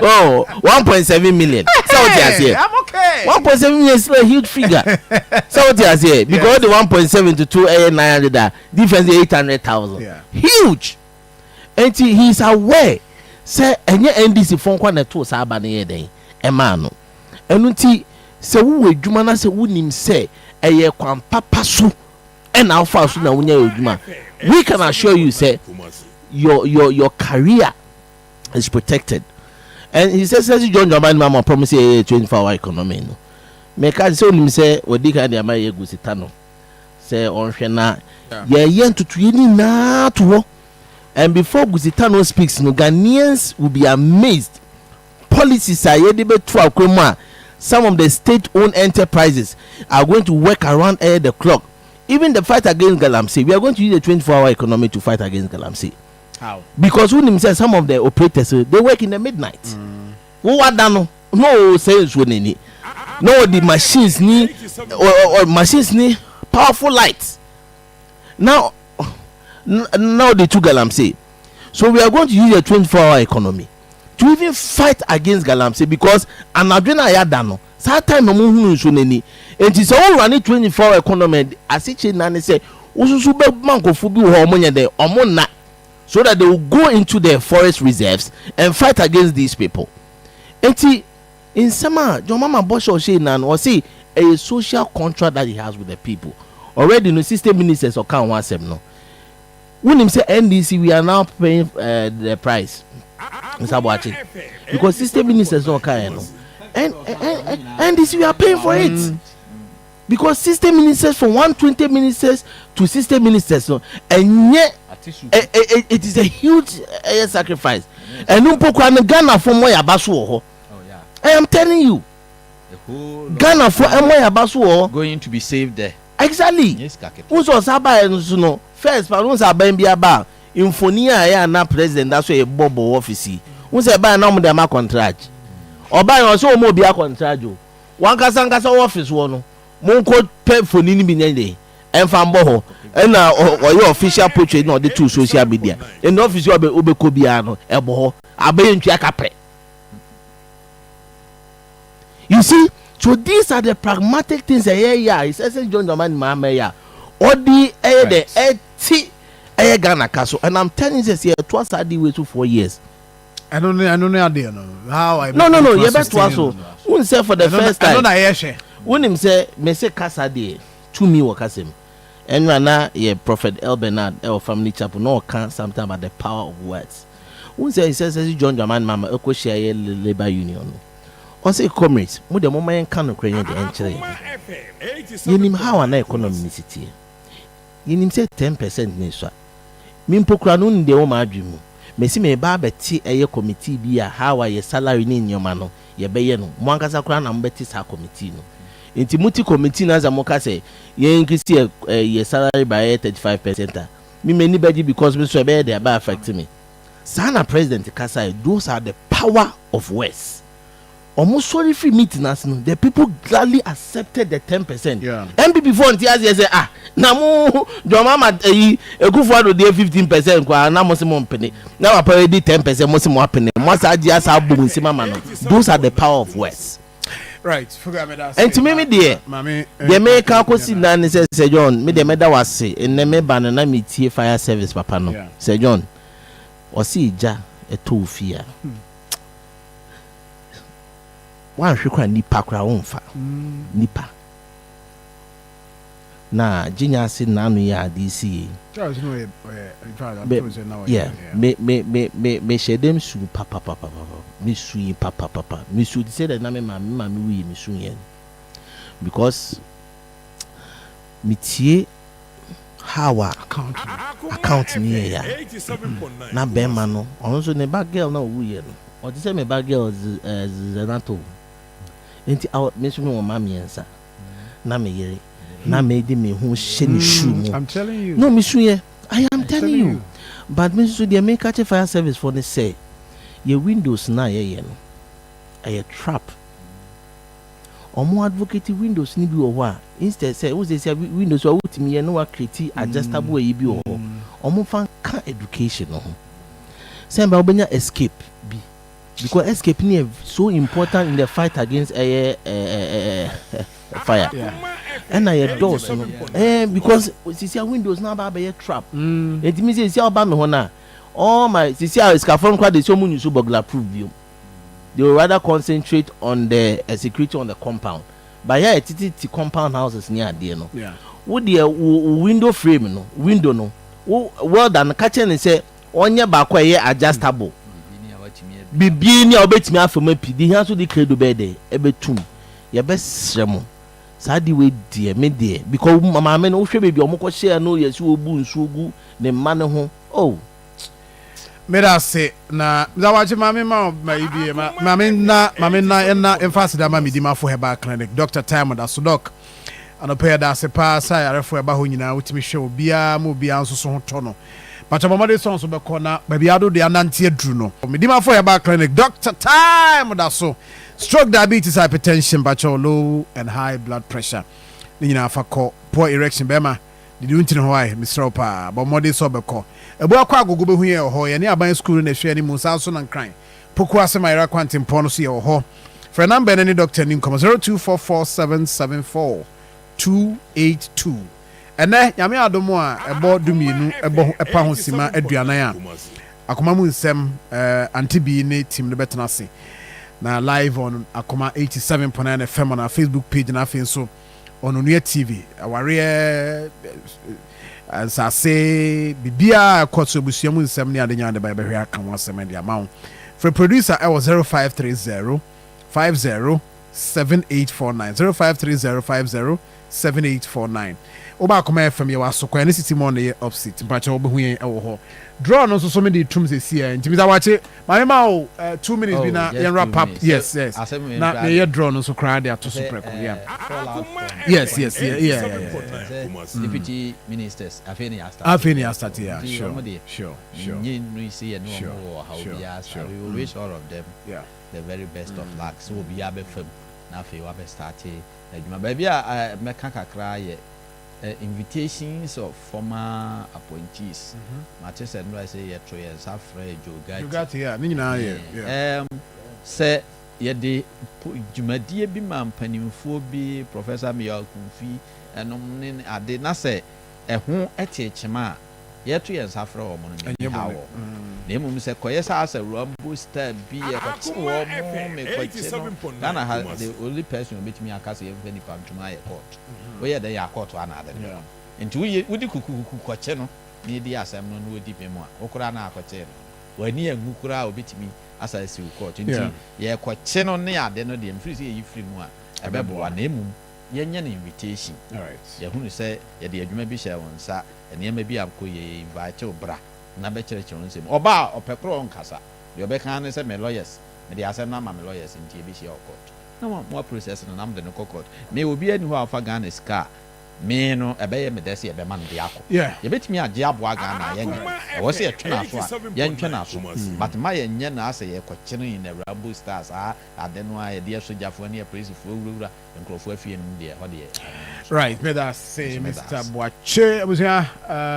Oh, 1.7 million. So what you say? I'm okay. 1.7 million is a huge figure. So what you say? Because the 1.7 to 2 900 difference is 800,000. Yeah. Huge. And he is aware. Say any NDC phone kwa na to sa aba na ye den. E ma no. Enu nti se wo adwuma na se wonim se eye kwan papa so e na afa so na wonya adwuma. We can assure you say your career is protected. And he says John Dramani Mahama promise a 24-hour economy no. Me ka se wonim se odi ka de amaye gusita no. Se onhwe na ye ntutu ye ni na to. And before Gusitano speaks, no Ghanaians will be amazed. Policies are some of the state-owned enterprises are going to work around the clock. Even the fight against Galamsey, we are going to use the 24-hour economy to fight against Galamsey. How? Because when himself, some of the operators they work in the midnight. No sales when any. No, the machines need or machines need powerful lights. Now they took Galamsey. So we are going to use a 24-hour economy to even fight against Galamsey because an adrena yadano. That time and it is all running 24-hour economy as it say so that they will go into the forest reserves and fight against these people. And in summer, John Mama Bosch or say a social contract that he has with the people. Already no system ministers or can't want them no. When him say NDC, we are now paying the price. Mr. Boachi, because system ministers don't care, no. And this we are paying for it. Because system ministers from 120 ministers to system ministers, no, and yet it is a huge sacrifice. And no Ghana from where Abasu. I am telling you, Ghana for Abasu going to be saved there. Exactly. Yes, who's also no first, but who's a baby about Infonia ya na president that's why a bobo office. Who's a buy now them contract. Or buy also mo be a contract. One kasa office one. Monko pay for nini binyende. And fambo and or your official portrait no the two social media. And office you obe kobiano ebo abe ntua kapre. You see, so these are the pragmatic things yeah. It's St. John Dramani Mahameya. Odi the Ghana Castle. And I'm telling you this here, twice I did wait 4 years. I don't know idea no. How I No, you better twice so. When say for the first time. When him say me say Casa de to me work as him. And na yeah Prophet El Bernard El Family Chapel no can sometimes about the power of words. When say he says John Dramani Mama Eko share labor union. I say comrades, mo de mama yen kan okran de enchire. Yenim how an economy ni city. Yenim say 10% ni so. Me mpokra no nde wo ma adwemu. Me si me ba beti eye committee bi a how ye salary ni nyoma no ye beye no. Mo ankasa kra na mbeti sa committee no. Enti muti committee na za mo ka say ye increase ye salary by 35%. Me many beji because me so be dey ba affect me. Sana president kasa those are the power of words. Almost sorry free meeting us no. The people gladly accepted the 10%. Yeah. MB before until say na mo do mama Ekufuado dey 15% kwa na mo se mo mpene. Na wa pay dey 10% mo se mo apene. Mo sa dia sa bogun si mama no. Those are the power of words. Right. Forget me that. And to me there. The me kan ko si na ne say John, me the me da wase. En me ba na me tie fire service papa no. Say John. O si ija eto ofia. One shukra nipa kra wonfa nipa na jinya si nanu ya DC yeah me shedem su papa me su papa me su say that na me we me su yen because me tie how account ni ya na be ma no ono so ne bag girl na wu ye no o ti say me bag girl Zenato enti me so me wo ma miensa na me yere na me di me hu hye ni shoe mu. I'm telling you. No me shoe ye. I am telling you. But me so dey make catch fire service for the say your windows na ye no. A trap. Omo advocate windows ni bi wo ho a instead say wo say windows wo timi ye no wa create adjustable e bi wo ho. Omo fan can education no. Say ba obenya escape bi. Because escape is so important in the fight against fire. Yeah. And I doors, because see windows now by a trap. It means see about me hona. All my see scaffold quite the so many so burglar proof you. They will rather concentrate on the security on the compound. But yeah, it's compound houses near there no. Yeah. Would the window frame no window no. Well done catching and say on your back way adjustable. Bibi ni obetimi afema pidi ha so de credo be de ebetum ye be sremo sadi we die me de because mama me no hwe bebi omko share no ye so obu nsugu ne ma ne ho oh me da se na zawaje mama ma ibi mama na emphasis da mama di ma fo heba clinic Dr. Time da so doc anope da se pa sa ya refo heba ho nyina wutimi hwe obia mo obia nso so ho to no. But I'm already so be corner, baby. I do the anantie druno. Medima for your back clinic, Dr. Time. That's so. Stroke, diabetes, hypertension, but low and high blood pressure. Then you know, poor erection, Bema. Did you know why, Mr. Opa? But more days over call. A boy go go here or ho, and nearby school in the shady Musason and crying. Pokwasa my raquantin ponosi or ho. For a number, any doctor name come 0244774282. Ene nyame adomo a ebo dumienu ebo epa ho sima aduanan a akoma mu nsem antibi ne team no betena se na live on Akoma 87.9 FM on our Facebook page na afi so on Onua TV aware as I say bibia kwaso busuamu nsem ne ade nya de ba be hwe aka ho asem de amount for producer I was 0530 50 7849 0530 507849 oba Akoma FM ye wasokwa ne city mo ne opposite mpacha obehu yen ewo ho draw no so me de tum se sie ntimi za wache ma o 2 minutes bi na yen wrap up yes na ye draw no so kra de ato so preko yeah yes deputy ministers afeni start yeah sure you know see no how we wish all of them the very best of luck so be able fam na fe wa be start adwuma ba bia meka kakra ye invitations of former appointees Manchester no I say ye tro ye safra Jogati yeah ni nyina ye say ye de dwumadie bi ma mpanimfo bi Professor Miyal Kumfi enom ne ade na say eho etiechema ye tro ye safra o mo no ni hawo na emum say koye sa asa Rambo star bi ye kwachi wo mo me kwachi no na ha the only person who me akase ye mfani pantuma ye court we ye dey court another nti wudi kuku kwachi no ni di asem no no odi pe mu a okura na akwachi no wani angu kura obetimi asa si court nti ye kwachi no ne ade no de mfiri say ye free mu a ebebo na emum ye nya na invitation ye hunu say ye de adwuma bi hye wonsa enema bi akoye invite obra na be chere nsem oba opekro nkasa de obeka ne se me lawyers me de asem na ma me lawyers nti e bi hye court na mo process na nam de no court me obi ani ho afa Ghana ska me no ebeye me dese ebe man de akọ ye betimi age abo aga na ye nya e wo se ye twena so a ye ntwena so but ma ye nya na ase ye kwakire in the Rambo Stars ade no a ye de sojafo na ye police fo wura nkrofo afie no de ho de right me that say Mr. Boache abusia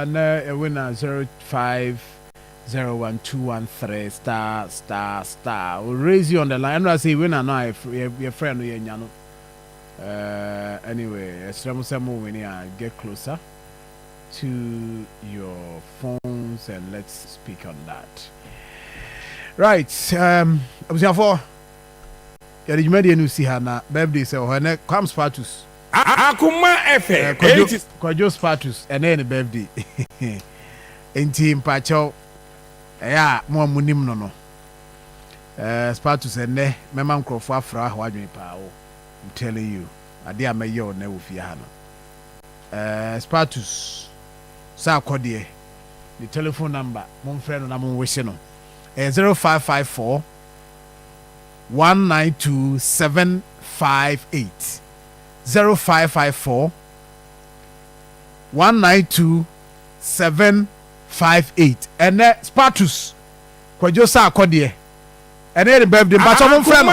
na a winner 05012113 star we'll raise you on the line and I say winner now your friend ye nya no anyway, get closer to your phones and let's speak on that. Right, for you made a see Hannah, birthday, so her comes Patus. Akoma FM, Quadio Patus, and then a birthday. In team Pacho, more munim no. Spatus and ne, Mamma Crofra, Wadri Pao. I'm telling you, I dear may your never fear Hannah. Spatus Sa Codie, the telephone number, mon friend and I'm wishing 0554 192 758 0554 192 758 and Spatus Quadio Sa Codie and then the birthday, but mon friend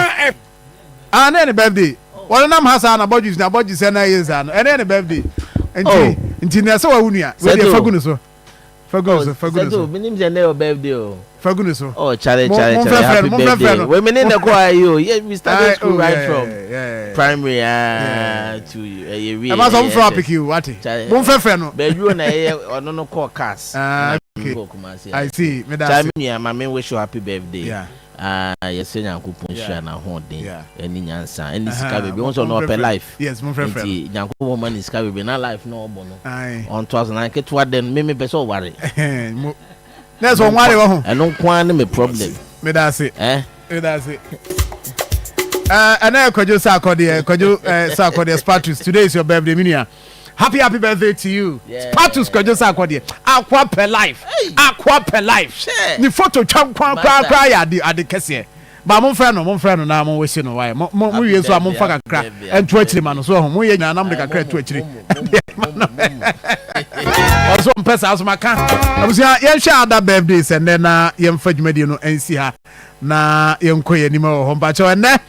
and then the birthday. Well, I'm Hassan about you, about you, and I is and then the birthday. And Tina, so Unia, Faguno, Faguno, Minim Janelle birthday. Faguno, oh, Charlie, women in the choir, you, we started school right from primary to a I'm also from PQ, what? Monfreno, but you and I or no call cast. I see, Madame, my man wish you happy birthday. Yeah. Yes, Yankupon Shana Holding, and Yansa, and this cabin also not per life. Yes, my friend, Yanko woman is cabin, not life, no bono. On 2009, what then, maybe be so worry. That's one worry, I don't want me problem. Me that's it, that's it. And then could you Sarkodie Spatus, today is your birthday, Minia. Happy birthday to you. Spatus could you Sarkodie. Aqua per life. The photo cry at the cashier. But mon friend, now I'm wishing why. We use one fucking crack and 20 man. So we are not a crack 20. Also, person as my car. I was young share that birthdays and then young French medium and see her na young quay anymore home patcho and then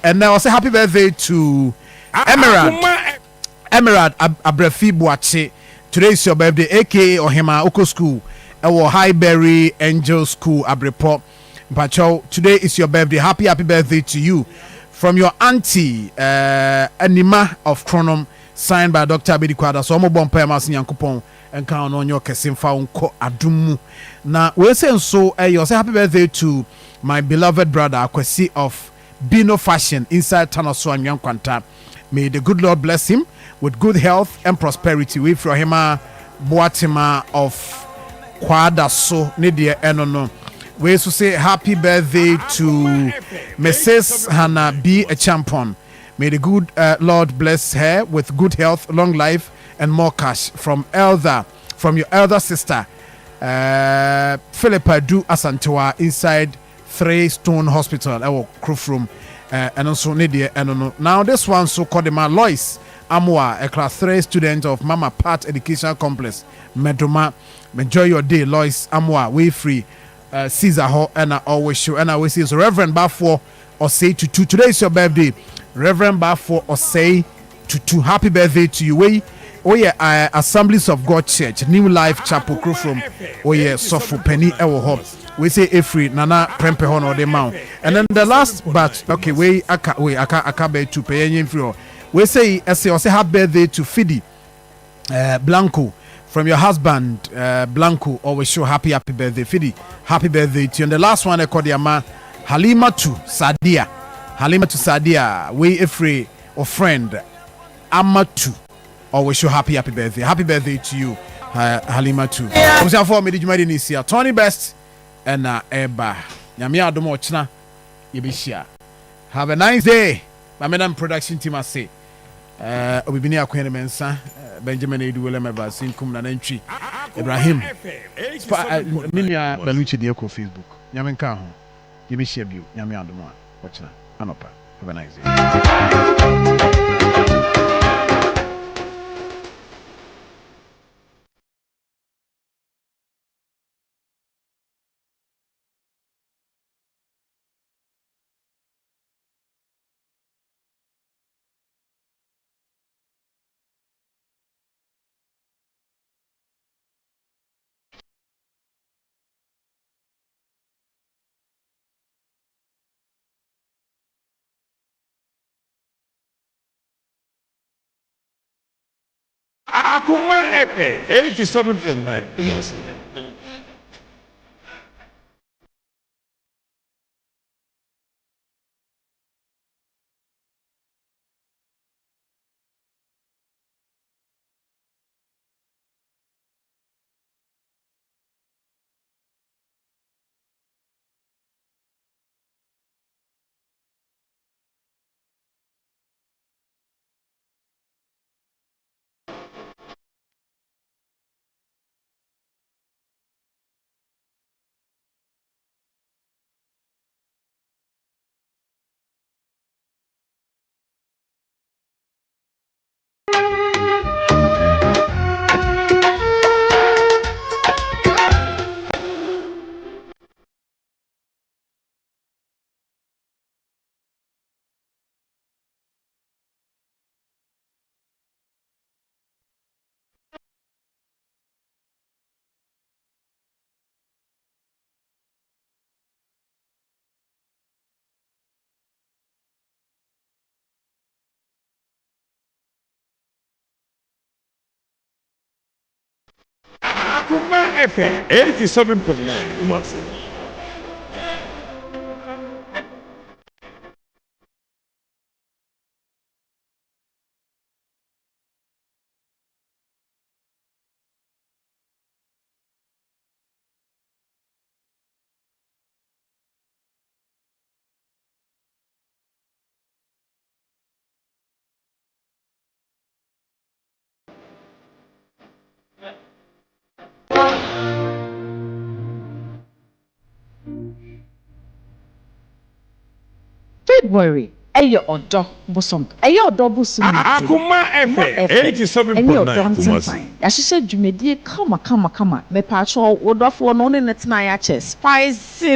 and now say happy birthday to Emerald Abrefi Boache. Today is your birthday, aka Ohima Oko School, our Highbury Angel School, Abreport. Pacho, today is your birthday. Happy birthday to you. From your auntie, Anima of Chronom, signed by Dr. Abedi Kwada. So, I'm a bomb Masin Yankupon and count on your Kessim Faunko Adumu. Now, we're saying so, you say happy birthday to my beloved brother, Kwesi of Bino Fashion inside Tanoso and Yankwanta. May the good Lord bless him with good health and prosperity. We from him Boatima of Kwadaso Nidia Enono. We also say happy birthday to Mrs. Hannah B. a champion. May the good Lord bless her with good health, long life, and more cash from your elder sister, Philippa Du Asantewa, inside 3 Stone Hospital, our Krofrum, and also Nidia. And now this one so called my Lois Amwa, a class 3 student of Mama Pat Education Complex, Medoma. Enjoy your day, Lois Amwa. We free. Caesar Ho and I always show and I always say so Reverend Bafo or say to today is your birthday. Reverend Bafo or say to happy birthday to you. Assemblies of God Church, New Life Chapel crew from Sofu Penny Ewo Hop. We say Efri Nana Prempe Hon or the Mount. And then the last but okay, aka be to pay free. We say say happy birthday to Fidi Blanco. From your husband, Blanco, always show happy birthday, Fidi. Happy birthday to you. And the last one, I call the Ama Halima to Sadia. We a free or friend, Amatu. Always show happy birthday. Happy birthday to you, Halima too. I'm saying for me, did you mind this year? Tony Best and Eba. Yamia Domochna, Yebishia. Have a nice day. My madam production team, I say. Obibini Akwene Mensa. Benjamin Eduwele Meba Sinkum na Nentri Ibrahim Minia Beluchi de ko Facebook nyame nka ho ye be share bio nyame adomo a watchna anopa have a nice day. Akoma FM 87.9. Yes. Akoma FM 87.9. February ɛyɛ ɔdɔ bosom ɛyɛ ɔdɔ bosom Akoma FM 87.9. yɛahyehyɛ dwumadie kama mepatwɔ wodɔfoɔ no ne tena yɛakyɛ spicy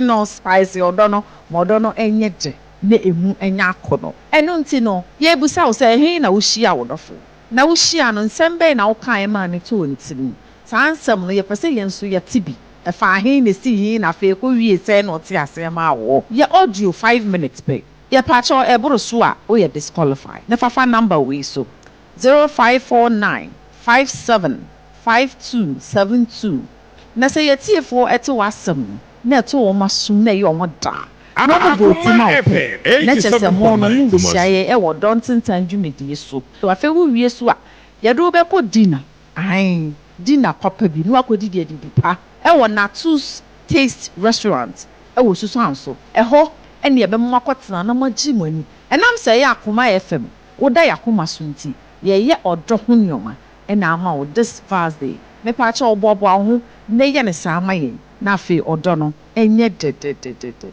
ɔdɔ no ma ɔdɔ no ɛnyɛ gye na emu ɛnyɛ akɔnɔ ɛno nti no yɛbusa wo sɛ ɛhe na wohyia wodɔfo na wohyia no nsɛm bɛn na wokae ma ne to ne tirim saa nsɛm no yɛpɛ sɛ yɛn nso yɛte bi ɛfa ahe na si hi na afei kɔ wie sɛ na ɔte asɛm awɔ yɛ audio 5 minutes pɛ yɛpatwɔ ɛboro so a woyɛ disqualify na fafa number wei so 0549 575272 na sɛ yɛtiefoɔ ɛte w'asɛm no na ɛto wɔn asom na ɛyɛ wɔn daa na ɔmo bɔ ti ma ɔpɛ na kyerɛ sɛ mo no ne nhyia yɛ ɛwɔ dɔntentan dwumadie so afei wo wie so a yɛde wo bɛkɔ dinner ahan dinner papa bi na wakɔdi deɛ didi pa ɛwɔ Natus Taste Restaurant ɛwɔ susu anso ɛhɔ ɛne yɛbɛmo akɔtena na magye mo ani ɛnam sɛ ɛyɛ Akoma FM woda yɛ akoma so nti yɛyɛ ɔdɔ ho nneɔma ɛna ama wo this Thursday mepa akyɛ ɔboaboa ho na yɛ ne saa ama yɛn na afei ɔdɔ no ɛnyɛ dedededede.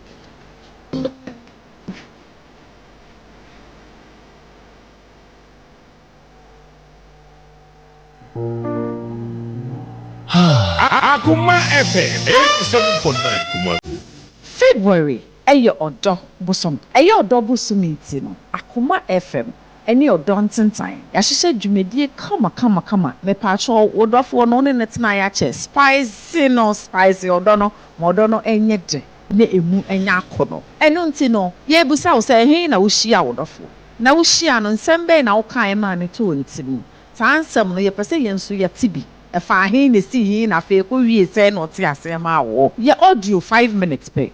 Akoma FM 87.9 February ɛyɛ ɔdɔ bosom ɛyɛ ɔdɔ bosom nti no Akoma FM ɛne ɔdɔ ntentan yɛahyehyɛ dwumadie kama mepaakyɛw wodɔfoɔ no ne tena yɛakyɛ spicy ɔdɔ no ma ɔdɔ no ɛnyɛ de na emu ɛnyɛ akɔnɔ ɛno nti no yɛbusa wo sɛ ɛhe na wohyia wodɔfoɔ na wohyia no nsɛm bɛn na wokae ma ne to nti mu saa nsɛm no yɛpɛ sɛ yɛn nso yɛte bi ɛfa ahe na si hi na afei kɔ wie sɛ na ɔte asɛm a wɔ yɛ audio 5 minutes pɛ